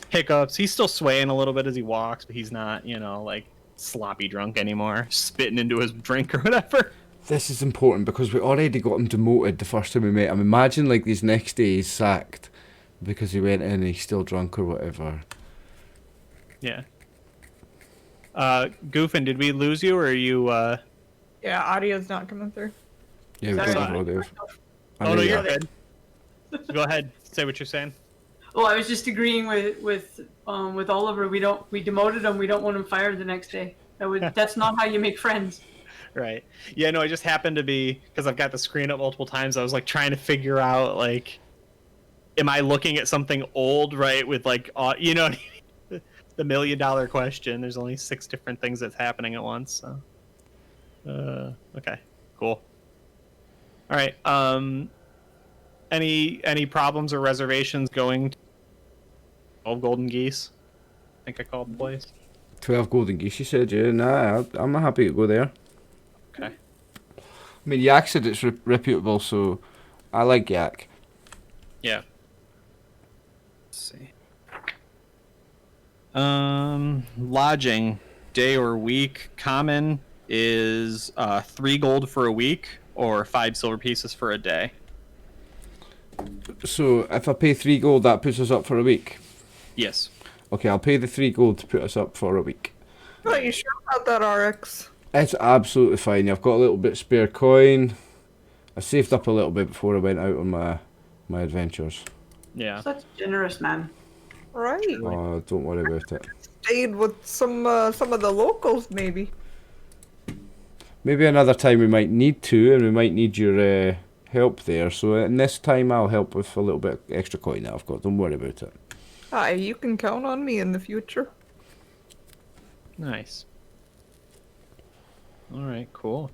hiccups. He's still swaying a little bit as he walks, but he's not like sloppy drunk anymore, spitting into his drink or whatever. This is important because we already got him demoted the first time we met him. Imagine like these next day he's sacked because he went in and he's still drunk or whatever. Yeah. Goofin, did we lose you or are you? Yeah, audio's not coming through. Yeah, we Sorry. got him, Dave. Oh no, you're good. Go ahead, say what you're saying. Well, I was just agreeing with Oliver. We demoted him. We don't want him fired the next day. That's not how you make friends. Right. Yeah, no, I just happened to be, because I've got the screen up multiple times, I was like trying to figure out, like, am I looking at something old, right, with like, you know, the $1 million question. There's only 6 different things that's happening at once. So, okay, cool. All right. Any problems or reservations going to 12 Golden Geese? I think I called the place. 12 golden geese, you said, yeah. Nah, I'm happy to go there. Okay. I mean, Yak said it's reputable, so I like Yak. Yeah. Let's see. Lodging, day or week. Common is 3 gold for a week or 5 silver pieces for a day. So if I pay 3 gold, that puts us up for a week. Yes. Okay, I'll pay the 3 gold to put us up for a week. Oh, you sure about that, RX? It's absolutely fine. I've got a little bit spare coin. I saved up a little bit before I went out on my adventures. Yeah. Such a generous man. Right. Oh, don't worry about it. Stayed with some of the locals, maybe. Maybe another time we might need to, and we might need your help there. So in this time, I'll help with a little bit of extra coin that I've got. Don't worry about it. Hi, you can count on me in the future. Nice. All right, cool.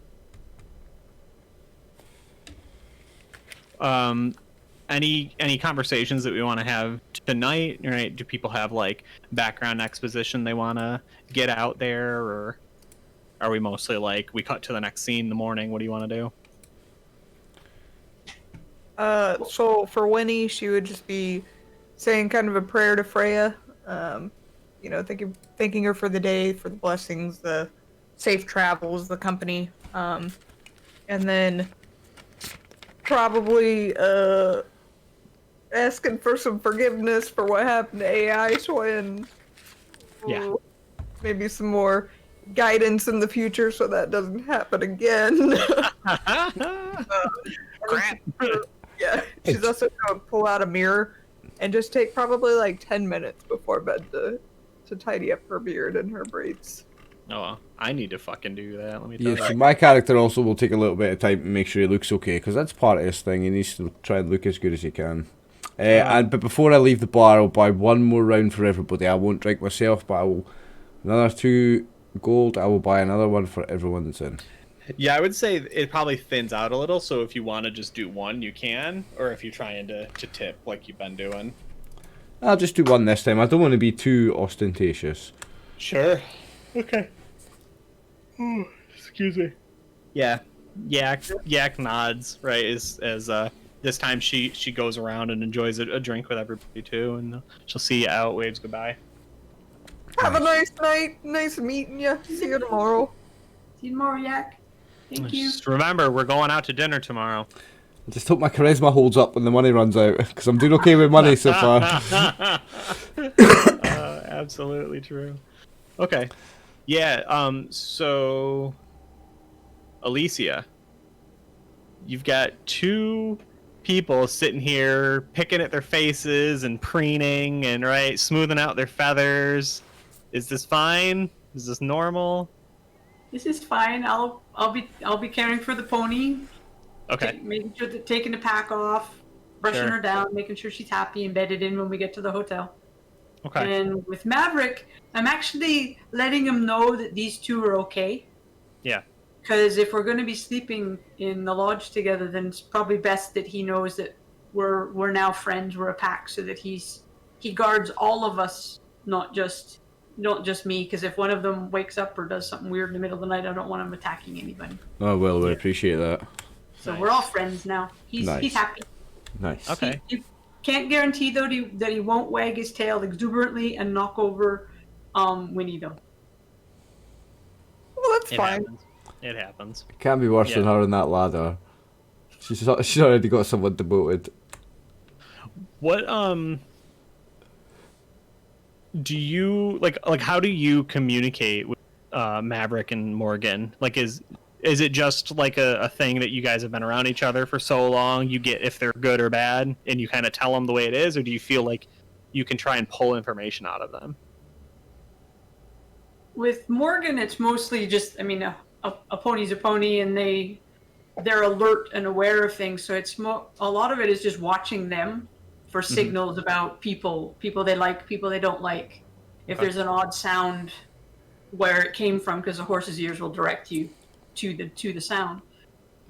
Any conversations that we want to have tonight? Right? Do people have like background exposition they want to get out there, or are we mostly like we cut to the next scene in the morning? What do you want to do? So for Winnie, she would just be saying kind of a prayer to Freya. You know, thanking her for the day, for the blessings, the safe travels, the company, and then probably asking for some forgiveness for what happened to AI Twin. Yeah. Maybe some more guidance in the future so that doesn't happen again. Crap. Yeah, she's also gonna pull out a mirror and just take probably like 10 minutes before bed to tidy up her beard and her braids. Oh, I need to fucking do that. Let me tell Yeah, so you. my character also will take a little bit of time to make sure he looks okay, because that's part of his thing. He needs to try and look as good as he can. But before I leave the bar, I'll buy one more round for everybody. I won't drink myself, but I will another 2 gold. I will buy another one for everyone that's in. Yeah, I would say it probably thins out a little. So if you want to just do one, you can, or if you're trying to tip like you've been doing. I'll just do one this time. I don't want to be too ostentatious. Sure. Okay. Excuse me. Yeah. Yak nods, right, as this time she goes around and enjoys a drink with everybody too, and she'll see you out, waves goodbye. Have a nice night. Nice meeting you. See you tomorrow. See you tomorrow, Yak. Thank you. Just remember, we're going out to dinner tomorrow. I just hope my charisma holds up when the money runs out, because I'm doing okay with money so far. Absolutely true. Okay. Yeah, so Alicia. you've got two people sitting here picking at their faces and preening and right smoothing out their feathers. Is this fine? Is this normal? This is fine. I'll be caring for the pony. Okay. Making sure that taking the pack off, brushing Sure. her down, making sure she's happy and bedded in when we get to the hotel. Okay. And with Maverick, I'm actually letting him know that these two are okay. Yeah. Because if we're going to be sleeping in the lodge together, then it's probably best that he knows that we're now friends, we're a pack, so that he guards all of us, not just me. Because if one of them wakes up or does something weird in the middle of the night, I don't want him attacking anybody. Oh well, we appreciate that. So Nice. we're all friends now. He's Nice. happy. Nice. Okay. He can't guarantee though that he won't wag his tail exuberantly and knock over Winnie though. Well, that's It fine. happens. It happens. It can't be worse than Yeah. her on that ladder. She's already got someone demoted. What do you like how do you communicate with Maverick and Morgan? Like is it just like a thing that you guys have been around each other for so long, you get if they're good or bad and you kind of tell them the way it is, or do you feel like you can try and pull information out of them? With Morgan, it's mostly just, I mean, a pony's a pony, and they're alert and aware of things. So it's a lot of it is just watching them for signals about people they like, people they don't like. If there's an odd sound, where it came from, because the horse's ears will direct you to the sound.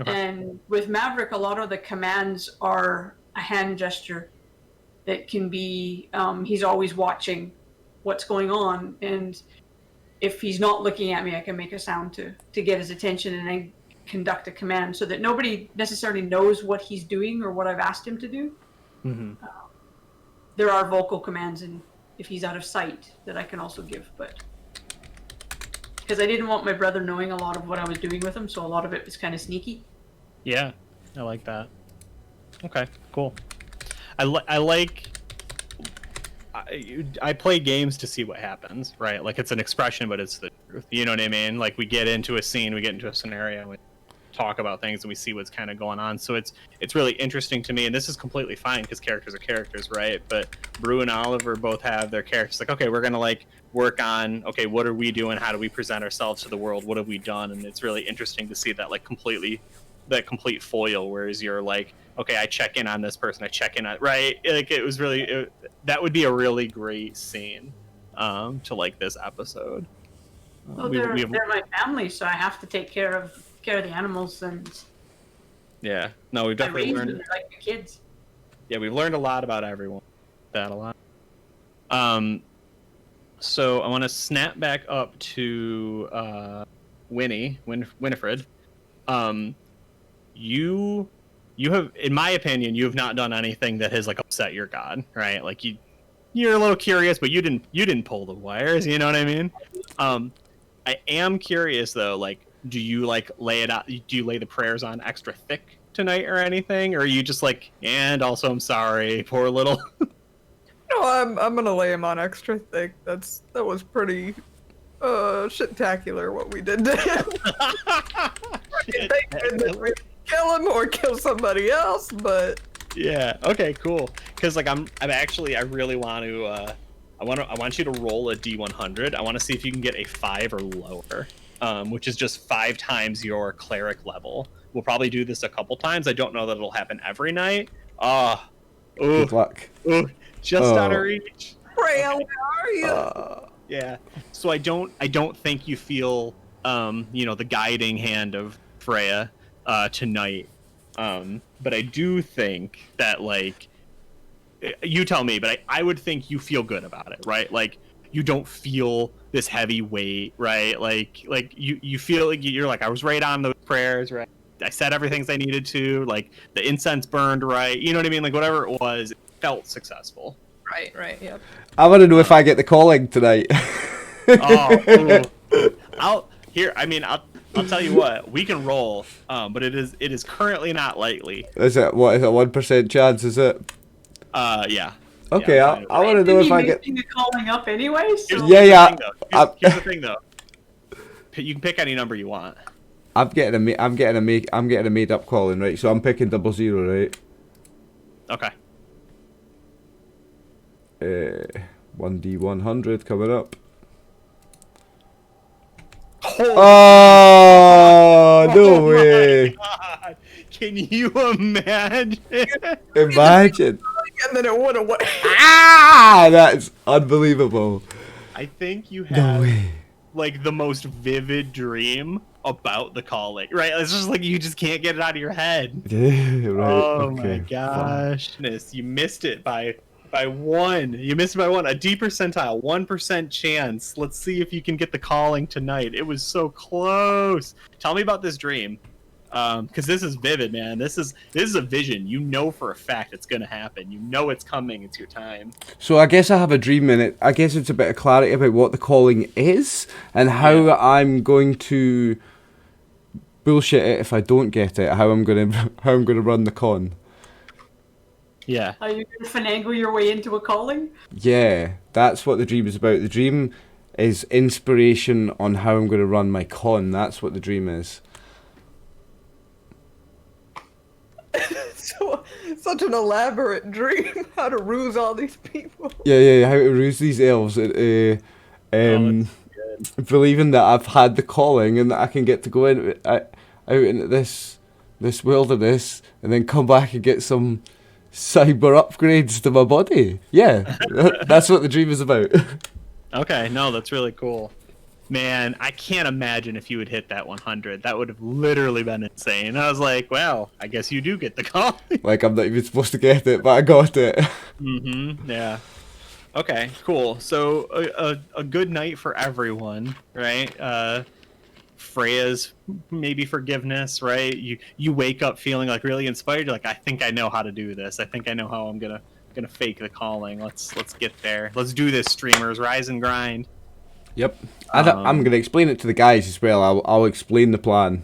Okay. And with Maverick, a lot of the commands are a hand gesture that can be. He's always watching what's going on, and if he's not looking at me, I can make a sound to get his attention and then conduct a command so that nobody necessarily knows what he's doing or what I've asked him to do. Mm-hmm. There are vocal commands, and if he's out of sight, that I can also give. But because I didn't want my brother knowing a lot of what I was doing with him, so a lot of it was kind of sneaky. Yeah, I like that. Okay, cool. I play games to see what happens, right? Like it's an expression, but it's the truth. You know what I mean? Like we get into a scene, we get into a scenario, we talk about things, and we see what's kind of going on. So it's really interesting to me, and this is completely fine because characters are characters, right? But Brew and Oliver both have their characters. Like, okay, we're gonna like work on, okay, what are we doing? How do we present ourselves to the world? What have we done? And it's really interesting to see that complete foil, whereas you're like, okay, I check in on this person, I check in on, right? Like it was really, that would be a really great scene to like this episode. Well, they're my family, so I have to take care of the animals, and yeah, no, we've I definitely raise them learned. like the kids. Yeah, we've learned a lot about everyone. That a lot. So I want to snap back up to Winifred. You have, in my opinion, you have not done anything that has like upset your god, right? Like you're a little curious, but you didn't pull the wires. You know what I mean? I am curious though, like, do you like lay it out? Do you lay the prayers on extra thick tonight or anything, or are you just like, and also I'm sorry, poor little. No, I'm gonna lay him on extra thick. That was pretty shit-tacular what we did to him. Thank goodness we didn't kill him or kill somebody else, but Yeah. Okay. Cool. Because like I really want to. I want you to roll a D100. I want to see if you can get a 5 or lower, which is just 5 times your cleric level. We'll probably do this a couple times. I don't know that it'll happen every night. Good luck. Just out of reach. Freya, where are you? Yeah. So I don't think you feel the guiding hand of Freya tonight. But I do think that like you tell me, but I would think you feel good about it, right? Like you don't feel this heavy weight, right? Like you feel like you're like, I was right on those prayers, right? I said everything I needed to, like the incense burned right, you know what I mean? Like whatever it was, it felt successful. Right, yep. I want to know if I get the calling tonight. I'll tell you what, we can roll, but it is currently not likely. Is it 1% chance? Is it? Yeah. Okay, Yeah, I want to know if I get. The calling up anyway. So Yeah. Here's the thing though. You can pick any number you want. I'm getting a made up calling, right? So I'm picking 00, right? Okay. 1D100 coming up. Oh, Oh, no way! God. Can you imagine? Imagine. And then it went away. Ah, that's unbelievable. I think you No have way. like the most vivid dream about the calling, right? It's just like you just can't get it out of your head. Yeah, right. Oh Okay. my gosh, you missed it by one. You missed it by one. A D percentile, 1% chance. Let's see if you can get the calling tonight. It was so close. Tell me about this dream, because this is vivid, man. This is a vision. You know for a fact it's gonna happen. You know it's coming. It's your time. So I guess I have a dream in it. I guess it's a bit of clarity about what the calling is and how Yeah. I'm going to bullshit it if I don't get it. How I'm gonna run the con. Yeah. Are you going to finagle your way into a calling? Yeah, that's what the dream is about. The dream is inspiration on how I'm going to run my con. That's what the dream is. So, such an elaborate dream. How to ruse all these people. Yeah. How to ruse these elves. Good. Believing that I've had the calling and that I can get to go out into this wilderness and then come back and get some cyber upgrades to my body. Yeah, that's what the dream is about. Okay, no, that's really cool. Man, I can't imagine if you would hit that 100. That would have literally been insane. I was like, well, I guess you do get the call. Like I'm not even supposed to get it, but I got it. Mm-hmm. Yeah. Okay, cool. So a good night for everyone, right? Freya's maybe forgiveness, right? You wake up feeling like really inspired. You're like, I think I know how to do this. I think I know how I'm gonna fake the calling. Let's get there. Let's do this, streamers. Rise and grind. Yep. I'm going to explain it to the guys as well. I'll explain the plan.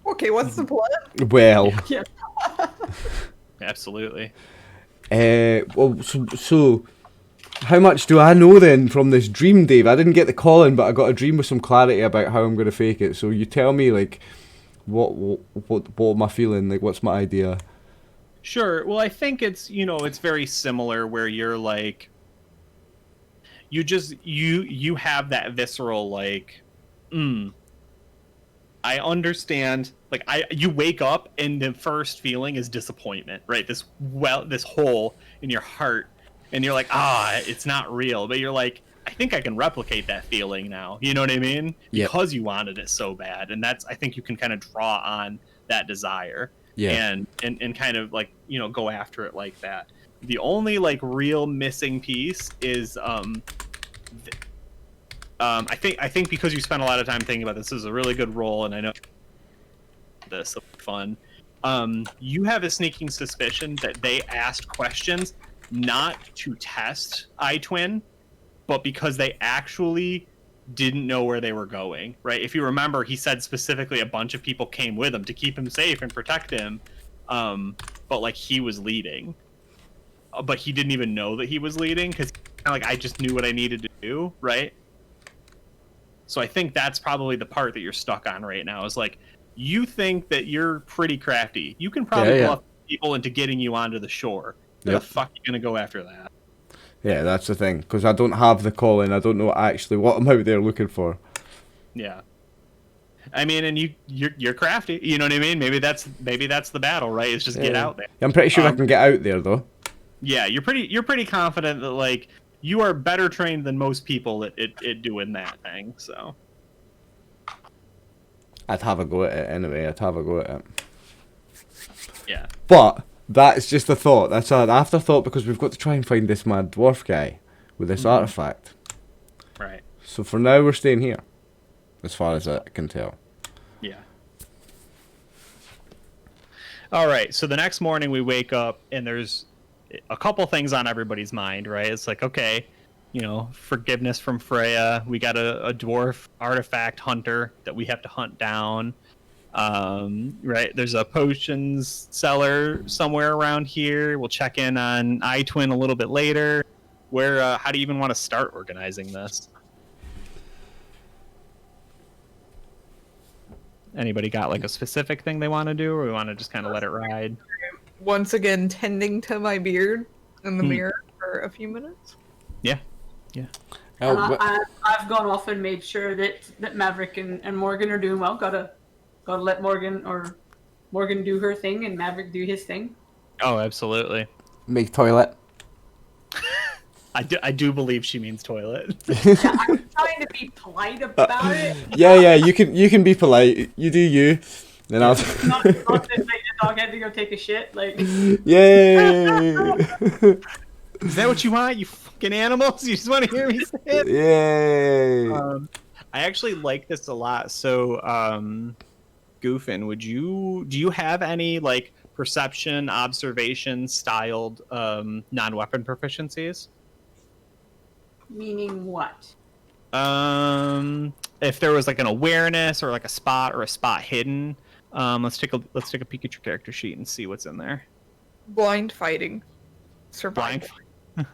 Okay, what's the plan? Well, Yeah. Absolutely. so how much do I know then from this dream, Dave? I didn't get the call in, but I got a dream with some clarity about how I'm going to fake it. So you tell me, like, what am I feeling? Like, what's my idea? Sure. Well, I think it's very similar where you're like, you have that visceral like, I understand. Like you wake up and the first feeling is disappointment, right? This hole in your heart, and you're like, it's not real. But you're like, I think I can replicate that feeling now. You know what I mean? Yep. Because you wanted it so bad, and I think you can kind of draw on that desire. Yeah. And kind of like go after it like that. The only like real missing piece is I think because you spent a lot of time thinking about this is a really good role, and I know this will be fun. You have a sneaking suspicion that they asked questions not to test iTwin, but because they actually didn't know where they were going, right? If you remember, he said specifically a bunch of people came with him to keep him safe and protect him, but like he was leading, but he didn't even know that he was leading because like I just knew what I needed to do, right? So I think that's probably the part that you're stuck on right now is like you think that you're pretty crafty. You can probably bluff people into getting you onto the shore. Where the fuck are you gonna go after that? Yeah, that's the thing, because I don't have the call in. I don't know actually what I'm out there looking for. Yeah, I mean, and you're crafty. You know what I mean? Maybe that's the battle, right? It's just get out there. I'm pretty sure I can get out there though. Yeah, you're pretty confident that like you are better trained than most people at doing that thing. So I'd have a go at it anyway. I'd have a go at it. Yeah. But that's just a thought. That's an afterthought because we've got to try and find this mad dwarf guy with this artifact. Right. So for now, we're staying here, as far as I can tell. Yeah. All right. So the next morning we wake up and there's a couple things on everybody's mind, right? It's like, okay, forgiveness from Freya. We got a dwarf artifact hunter that we have to hunt down. Right. There's a potions seller somewhere around here. We'll check in on iTwin a little bit later. How do you even want to start organizing this? Anybody got like a specific thing they want to do, or we want to just kind of let it ride? Once again, tending to my beard in the Hmm. mirror for a few minutes. Yeah. Oh, And but- I've gone off and made sure that Maverick and Morgan are doing well. Gotta let Morgan do her thing and Maverick do his thing. Oh, absolutely. make toilet. I do believe she means toilet. Yeah, I'm trying to be polite about it. Yeah, you can be polite. You do you. Then I'll. Not that like, the dog had to go take a shit. Like, Yay! Is that what you want, you fucking animals? You just want to hear me say it? Yay! I actually like this a lot. So, Goofin, do you have any like perception, observation styled non-weapon proficiencies? meaning what? If there was like an awareness or like a spot hidden, let's take a peek at your character sheet and see what's in there. Blind fighting. Survival. Blind.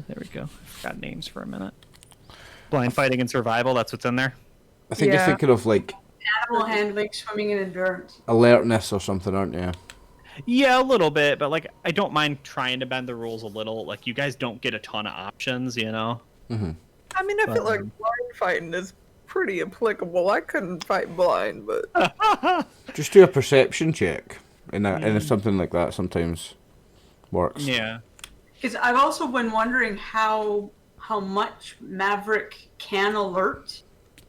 There we go. I forgot names for a minute. Blind fighting and survival. That's what's in there. I think you're Yeah. thinking of like Animal handling, swimming, and endurance. alertness or something, aren't you? Yeah, a little bit, but like I don't mind trying to bend the rules a little. Like you guys don't get a ton of options, you know. Mm-hmm. I mean, I feel like blind fighting is pretty applicable. I couldn't fight blind, but Just do a perception check, and something like that sometimes works. Yeah. Because I've also been wondering how much Maverick can alert.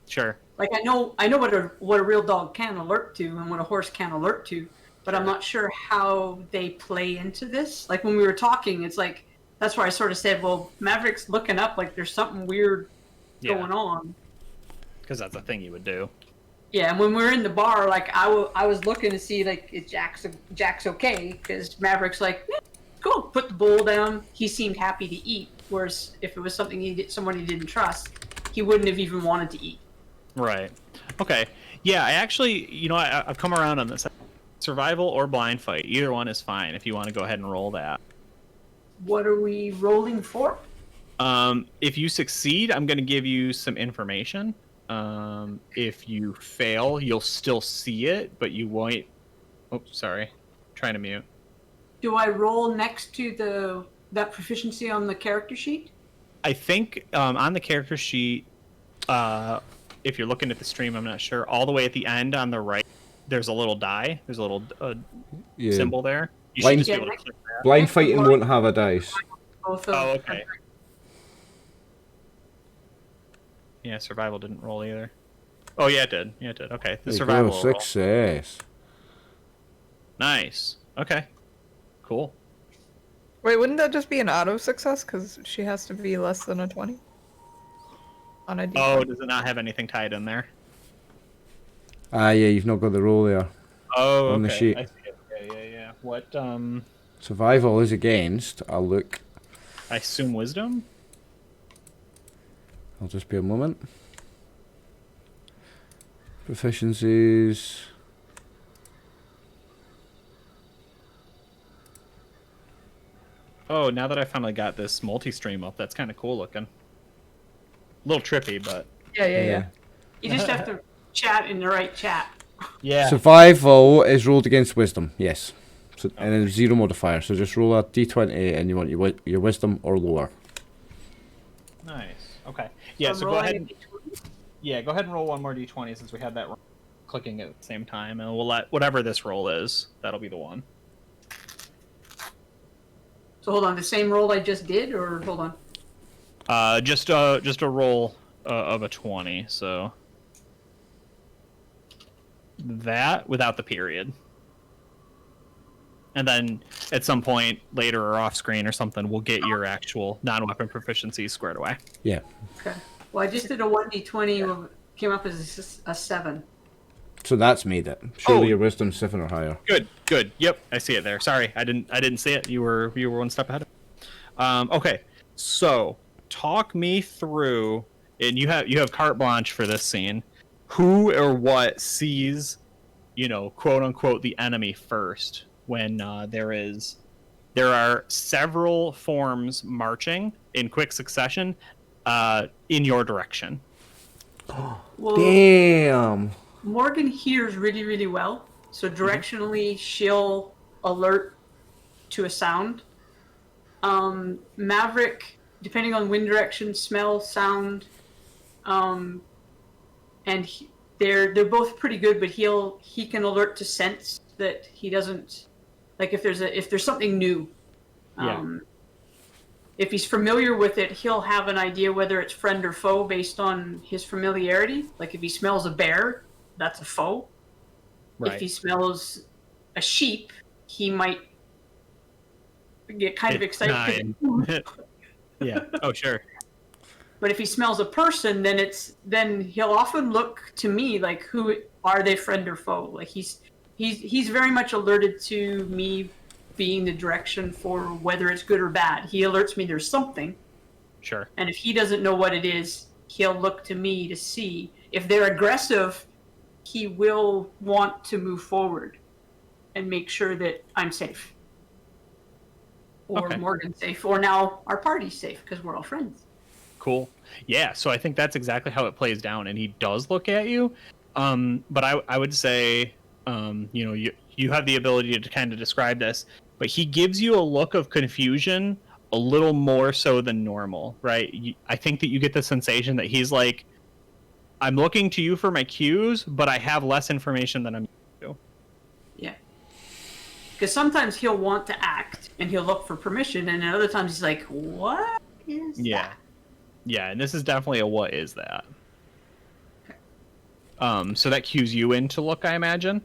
Sure. Like I know what a real dog can alert to and what a horse can alert to, but I'm not sure how they play into this. Like when we were talking, it's like that's where I sort of said, well, Maverick's looking up like there's something weird going on. Because that's a thing you would do. Yeah, and when we were in the bar, like I was looking to see like if Jack's okay, because Maverick's like, yeah, cool, put the bowl down. He seemed happy to eat, whereas if it was something someone he didn't trust, he wouldn't have even wanted to eat. Right. Okay. Yeah, I actually, I've come around on this. Survival or blind fight, either one is fine if you want to go ahead and roll that. What are we rolling for? If you succeed, I'm going to give you some information. If you fail, you'll still see it, but you won't. Oh, sorry. Trying to mute. Do I roll next to that proficiency on the character sheet? I think on the character sheet, if you're looking at the stream, I'm not sure. All the way at the end on the right, there's a little die. There's a little symbol there. You should Blind- just be able to click that. Blind fighting won't have a dice. Both of Oh, okay. Yeah, survival didn't roll either. Oh, yeah, it did. Yeah, it did. Okay, the There you survival go, will roll. success. Nice. Okay. Cool. wait, wouldn't that just be an auto success? Because she has to be less than a 20 on a D. Oh, does it not have anything tied in there? Ah, yeah, you've not got the roll there. Oh, On the okay. sheet. I see it. Yeah. What? Survival is against. I'll look. I assume wisdom. I'll just be a moment. Proficiencies. Oh, now that I finally got this multi-stream up, that's kind of cool looking. A little trippy, but Yeah. You just have to chat in the right chat. yeah. Survival is rolled against wisdom, yes. So, and then 0 modifier. So just roll a d20 and you want your wisdom or lower. Nice. Okay. Yeah. So go ahead. Go ahead and roll one more d20 since we had that clicking at the same time, and we'll let whatever this roll is. That'll be the one. So hold on, the same roll I just did, or hold on. Just a roll of a 20. So that without the period. And then at some point later or off screen or something, we'll get your actual non-weapon proficiency squared away. Yeah. Okay. Well, I just did a 1d20, came up as a 7. So that's made it. Surely Oh. your wisdom's 7 or higher. Good. Yep, I see it there. Sorry, I didn't see it. You were one step ahead. Okay, so talk me through, and you have carte blanche for this scene. Who or what sees, quote unquote, the enemy first when there are several forms marching in quick succession in your direction. Well, Damn. Morgan hears really, really well. So directionally, she'll alert to a sound. Maverick, depending on wind direction, smell, sound, and they're both pretty good. But he can alert to sense that he doesn't like if there's something new. Yeah. If he's familiar with it, he'll have an idea whether it's friend or foe based on his familiarity. Like if he smells a bear, that's a foe. Right. If he smells a sheep, he might get kind of excited. Yeah. Oh, sure. But if he smells a person, then he'll often look to me like, who are they, friend or foe? Like he's very much alerted to me being the direction for whether it's good or bad. He alerts me there's something. Sure. And if he doesn't know what it is, he'll look to me to see. If they're aggressive, he will want to move forward and make sure that I'm safe. Or Okay. Morgan's safe. Or now our party's safe because we're all friends. Cool. Yeah, so I think that's exactly how it plays down, and he does look at you. But I would say, you have the ability to kind of describe this, but he gives you a look of confusion a little more so than normal, right? I think that you get the sensation that he's like, I'm looking to you for my cues, but I have less information than I'm used to. Yeah. Because sometimes he'll want to act and he'll look for permission, and other times he's like, what is that? Yeah, and this is definitely a what is that. So that cues you in to look, I imagine?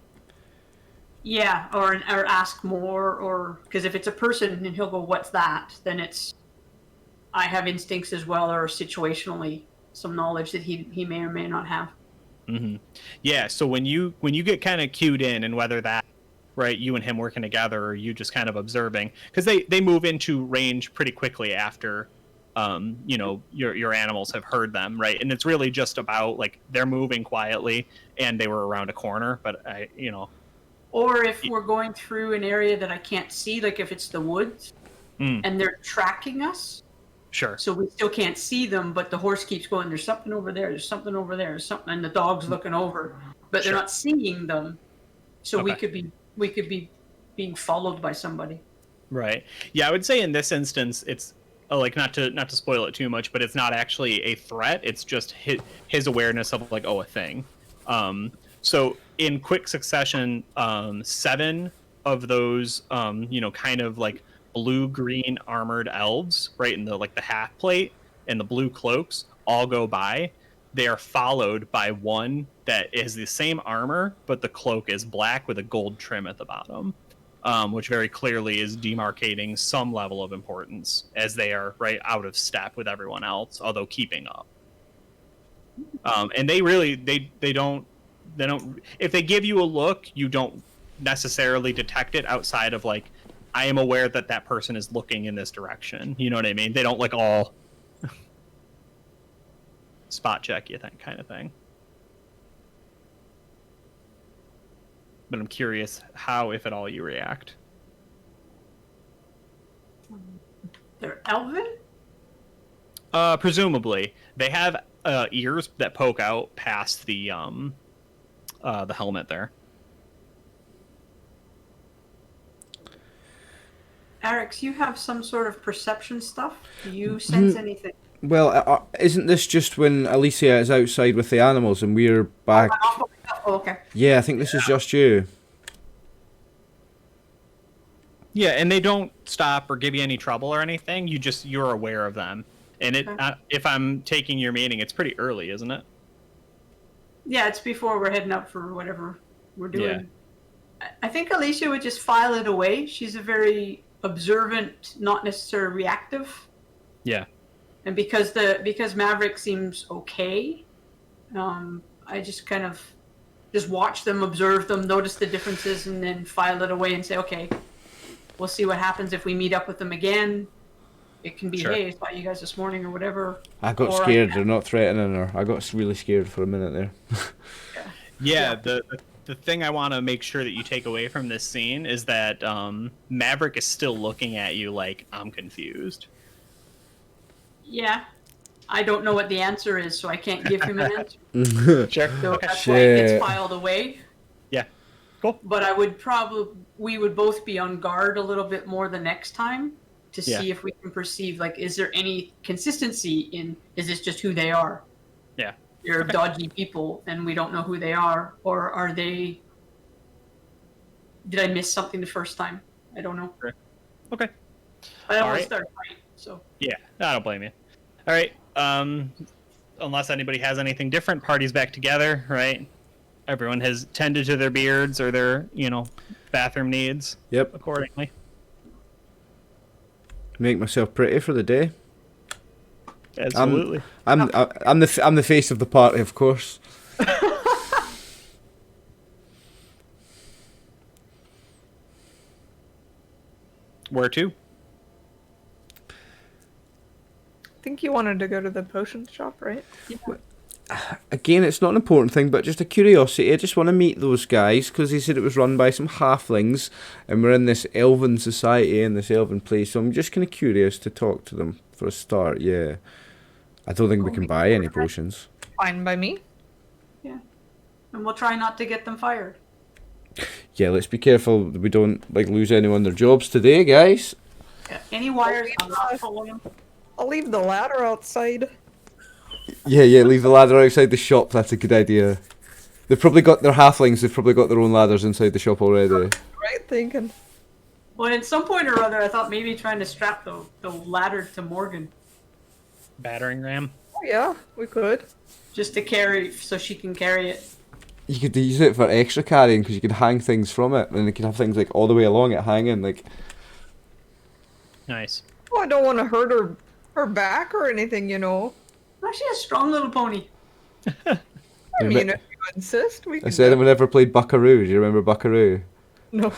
Yeah, or ask more, or because if it's a person and he'll go, what's that? Then it's, I have instincts as well, or situationally some knowledge that he may or may not have. Mm-hmm. Yeah, so when you get kind of cued in, and whether that, right, you and him working together, or you just kind of observing, because they move into range pretty quickly after your animals have heard them, right? And it's really just about like they're moving quietly and they were around a corner, but Or if we're going through an area that I can't see, like if it's the woods and they're tracking us, sure, so we still can't see them, but the horse keeps going, there's something over there, there's something over there, there's something, and the dog's looking over, but they're not seeing them. So okay. we could be being followed by somebody. Right. Yeah, I would say in this instance it's like, not to spoil it too much, but it's not actually a threat, it's just his awareness of like, a thing. So in quick succession, 7 of those kind of like blue-green armored elves, right, in the like the half plate and the blue cloaks, all go by. They are followed by one that is the same armor, but the cloak is black with a gold trim at the bottom, which very clearly is demarcating some level of importance, as they are right out of step with everyone else, although keeping up. And they really they don't if they give you a look, you don't necessarily detect it outside of like, I am aware that that person is looking in this direction. You know what I mean? They don't like all spot check you, that kind of thing. But I'm curious how, if at all, you react. They're elven? Presumably, they have ears that poke out past the helmet there. Arx, you have some sort of perception stuff? Do you sense anything? Well, isn't this just when Alicia is outside with the animals and we're back? Oh, okay. Yeah, I think this is just you. Yeah, and they don't stop or give you any trouble or anything. You're aware of them. And if I'm taking your meaning, it's pretty early, isn't it? Yeah, it's before we're heading up for whatever we're doing. Yeah. I think Alicia would just file it away. She's a very observant, not necessarily reactive. Yeah. And because Maverick seems okay, I just kind of just watch them, observe them, notice the differences, and then file it away and say, okay, we'll see what happens if we meet up with them again. It can be, hey, I saw you guys this morning or whatever. I got scared. They're not threatening her. I got really scared for a minute there. Yeah, the thing I want to make sure that you take away from this scene is that Maverick is still looking at you like, I'm confused. Yeah. I don't know what the answer is, so I can't give him an answer. Sure. So Okay. that's why it Shit. gets filed away. Yeah. Cool. But we would both be on guard a little bit more the next time to Yeah. see if we can perceive, like, is there any consistency is this just who they are? Yeah. They're dodgy people and we don't know who they are, or did I miss something the first time? I don't know. Okay. I don't All want right. to start a fight, so. Yeah, I don't blame you. All right. Unless anybody has anything different, party's back together, right? Everyone has tended to their beards or their, bathroom needs Yep. accordingly. Make myself pretty for the day. Absolutely. I'm the face of the party, of course. Where to? I think you wanted to go to the potion shop, right? Again, it's not an important thing, but just a curiosity. I just want to meet those guys because he said it was run by some halflings, and we're in this elven society in this elven place. So I'm just kind of curious to talk to them for a start. Yeah, I don't think we can buy any potions. Fine by me. Yeah. And we'll try not to get them fired. Yeah, let's be careful that we don't lose anyone their jobs today, guys. Yeah. Any wires, I'm not pulling them. I'll leave the ladder outside. Yeah, leave the ladder outside the shop. That's a good idea. They've probably got their halflings. They've probably got their own ladders inside the shop already. Right thinking. Well, at some point or other, I thought maybe trying to strap the ladder to Morgan. Battering ram? Oh yeah, we could. Just to carry, so she can carry it. You could use it for extra carrying because you could hang things from it, and you could have things all the way along it hanging. Nice. Oh, I don't want to hurt her back or anything, Well, she has a strong little pony. I mean, if you insist, we can. Has anyone ever played Buckaroo? Do you remember Buckaroo? No.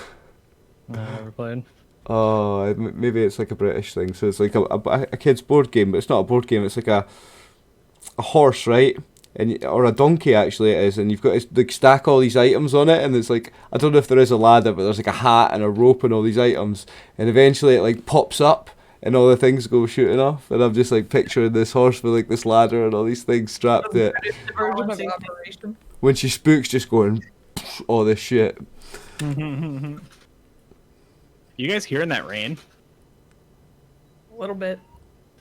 Never played. Oh, maybe it's a British thing. So it's a kid's board game, but it's not a board game. It's a horse, right? Or a donkey actually it is, and you've got to stack all these items on it, and it's I don't know if there is a ladder, but there's a hat and a rope and all these items, and eventually it pops up and all the things go shooting off, and I'm just picturing this horse with this ladder and all these things strapped to it. Version of operation. When she spooks, just going all this shit. You guys hearing that rain? A little bit.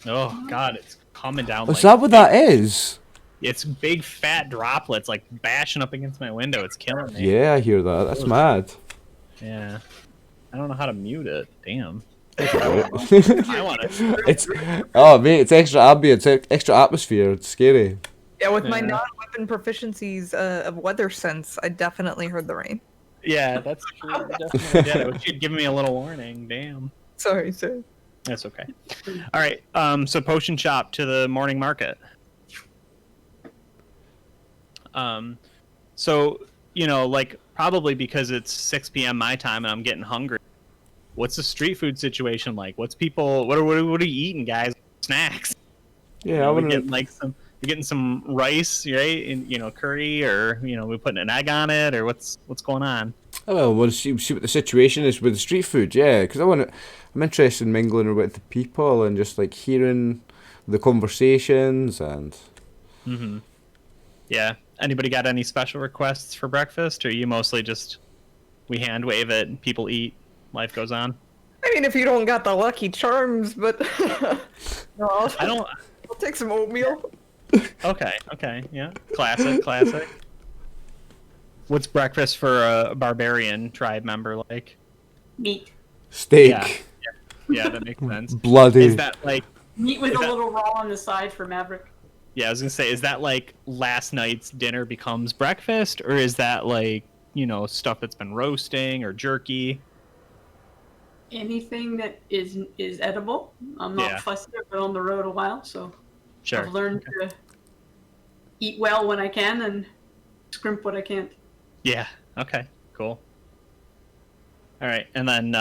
Oh God, it's coming down. Is that what that is? It's big fat droplets bashing up against my window. It's killing me. Yeah, I hear that. That's mad. Yeah. I don't know how to mute it. Damn. I I want it. It's mate, it's extra ambience, extra atmosphere. It's scary. Yeah, with my Yeah. non-weapon proficiencies of weather sense, I definitely heard the rain. Yeah, that's true. I definitely did. I wish you'd given me a little warning. Damn. Sorry. That's okay. All right. So potion shop to the morning market. So probably because it's 6 p.m. my time and I'm getting hungry. What's the street food situation like? What's people? What are you eating, guys? Snacks. Yeah, I we want getting you're getting some rice, right? And curry, or we putting an egg on it, or what's going on? Oh, well, we'll see what the situation is with the street food, yeah, because I'm interested in mingling with the people and just hearing the conversations and. Mm-hmm. Yeah. Anybody got any special requests for breakfast, or you mostly just we hand wave it and people eat, life goes on? I mean, if you don't got the Lucky Charms, but no, I'll take some oatmeal. Okay, yeah, classic. What's breakfast for a barbarian tribe member like? Meat. Steak. Yeah, that makes sense. Bloody. Is that Meat with Is a that- little raw on the side for Maverick. Yeah, I was gonna say, is that last night's dinner becomes breakfast, or is that stuff that's been roasting or jerky? Anything that is edible. I'm not Yeah. fussy. I've been on the road a while, so Sure. I've learned to eat well when I can and scrimp what I can't. Yeah. Okay. Cool. All right, and then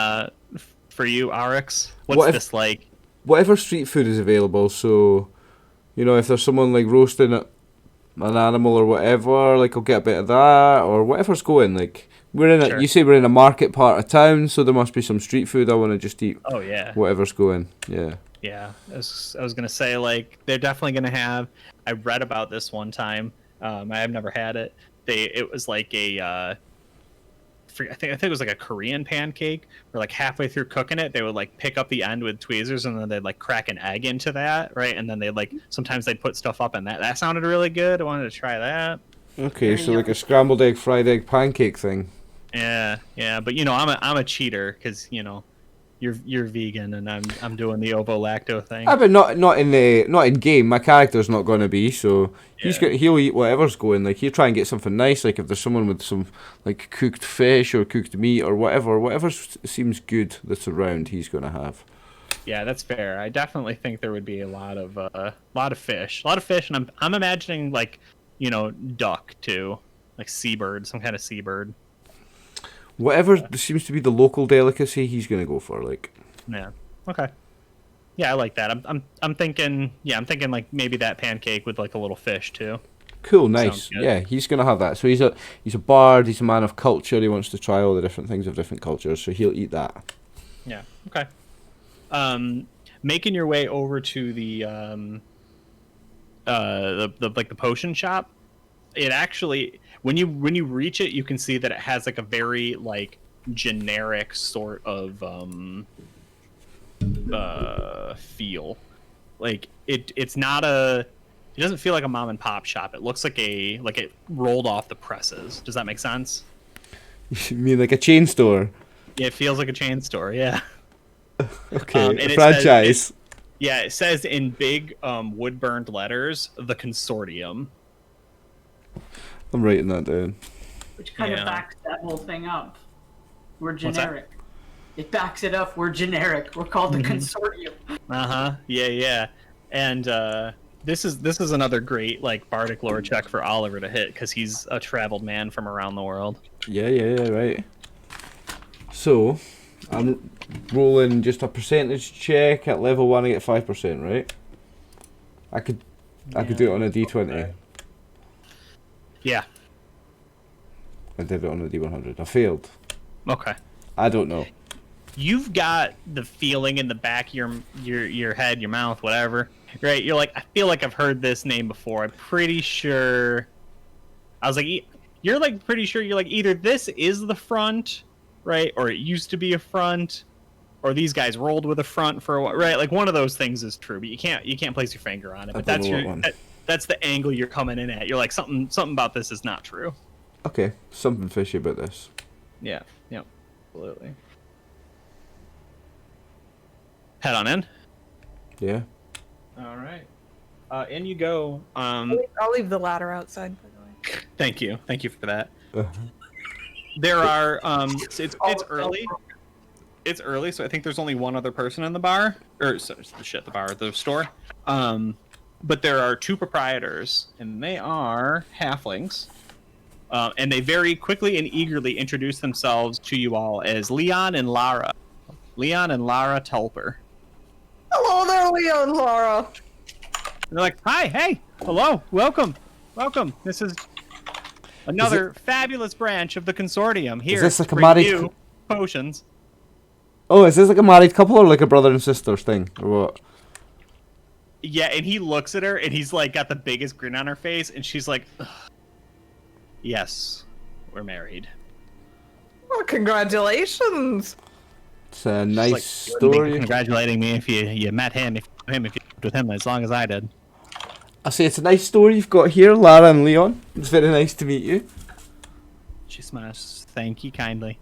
for you, Rx, what's What if- this like? Whatever street food is available, so, if there's someone roasting an animal or whatever, I'll get a bit of that, or whatever's going, we're in Sure. you say we're in a market part of town, so there must be some street food. I want to just eat Oh yeah. whatever's going, yeah. Yeah, I was gonna say, like, they're definitely gonna have. I read about this one time. I have never had it. It was like a I think it was like a Korean pancake where, like, halfway through cooking it, they would like pick up the end with tweezers and then they'd like crack an egg into that, right? And then they like sometimes they'd put stuff up in that. That sounded really good. I wanted to try that. Okay, Very so like a yummy. scrambled egg, fried egg, pancake thing. Yeah, yeah, but I'm a cheater because you're vegan and I'm doing the ovo lacto thing. Ah, but not in game. My character's not going to be, so Yeah. he'll eat whatever's going. Like he'll try and get something nice. Like if there's someone with some like cooked fish or cooked meat or whatever seems good that's around, he's going to have. Yeah, that's fair. I definitely think there would be a lot of fish, and I'm imagining like duck too, like seabird, some kind of seabird. Whatever seems to be the local delicacy, he's going to go for. Like, Yeah. Okay. Yeah, I like that. I'm thinking. Yeah, I'm thinking like maybe that pancake with like a little fish too. cool, Sounds nice. good. Yeah, he's going to have that. So he's a bard. He's a man of culture. He wants to try all the different things of different cultures. So he'll eat that. Yeah. Okay. Making your way over to the like the potion shop. It actually, when you reach it, you can see that it has like a very like generic sort of feel. Like it's not a, it doesn't feel like a mom and pop shop. It looks like it rolled off the presses. Does that make sense? You mean like a chain store? Yeah, it feels like a chain store. Yeah. Okay, And a it franchise. Yeah, it says in big wood burned letters, the consortium. I'm writing that down. Which kind Yeah. of backs that whole thing up. We're What's that? generic. It backs it up. We're generic. We're called the consortium. Uh-huh. Yeah. And this is another great like bardic lore check for Oliver to hit because he's a traveled man from around the world. Yeah, right. So, I'm rolling just a percentage check at level 1. I get 5%, right? I could do it on a D20. Yeah. I did it on a D100. I failed. Okay. I don't know. You've got the feeling in the back of your head, your mouth, whatever. Right? You're like, I feel like I've heard this name before. I'm pretty sure. I was like, you're like pretty sure you're like either this is the front, right, or it used to be a front, or these guys rolled with a front for a while, right? Like one of those things is true, but you can't place your finger on it. But I don't know what one. that's the angle you're coming in at. You're like something about this is not true. Okay, something fishy about this. Yeah, absolutely. Head on in. Yeah. All right. In you go. I'll leave the ladder outside, by the way. Thank you for that. There are it's early. It's early, so I think there's only one other person in the bar, or the store. But there are two proprietors, and they are halflings. And they very quickly and eagerly introduce themselves to you all as Leon and Lara Telper. Hello there, Leo and Laura. And they're like, "Hi, hey, hello, welcome. This is another fabulous branch of the consortium here. this like a to bring married you potions." Oh, is this like a married couple or like a brother and sisters thing, or what? Yeah, and he looks at her, and he's like got the biggest grin on her face, and she's like, "Ugh. Yes, we're married." Well, congratulations. It's a She's nice like, "You wouldn't be story. congratulating me if you met him, if you lived with him as long as I did. I say it's a nice story you've got here, Lara and Leon. It's very nice to meet you. She smiles. Thank you kindly.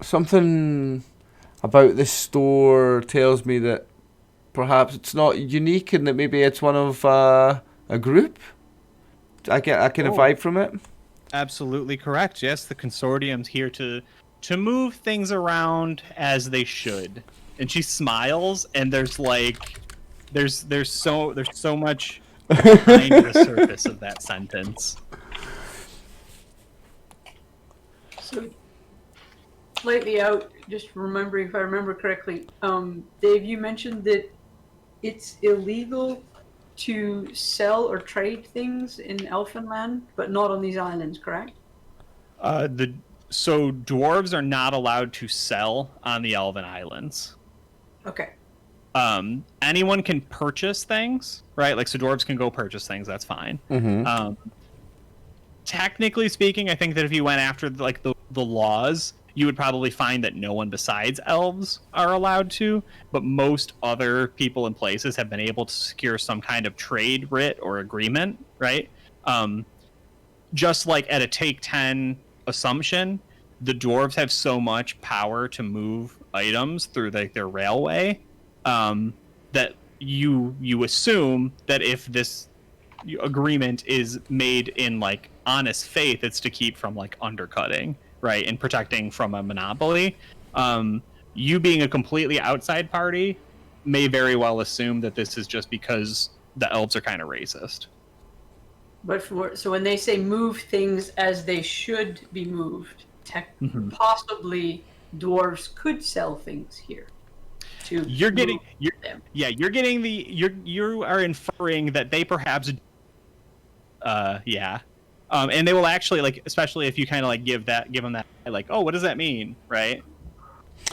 Something about this store tells me that perhaps it's not unique and that maybe it's one of a group. I get a kind of vibe from it. Absolutely correct. Yes, the consortium's here to move things around as they should. And she smiles, and there's like there's so much behind the surface of that sentence. So, slightly out, just remembering if I remember correctly, Dave, you mentioned that it's illegal to sell or trade things in Elfinland, but not on these islands, correct? So dwarves are not allowed to sell on the Elven Islands. Okay. Anyone can purchase things, right? Like, so dwarves can go purchase things. That's fine. Mm-hmm. Technically speaking, I think that if you went after like the laws, you would probably find that no one besides elves are allowed to. But most other people and places have been able to secure some kind of trade writ or agreement, right? Just like at a take 10 assumption, the dwarves have so much power to move items through their railway, that you assume that if this agreement is made in like honest faith, it's to keep from like undercutting, right, and protecting from a monopoly. You being a completely outside party may very well assume that this is just because the elves are kind of racist. But so when they say move things as they should be moved, possibly dwarves could sell things here. You are inferring that they perhaps and they will actually, like, especially if you kind of like give them that, like, oh, what does that mean, right?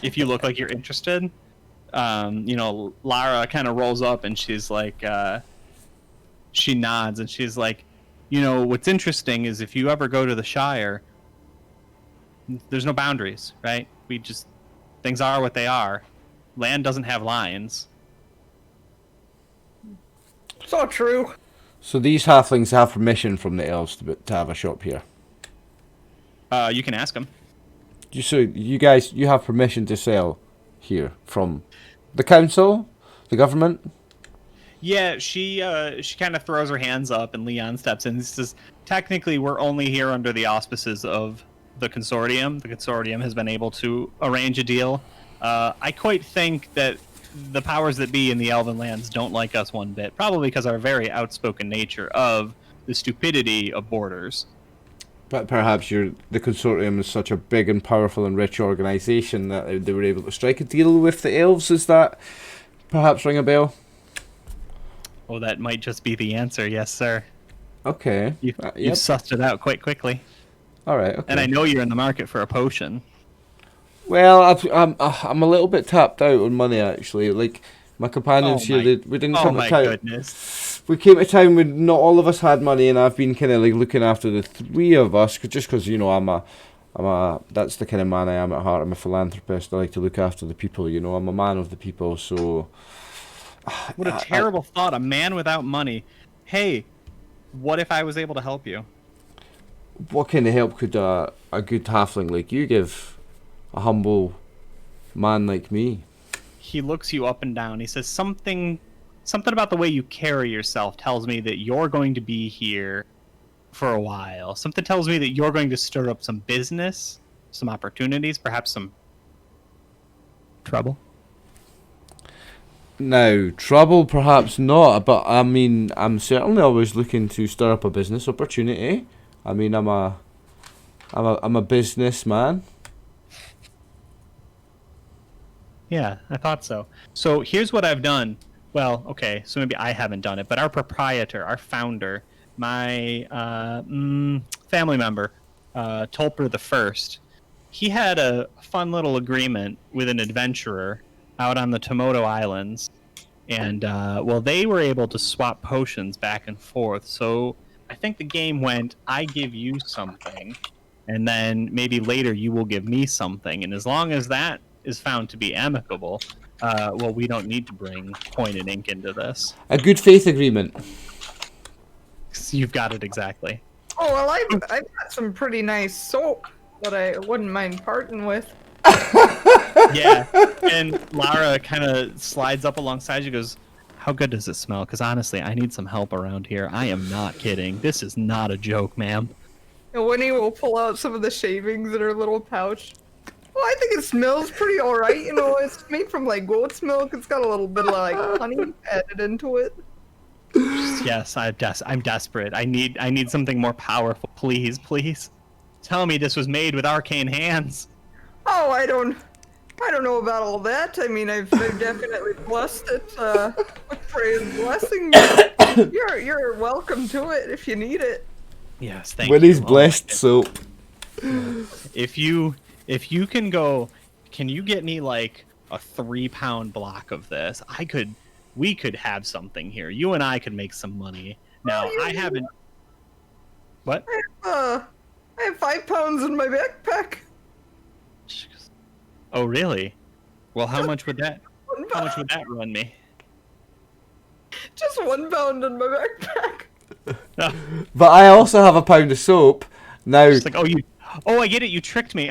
If you look like you're interested, Lara kind of rolls up and she's like, she nods and she's like, what's interesting is if you ever go to the Shire, there's no boundaries, right? Things are what they are. Land doesn't have lines. So true. So these halflings have permission from the elves to have a shop here. You can ask them. So you have permission to sell here from the council, the government? Yeah, she kind of throws her hands up, and Leon steps in and says, technically, we're only here under the auspices of the consortium. The consortium has been able to arrange a deal. I quite think that the powers that be in the Elven lands don't like us one bit, probably because of our very outspoken nature of the stupidity of borders. But perhaps the consortium is such a big and powerful and rich organization that they were able to strike a deal with the elves. Is that perhaps ring a bell? Oh, that might just be the answer. Yes, sir. Okay. You sussed it out quite quickly. All right. Okay. And I know you're in the market for a potion. Well, I'm a little bit tapped out on money, actually. Like, my companions we didn't come to town. Goodness. We came to town when not all of us had money, and I've been kind of like looking after the three of us, just because that's the kind of man I am at heart. I'm a philanthropist. I like to look after the people. I'm a man of the people. So, what a terrible thought! A man without money. Hey, what if I was able to help you? What kind of help could a good halfling like you give a humble man like me? He looks you up and down. He says, something about the way you carry yourself tells me that you're going to be here for a while. Something tells me that you're going to stir up some business, some opportunities, perhaps some trouble. Now, trouble perhaps not, but I mean, I'm certainly always looking to stir up a business opportunity. I mean, I'm a businessman. Yeah, I thought so. So here's what I've done. Well, okay, so maybe I haven't done it, but our proprietor, our founder, my family member, Tolper the First, he had a fun little agreement with an adventurer out on the Tomoto Islands, and they were able to swap potions back and forth. So I think the game went, I give you something, and then maybe later you will give me something, and as long as that is found to be amicable, we don't need to bring coin and ink into this. A good faith agreement. You've got it exactly. Oh, well, I've got some pretty nice soap that I wouldn't mind parting with. Yeah, and Lara kind of slides up alongside you, goes, how good does it smell? Because honestly, I need some help around here. I am not kidding. This is not a joke, ma'am. And Winnie will pull out some of the shavings in her little pouch. Well, I think it smells pretty alright, it's made from like goat's milk. It's got a little bit of like honey added into it. Yes, I'm desperate. I need something more powerful. Please. Tell me this was made with arcane hands. Oh, I don't know about all that. I mean, I've definitely blessed it with praise and blessing. You're welcome to it if you need it. Yes, thank you. Winnie's blessed soap. If you can go, can you get me like a 3-pound block of this, we could have something here. You and I could make some money. Now, I haven't. What? I have 5 pounds in my backpack. Oh, really? Well, how much would that run me? Just 1 pound in my backpack. But I also have a pound of soap. Now, It's like, I get it. You tricked me.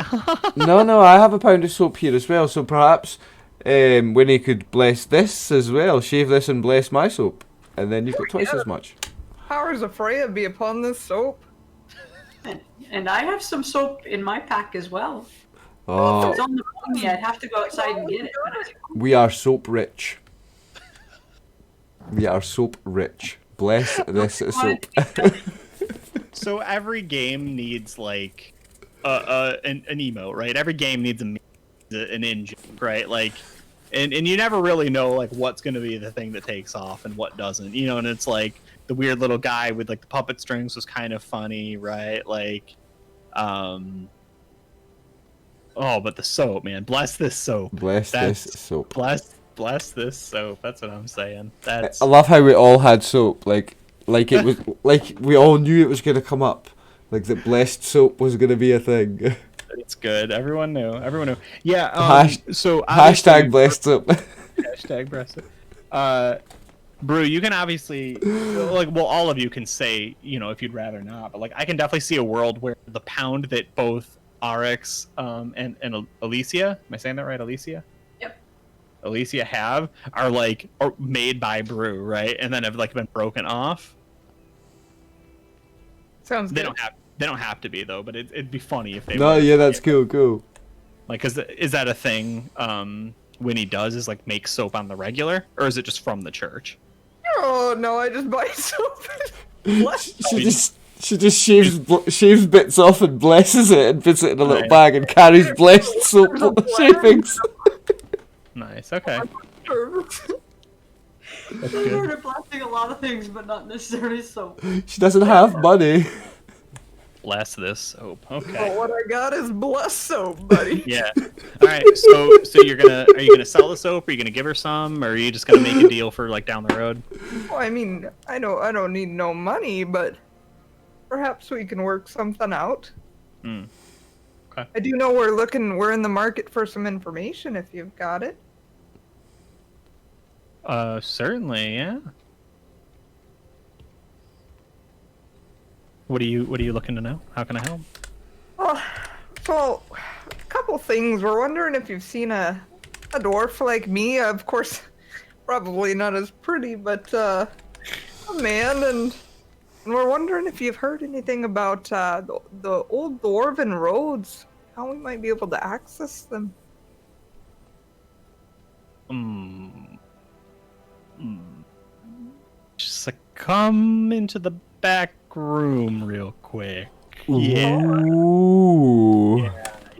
no, I have a pound of soap here as well. So perhaps Winnie could bless this as well. Shave this and bless my soap. And then you've got twice as much. Powers of Freya be upon this soap. And I have some soap in my pack as well. If Oh, it's on the pony, I'd have to go outside and get it. we are soap rich. We are soap rich. Bless this soap. So every game needs like an emote, right? Every game needs an engine, right? Like, and you never really know like what's going to be the thing that takes off and what doesn't, you know. And it's like the weird little guy with like the puppet strings was kind of funny, right? Like, oh, but the soap, man, bless this soap. Bless this soap. Bless this soap. That's what I'm saying. That's I love how we all had soap. Like it was like we all knew it was gonna come up. Like that blessed soap was gonna be a thing. it's good. Everyone knew. Yeah. So Hashtag blessed soap. Hashtag blessed soap. Brew, you can obviously like, well, all of you can say, you know, if you'd rather not, but like I can definitely see a world where the pound that both Rx and Alicia, am I saying that right, Alicia? Alicia have are made by Brew, right? And then have like been broken off. Sounds They good. don't have to be though, but it'd be funny if they No, were. yeah, that's cool. Like, is that a thing Winnie does, is like make soap on the regular, or is it just from the church? Oh no, I just buy soap. She just shaves bits off and blesses it and puts it in a little Right. bag and carries blessed soap shavings. Nice. Okay. I've heard of blessing a lot of things, but not necessarily soap. She doesn't have money. Bless this soap. But Okay. what I got is blessed soap, buddy. Yeah. All right. So are you gonna sell the soap? Are you gonna give her some, or are you just gonna make a deal for like down the road? Well, I mean, I don't need no money, but perhaps we can work something out. Hmm. Okay. I do know we're in the market for some information if you've got it. Certainly. Yeah. What are you looking to know? How can I help? Oh, so a couple things. We're wondering if you've seen a dwarf like me. Of course, probably not as pretty, but a man, and we're wondering if you've heard anything about the old dwarven roads. How we might be able to access them. Just like come into the back room real quick. Yeah. Ooh.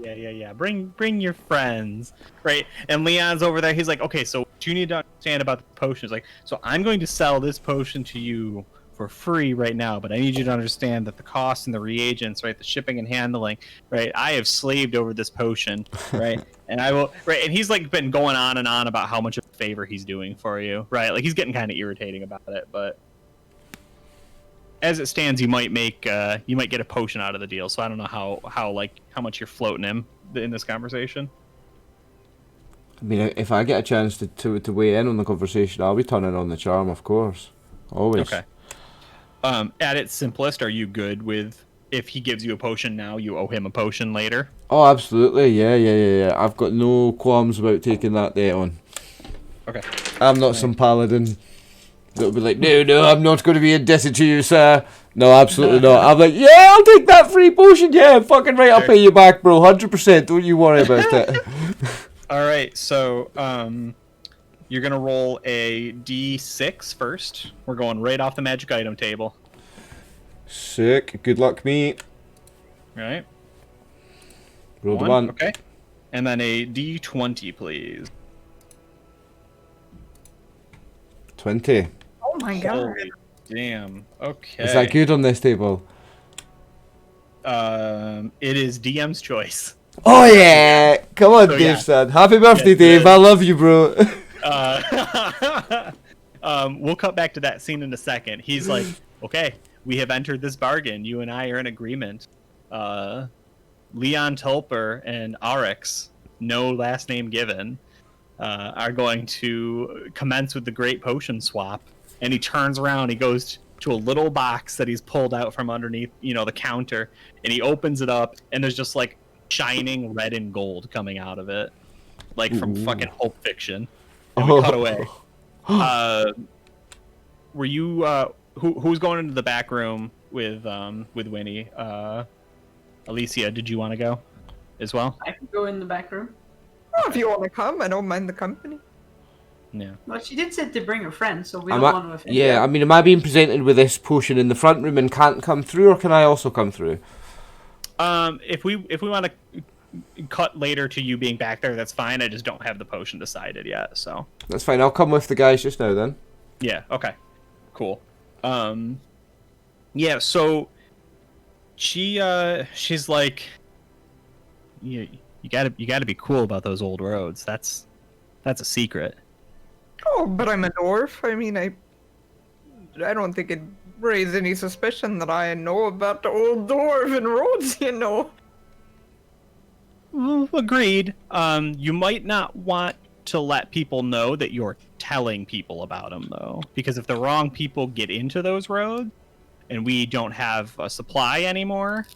Yeah. Bring your friends, right? And Leon's over there. He's like, okay, so what you need to understand about the potions, like, so I'm going to sell this potion to you for free right now, but I need you to understand that the cost and the reagents, right, the shipping and handling, right, I have slaved over this potion, right, and I will, right, and he's like been going on and on about how much of a favor he's doing for you, right, like he's getting kind of irritating about it, but as it stands, you might get a potion out of the deal. So I don't know how much you're floating him in this conversation. I mean, if I get a chance to weigh in on the conversation, I'll be turning on the charm, of course. Always. Okay. At its simplest, are you good with if he gives you a potion now, you owe him a potion later? Oh, absolutely. Yeah. I've got no qualms about taking that debt on. Okay. I'm not some paladin that'll be like, no, I'm not going to be indebted to you, sir. No, absolutely not. I'm like, yeah, I'll take that free potion. Yeah, fucking right, I'll pay you back, bro. 100%. Don't you worry about it. All right, so you're gonna roll a d6 first. We're going right off the magic item table. Sick. Good luck, me. All right. Roll the one. Okay. And then a d20, please. 20. Oh my god. Holy damn. Okay. Is that good on this table? It is DM's choice. Oh yeah! Come on, So, Dave, yeah. son. Happy birthday, Yes, Dave. it I is. love you, bro. We'll cut back to that scene in a second. He's like, okay, we have entered this bargain. You and I are in agreement. Leon Tulper and Rx, no last name given, are going to commence with the great potion swap. And he turns around, he goes to a little box that he's pulled out from underneath, the counter, and he opens it up, and there's just like shining red and gold coming out of it, like from fucking Pulp Fiction. And we cut away. Were you who's going into the back room with Winnie? Alicia, did you want to go as well? I can go in the back room. Oh, if you want to come, I don't mind the company. Yeah. Well, she did say to bring her friend, so we don't want to offend Yeah, her. I mean, am I being presented with this potion in the front room and can't come through, or can I also come through? If we want to cut later to you being back there, that's fine. I just don't have the potion decided yet, so. That's fine. I'll come with the guys just now then. Yeah. Okay. Cool. Yeah. So she's like, you gotta be cool about those old roads. That's a secret. Oh, but I'm a dwarf. I mean, I don't think it'd raise any suspicion that I know about the old dwarven roads. Agreed. You might not want to let people know that you're telling people about them, though, because if the wrong people get into those roads, and we don't have a supply anymore,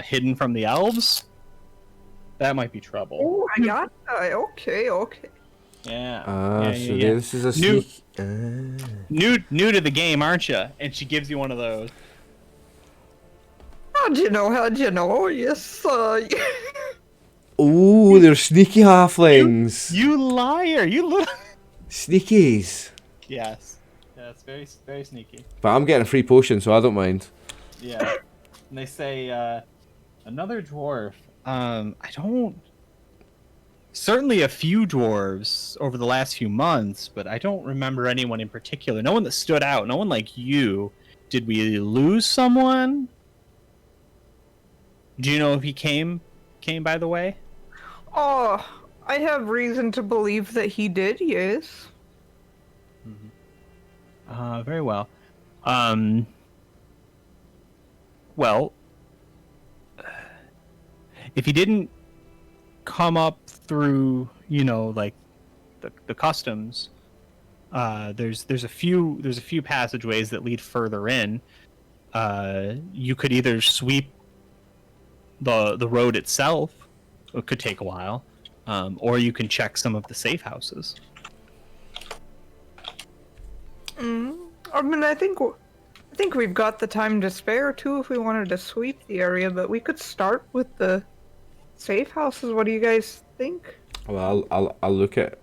hidden from the elves, that might be trouble. Oh, I got that. Okay. Yeah. So this is a sneak. New to the game, aren't you? And she gives you one of those. How'd you know? Yes, Oh, they're sneaky halflings. You liar! You little. Sneakies. Yes. Yeah, it's very very sneaky. But I'm getting a free potion, so I don't mind. Yeah. And they say another dwarf. I don't. Certainly a few dwarves over the last few months, but I don't remember anyone in particular. No one that stood out. No one like you. Did we lose someone? Do you know if he came by the way? Oh, I have reason to believe that he did. Yes. Very well. Well, if he didn't come up through, like the customs, there's a few passageways that lead further in. You could either sweep the road itself, it could take a while, or you can check some of the safe houses. I mean, I think we've got the time to spare too if we wanted to sweep the area, but we could start with the safe houses. What do you guys think? Well, I'll look at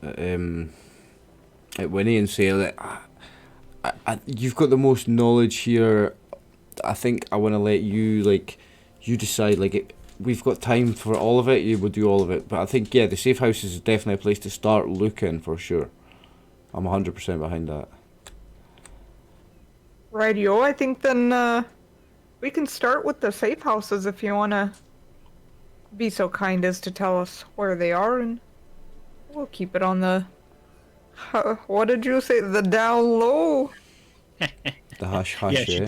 Winnie and say that you've got the most knowledge here. I think I want to let you you decide. We've got time for all of it. You will do all of it, but I think the safe house is definitely a place to start looking for sure. I'm 100% behind that. Rightio. I think then we can start with the safe houses if you want to be so kind as to tell us where they are, and we'll keep it on the. What did you say? The down low. The hush hush. Yeah,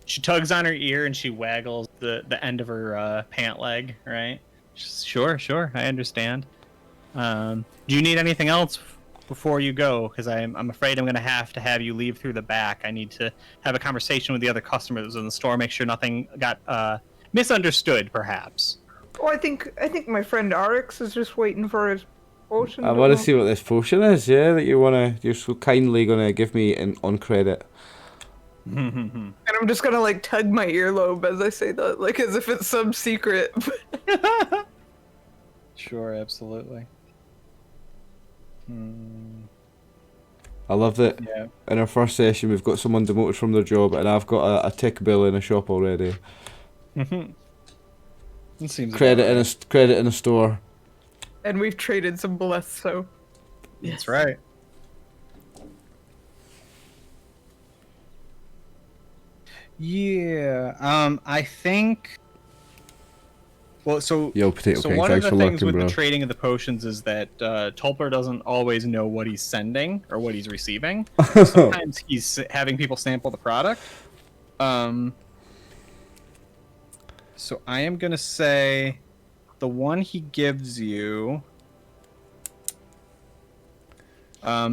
she tugs on her ear and she waggles the end of her pant leg, right? Sure, I understand. Do you need anything else before you go? Because I'm afraid I'm gonna have you leave through the back. I need to have a conversation with the other customers in the store, make sure nothing got misunderstood, perhaps. Oh, I think my friend Rx is just waiting for his potion. I want to see what this potion is. Yeah, that you're so kindly gonna give me on credit. And I'm just gonna tug my earlobe as I say that, as if it's some secret. Sure, absolutely. I love that. Yeah. In our first session, we've got someone demoted from their job, and I've got a tick bill in a shop already. It seems Credit in a store. And we've traded some bliss, so. That's right. Yeah. I think Well, so Yo, Potato King, one of thanks the for things lurking, with bro. the trading of the potions is that Tulper doesn't always know what he's sending or what he's receiving. So sometimes he's having people sample the product. So I am gonna say the one he gives you.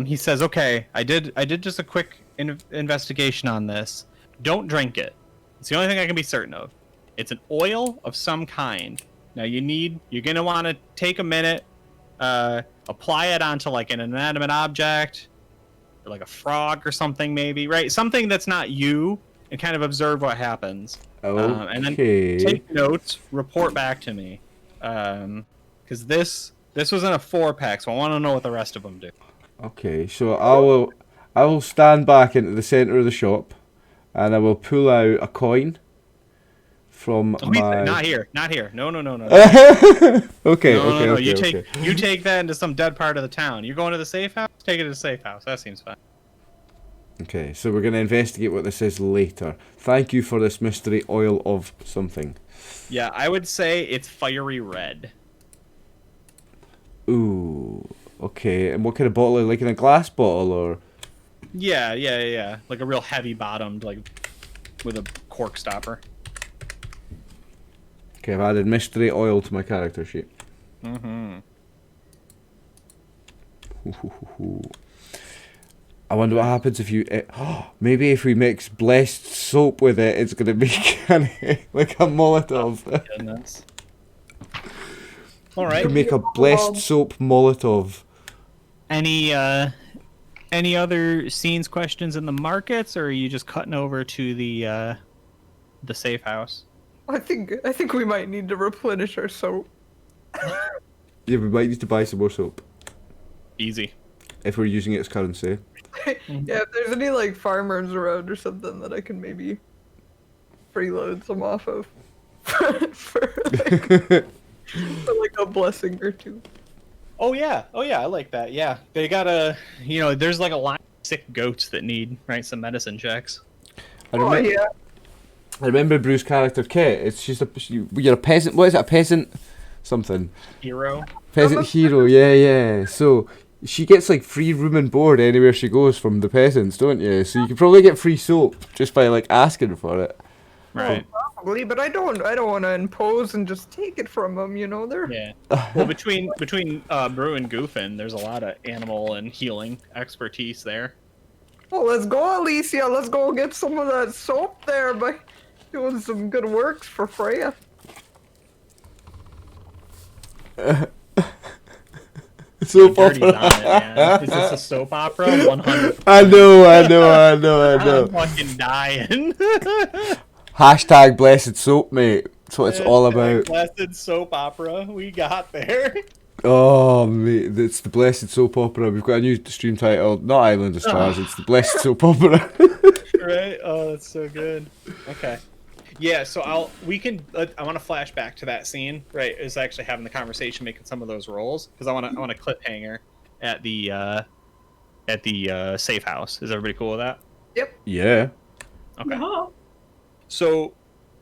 He says, "Okay, I did just a quick investigation on this. Don't drink it. It's the only thing I can be certain of. It's an oil of some kind. Now you're gonna want to take a minute, apply it onto like an inanimate object, or like a frog or something, maybe, right? Something that's not you, and kind of observe what happens. And then Okay. take notes, report back to me, because this was in a 4-pack, so I want to know what the rest of them do." Okay, so I will stand back into the center of the shop, and I will pull out a coin from Oh, my. not here. No. Okay, No. okay. You take that into some dead part of the town. You're going to the safe house? Take it to the safe house. That seems fine. Okay, so we're gonna investigate what this is later. Thank you for this mystery oil of something. Yeah, I would say it's fiery red. Ooh. Okay, and what kind of bottle? Like in a glass bottle or? Yeah. Like a real heavy bottomed, like with a cork stopper. Okay, I've added mystery oil to my character sheet. Mm-hmm. I wonder what happens if you. Maybe if we mix blessed soap with it, it's gonna be kind of like a Molotov. Oh, goodness. All You right. can make a blessed soap Molotov. Any other scenes, questions in the markets, or are you just cutting over to the safe house? I think we might need to replenish our soap. Yeah, we might need to buy some more soap Easy. if we're using it as currency. Yeah, if there's any like farmers around or something that I can maybe freeload some off of for like a blessing or two. Oh yeah, I like that. Yeah, they gotta, there's like a lot of sick goats that need some medicine checks. I Oh remember, yeah. I remember Bruce's character Kit. You're a peasant. What is it? A peasant something. Hero. Peasant hero. Yeah. So she gets like free room and board anywhere she goes from the peasants, don't you? So you can probably get free soap just by like asking for it. Right. Probably, but I don't want to impose and just take it from them. They're Yeah. Well, between Brew and Goofin, there's a lot of animal and healing expertise there. Well, let's go, Alicia. Let's go get some of that soap there by doing some good works for Freya. Soap Dirty's opera. on it, man. Is this a soap opera? 100. I know. I'm fucking dying. Hashtag blessed soap, mate. That's what it's all about. Blessed soap opera. We got there. Oh, mate, it's the blessed soap opera. We've got a new stream title, not Island of Stars. It's the blessed soap opera. Right? Oh, that's so good. Okay. Yeah, so I want to flash back to that scene, right? Is actually having the conversation, making some of those rolls, because I want a cliffhanger at the safe house. Is everybody cool with that? Yep. Yeah. Okay. Uh-huh. So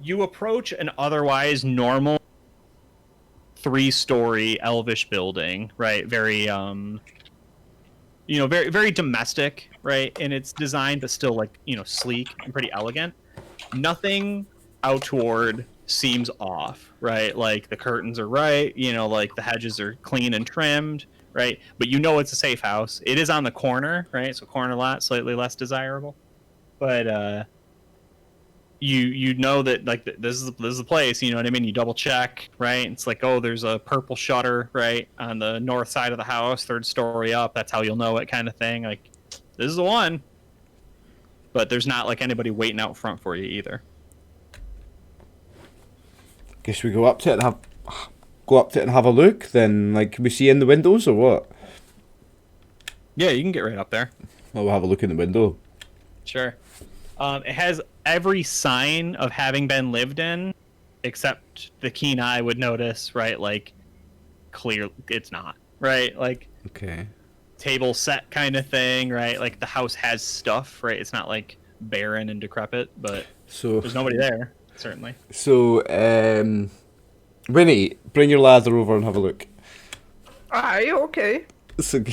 you approach an otherwise normal 3-story elvish building, right? Very very very domestic, right? In its design, but still like, sleek and pretty elegant. Nothing outward seems off, right? Like the curtains are right, like the hedges are clean and trimmed, right? But it's a safe house. It is on the corner, right? So corner lot, slightly less desirable. But you know that like this is the place, you know what I mean? You double check, right? It's like, oh, there's a purple shutter right on the north side of the house, 3rd story up. That's how you'll know it, kind of thing. Like, this is the one. But there's not like anybody waiting out front for you either. Guess we go up to it and have a look. Then, like, can we see in the windows or what? Yeah, you can get right up there. Well, we'll have a look in the window. Sure. It has every sign of having been lived in, except the keen eye would notice, right? Like, clear, it's not, right? Like, Okay. table set kind of thing, right? Like, the house has stuff, right? It's not like barren and decrepit, but So there's nobody there, certainly. So, Winnie, bring your ladder over and have a look. Aye, okay. So,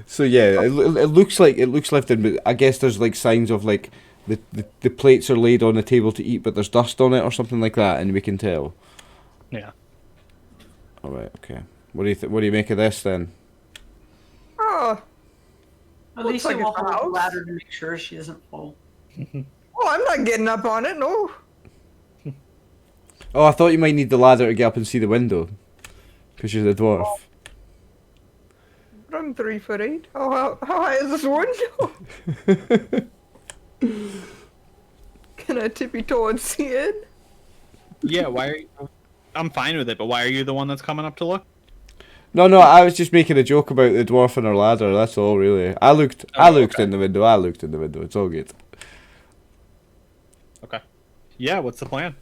so yeah, it looks like left in, but I guess there's like signs of like the plates are laid on the table to eat, but there's dust on it or something like that, and we can tell. Yeah. All right, okay. What do you what do you make of this then? Oh, Alicia like will it's a hold the house. ladder to make sure she doesn't fall. oh, I'm not getting up on it. No. Oh, I thought you might need the ladder to get up and see the window, because you're the dwarf. But I'm 3'8". How high is this window? Can I tippy toe and see it? Yeah, why are you... I'm fine with it, but why are you the one that's coming up to look? No, I was just making a joke about the dwarf and her ladder. That's all, really. I looked Okay. in the window. I looked in the window. It's all good. Okay. Yeah, what's the plan?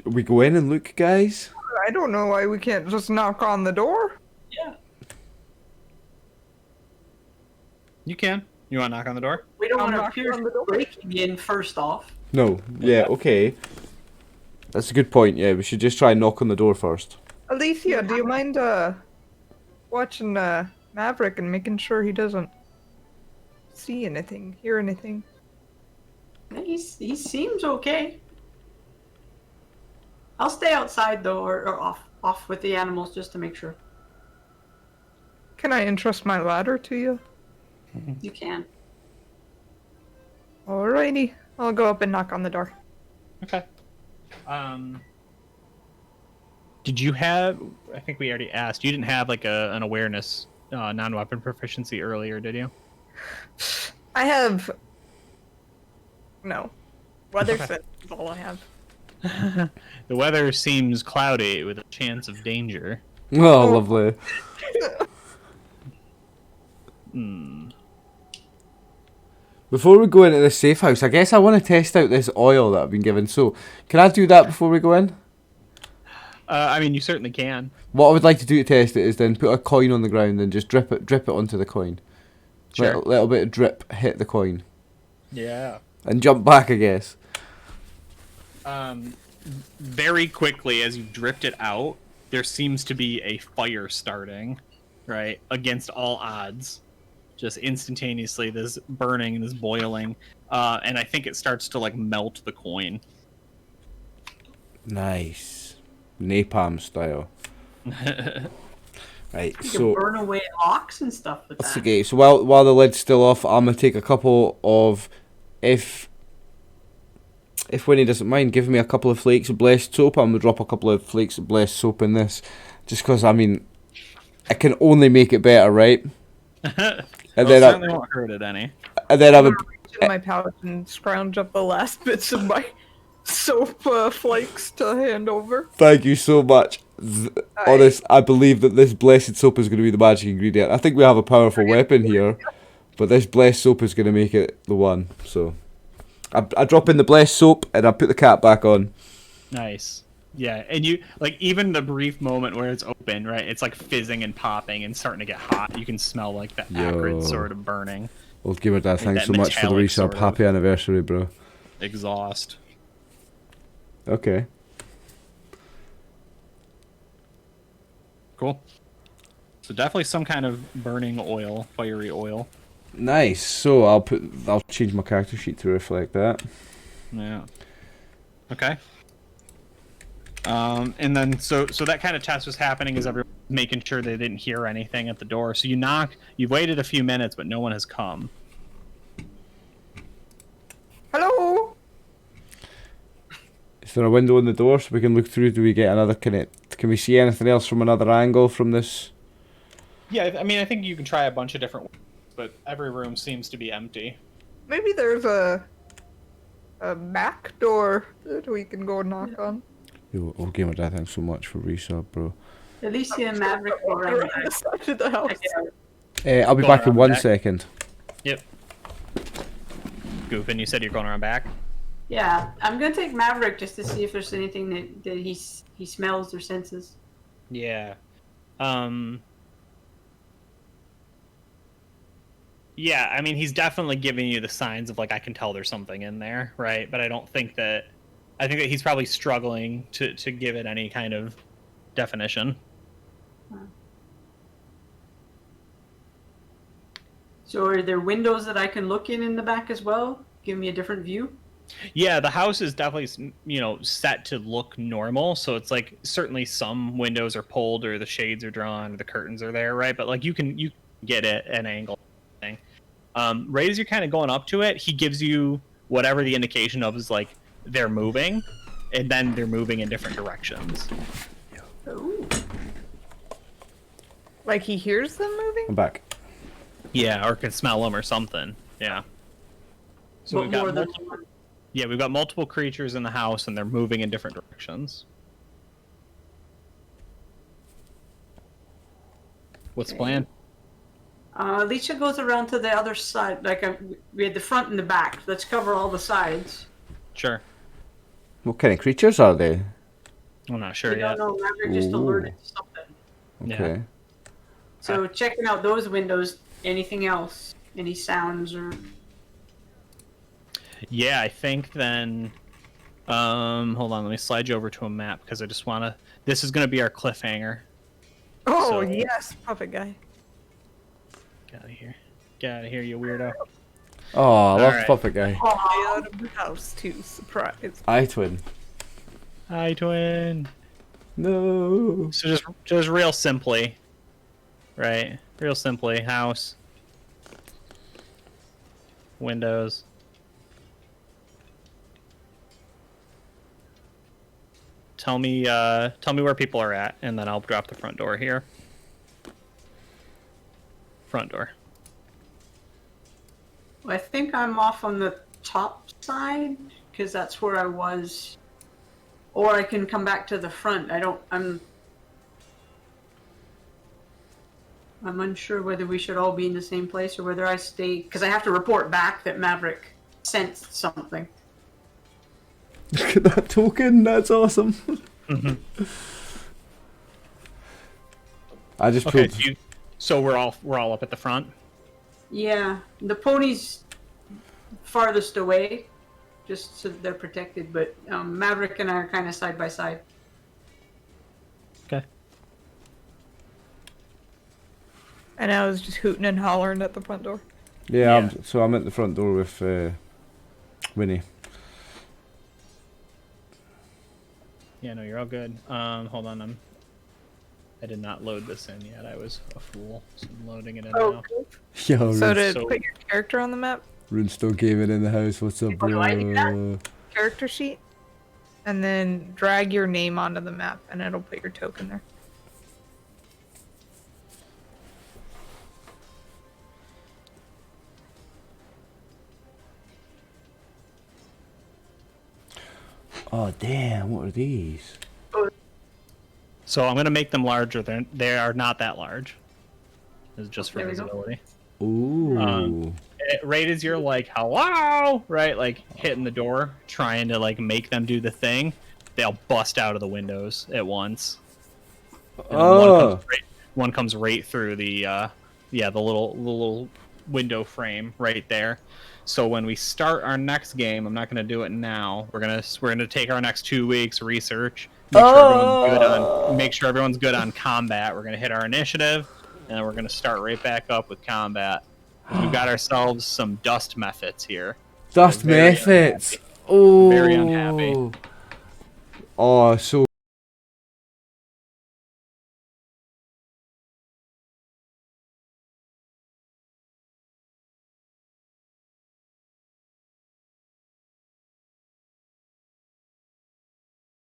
We go in and look, guys. I don't know why we can't just knock on the door. Yeah. You can. You want to knock on the door? We don't I'll want to knock appear on the door. breaking in first off. No. Yeah. Okay. That's a good point. Yeah, we should just try and knock on the door first. Alicia, do you mind watching Maverick and making sure he doesn't see anything, hear anything? He seems okay. I'll stay outside though, or off with the animals just to make sure. Can I entrust my ladder to you? You can. Alrighty, I'll go up and knock on the door. Okay. Did you have... I think we already asked. You didn't have, like, an awareness non-weapon proficiency earlier, did you? I have no weather sense is all I have. The weather seems cloudy with a chance of danger. Oh, lovely. Hmm. Before we go into the safe house, I guess I want to test out this oil that I've been given. So, can I do that before we go in? I mean, you certainly can. What I would like to do to test it is then put a coin on the ground and just drip it onto the coin. Sure. Little bit of drip hit the coin Yeah. and jump back, I guess. Very quickly, as you dripped it out, there seems to be a fire starting, right? Against all odds. Just instantaneously, this burning, this boiling. And I think it starts to, like, melt the coin. Nice, napalm style. Right, You so can burn away locks and stuff with that's that. okay. So while the lid's still off, I'm gonna take a couple of if Winnie doesn't mind giving me a couple of flakes of blessed soap, I'm gonna drop a couple of flakes of blessed soap in this, just because I mean, I can only make it better, right? And Well, then certainly won't hurt it any. and then I'm I'm gonna reach in my pouch and scrounge up the last bits of my soap flakes to hand over. thank you so much. Honest, I believe that this blessed soap is going to be the magic ingredient. I think we have a powerful weapon here, but this blessed soap is going to make it the one. So, I drop in the blessed soap and I put the cap back on. Nice. Yeah, and you, like, even the brief moment where it's open, right, it's like fizzing and popping and starting to get hot. You can smell, like, that acrid Yo. sort of burning. Well, give her that. Thanks that so much for the metallic resub. sort of- Happy anniversary, bro. Exhaust. Okay. Cool. So definitely some kind of burning oil, fiery oil. Nice. So I'll change my character sheet to reflect that. Yeah. Okay. And then so that kind of test was happening as everyone making sure they didn't hear anything at the door. So you knock. You've waited a few minutes, but no one has come. Hello? Is there a window in the door so we can look through? Do we get another connect? Can we see anything else from another angle from this? Yeah, I mean, I think you can try a bunch of different ways, but every room seems to be empty. Maybe there's a back door that we can go knock on. Yo, oh, Gamer Dad, thanks so much for resub, bro. Alicia and Maverick will Walk run around back. the side of the house. Check it out. I'll be Going back in around 1 back. second. Yep. Goofin, you said you're going around back? Yeah, I'm gonna take Maverick just to see if there's anything that he smells or senses. Yeah. Yeah, I mean, he's definitely giving you the signs of, like, I can tell there's something in there, right? But I don't think that I think that he's probably struggling to give it any kind of definition. So are there windows that I can look in the back as well? Give me a different view? Yeah, the house is definitely, set to look normal. So it's like certainly some windows are pulled or the shades are drawn or the curtains are there, right? But like you can get it at an angle. Thing. Right as you're kind of going up to it, he gives you whatever the indication of is like they're moving, and then they're moving in different directions. Ooh. Like he hears them moving? I'm back. Yeah, or can smell them or something. Yeah. So But we've got more than multiple, one. yeah, we've got multiple creatures in the house, and they're moving in different directions. What's the plan? Alicia goes around to the other side. We had the front and the back. Let's cover all the sides. Sure. What kind of creatures are they? I'm not sure We yet. don't know. Maverick just alerted to something. Okay. Yeah. So checking out those windows. Anything else? Any sounds or? Yeah, I think then. Hold on, let me slide you over to a map because I just want to. This is going to be our cliffhanger. Oh, So- yes, puppet guy. Get out of here! Get out of here, you weirdo! Oh, I love Alright. Puppet Guy. Way out of the house too. Surprise. I twin. Hi, twin. No. So just real simply, right? Real simply, house, windows. Tell me where people are at, and then I'll drop the front door here. Front door. I think I'm off on the top side because that's where I was. Or I can come back to the front. I'm unsure whether we should all be in the same place or whether I stay because I have to report back that Maverick sensed something. Look at that token. That's awesome. I just Okay, pulled. so we're all up at the front. Yeah, the pony's farthest away, just so they're protected. But Maverick and I are kind of side by side. Okay. And I was just hooting and hollering at the front door. Yeah, so I'm at the front door with Winnie. Yeah, no, you're all good. Hold on, I did not load this in yet. I was a fool. So I'm loading it in Oh, now. cool. Yo, So to so- put your character on the map, Runestone Gaming in the house. What's up, Oh, do I do bro? character sheet, and then drag your name onto the map, and it'll put your token there. Oh damn! What are these? So I'm gonna make them larger. They are not that large. It's just for There we go. visibility. Ooh. Right as you're like hello, right, like hitting the door, trying to like make them do the thing, they'll bust out of the windows at once. And Oh. one comes right through the the little window frame right there. So when we start our next game, I'm not going to do it now. We're gonna take our next 2 weeks research, make sure everyone's good on combat. We're gonna hit our initiative, and then we're gonna start right back up with combat. We've got ourselves some dust methods here. Dust Very methods. Oh. Very unhappy. Oh, so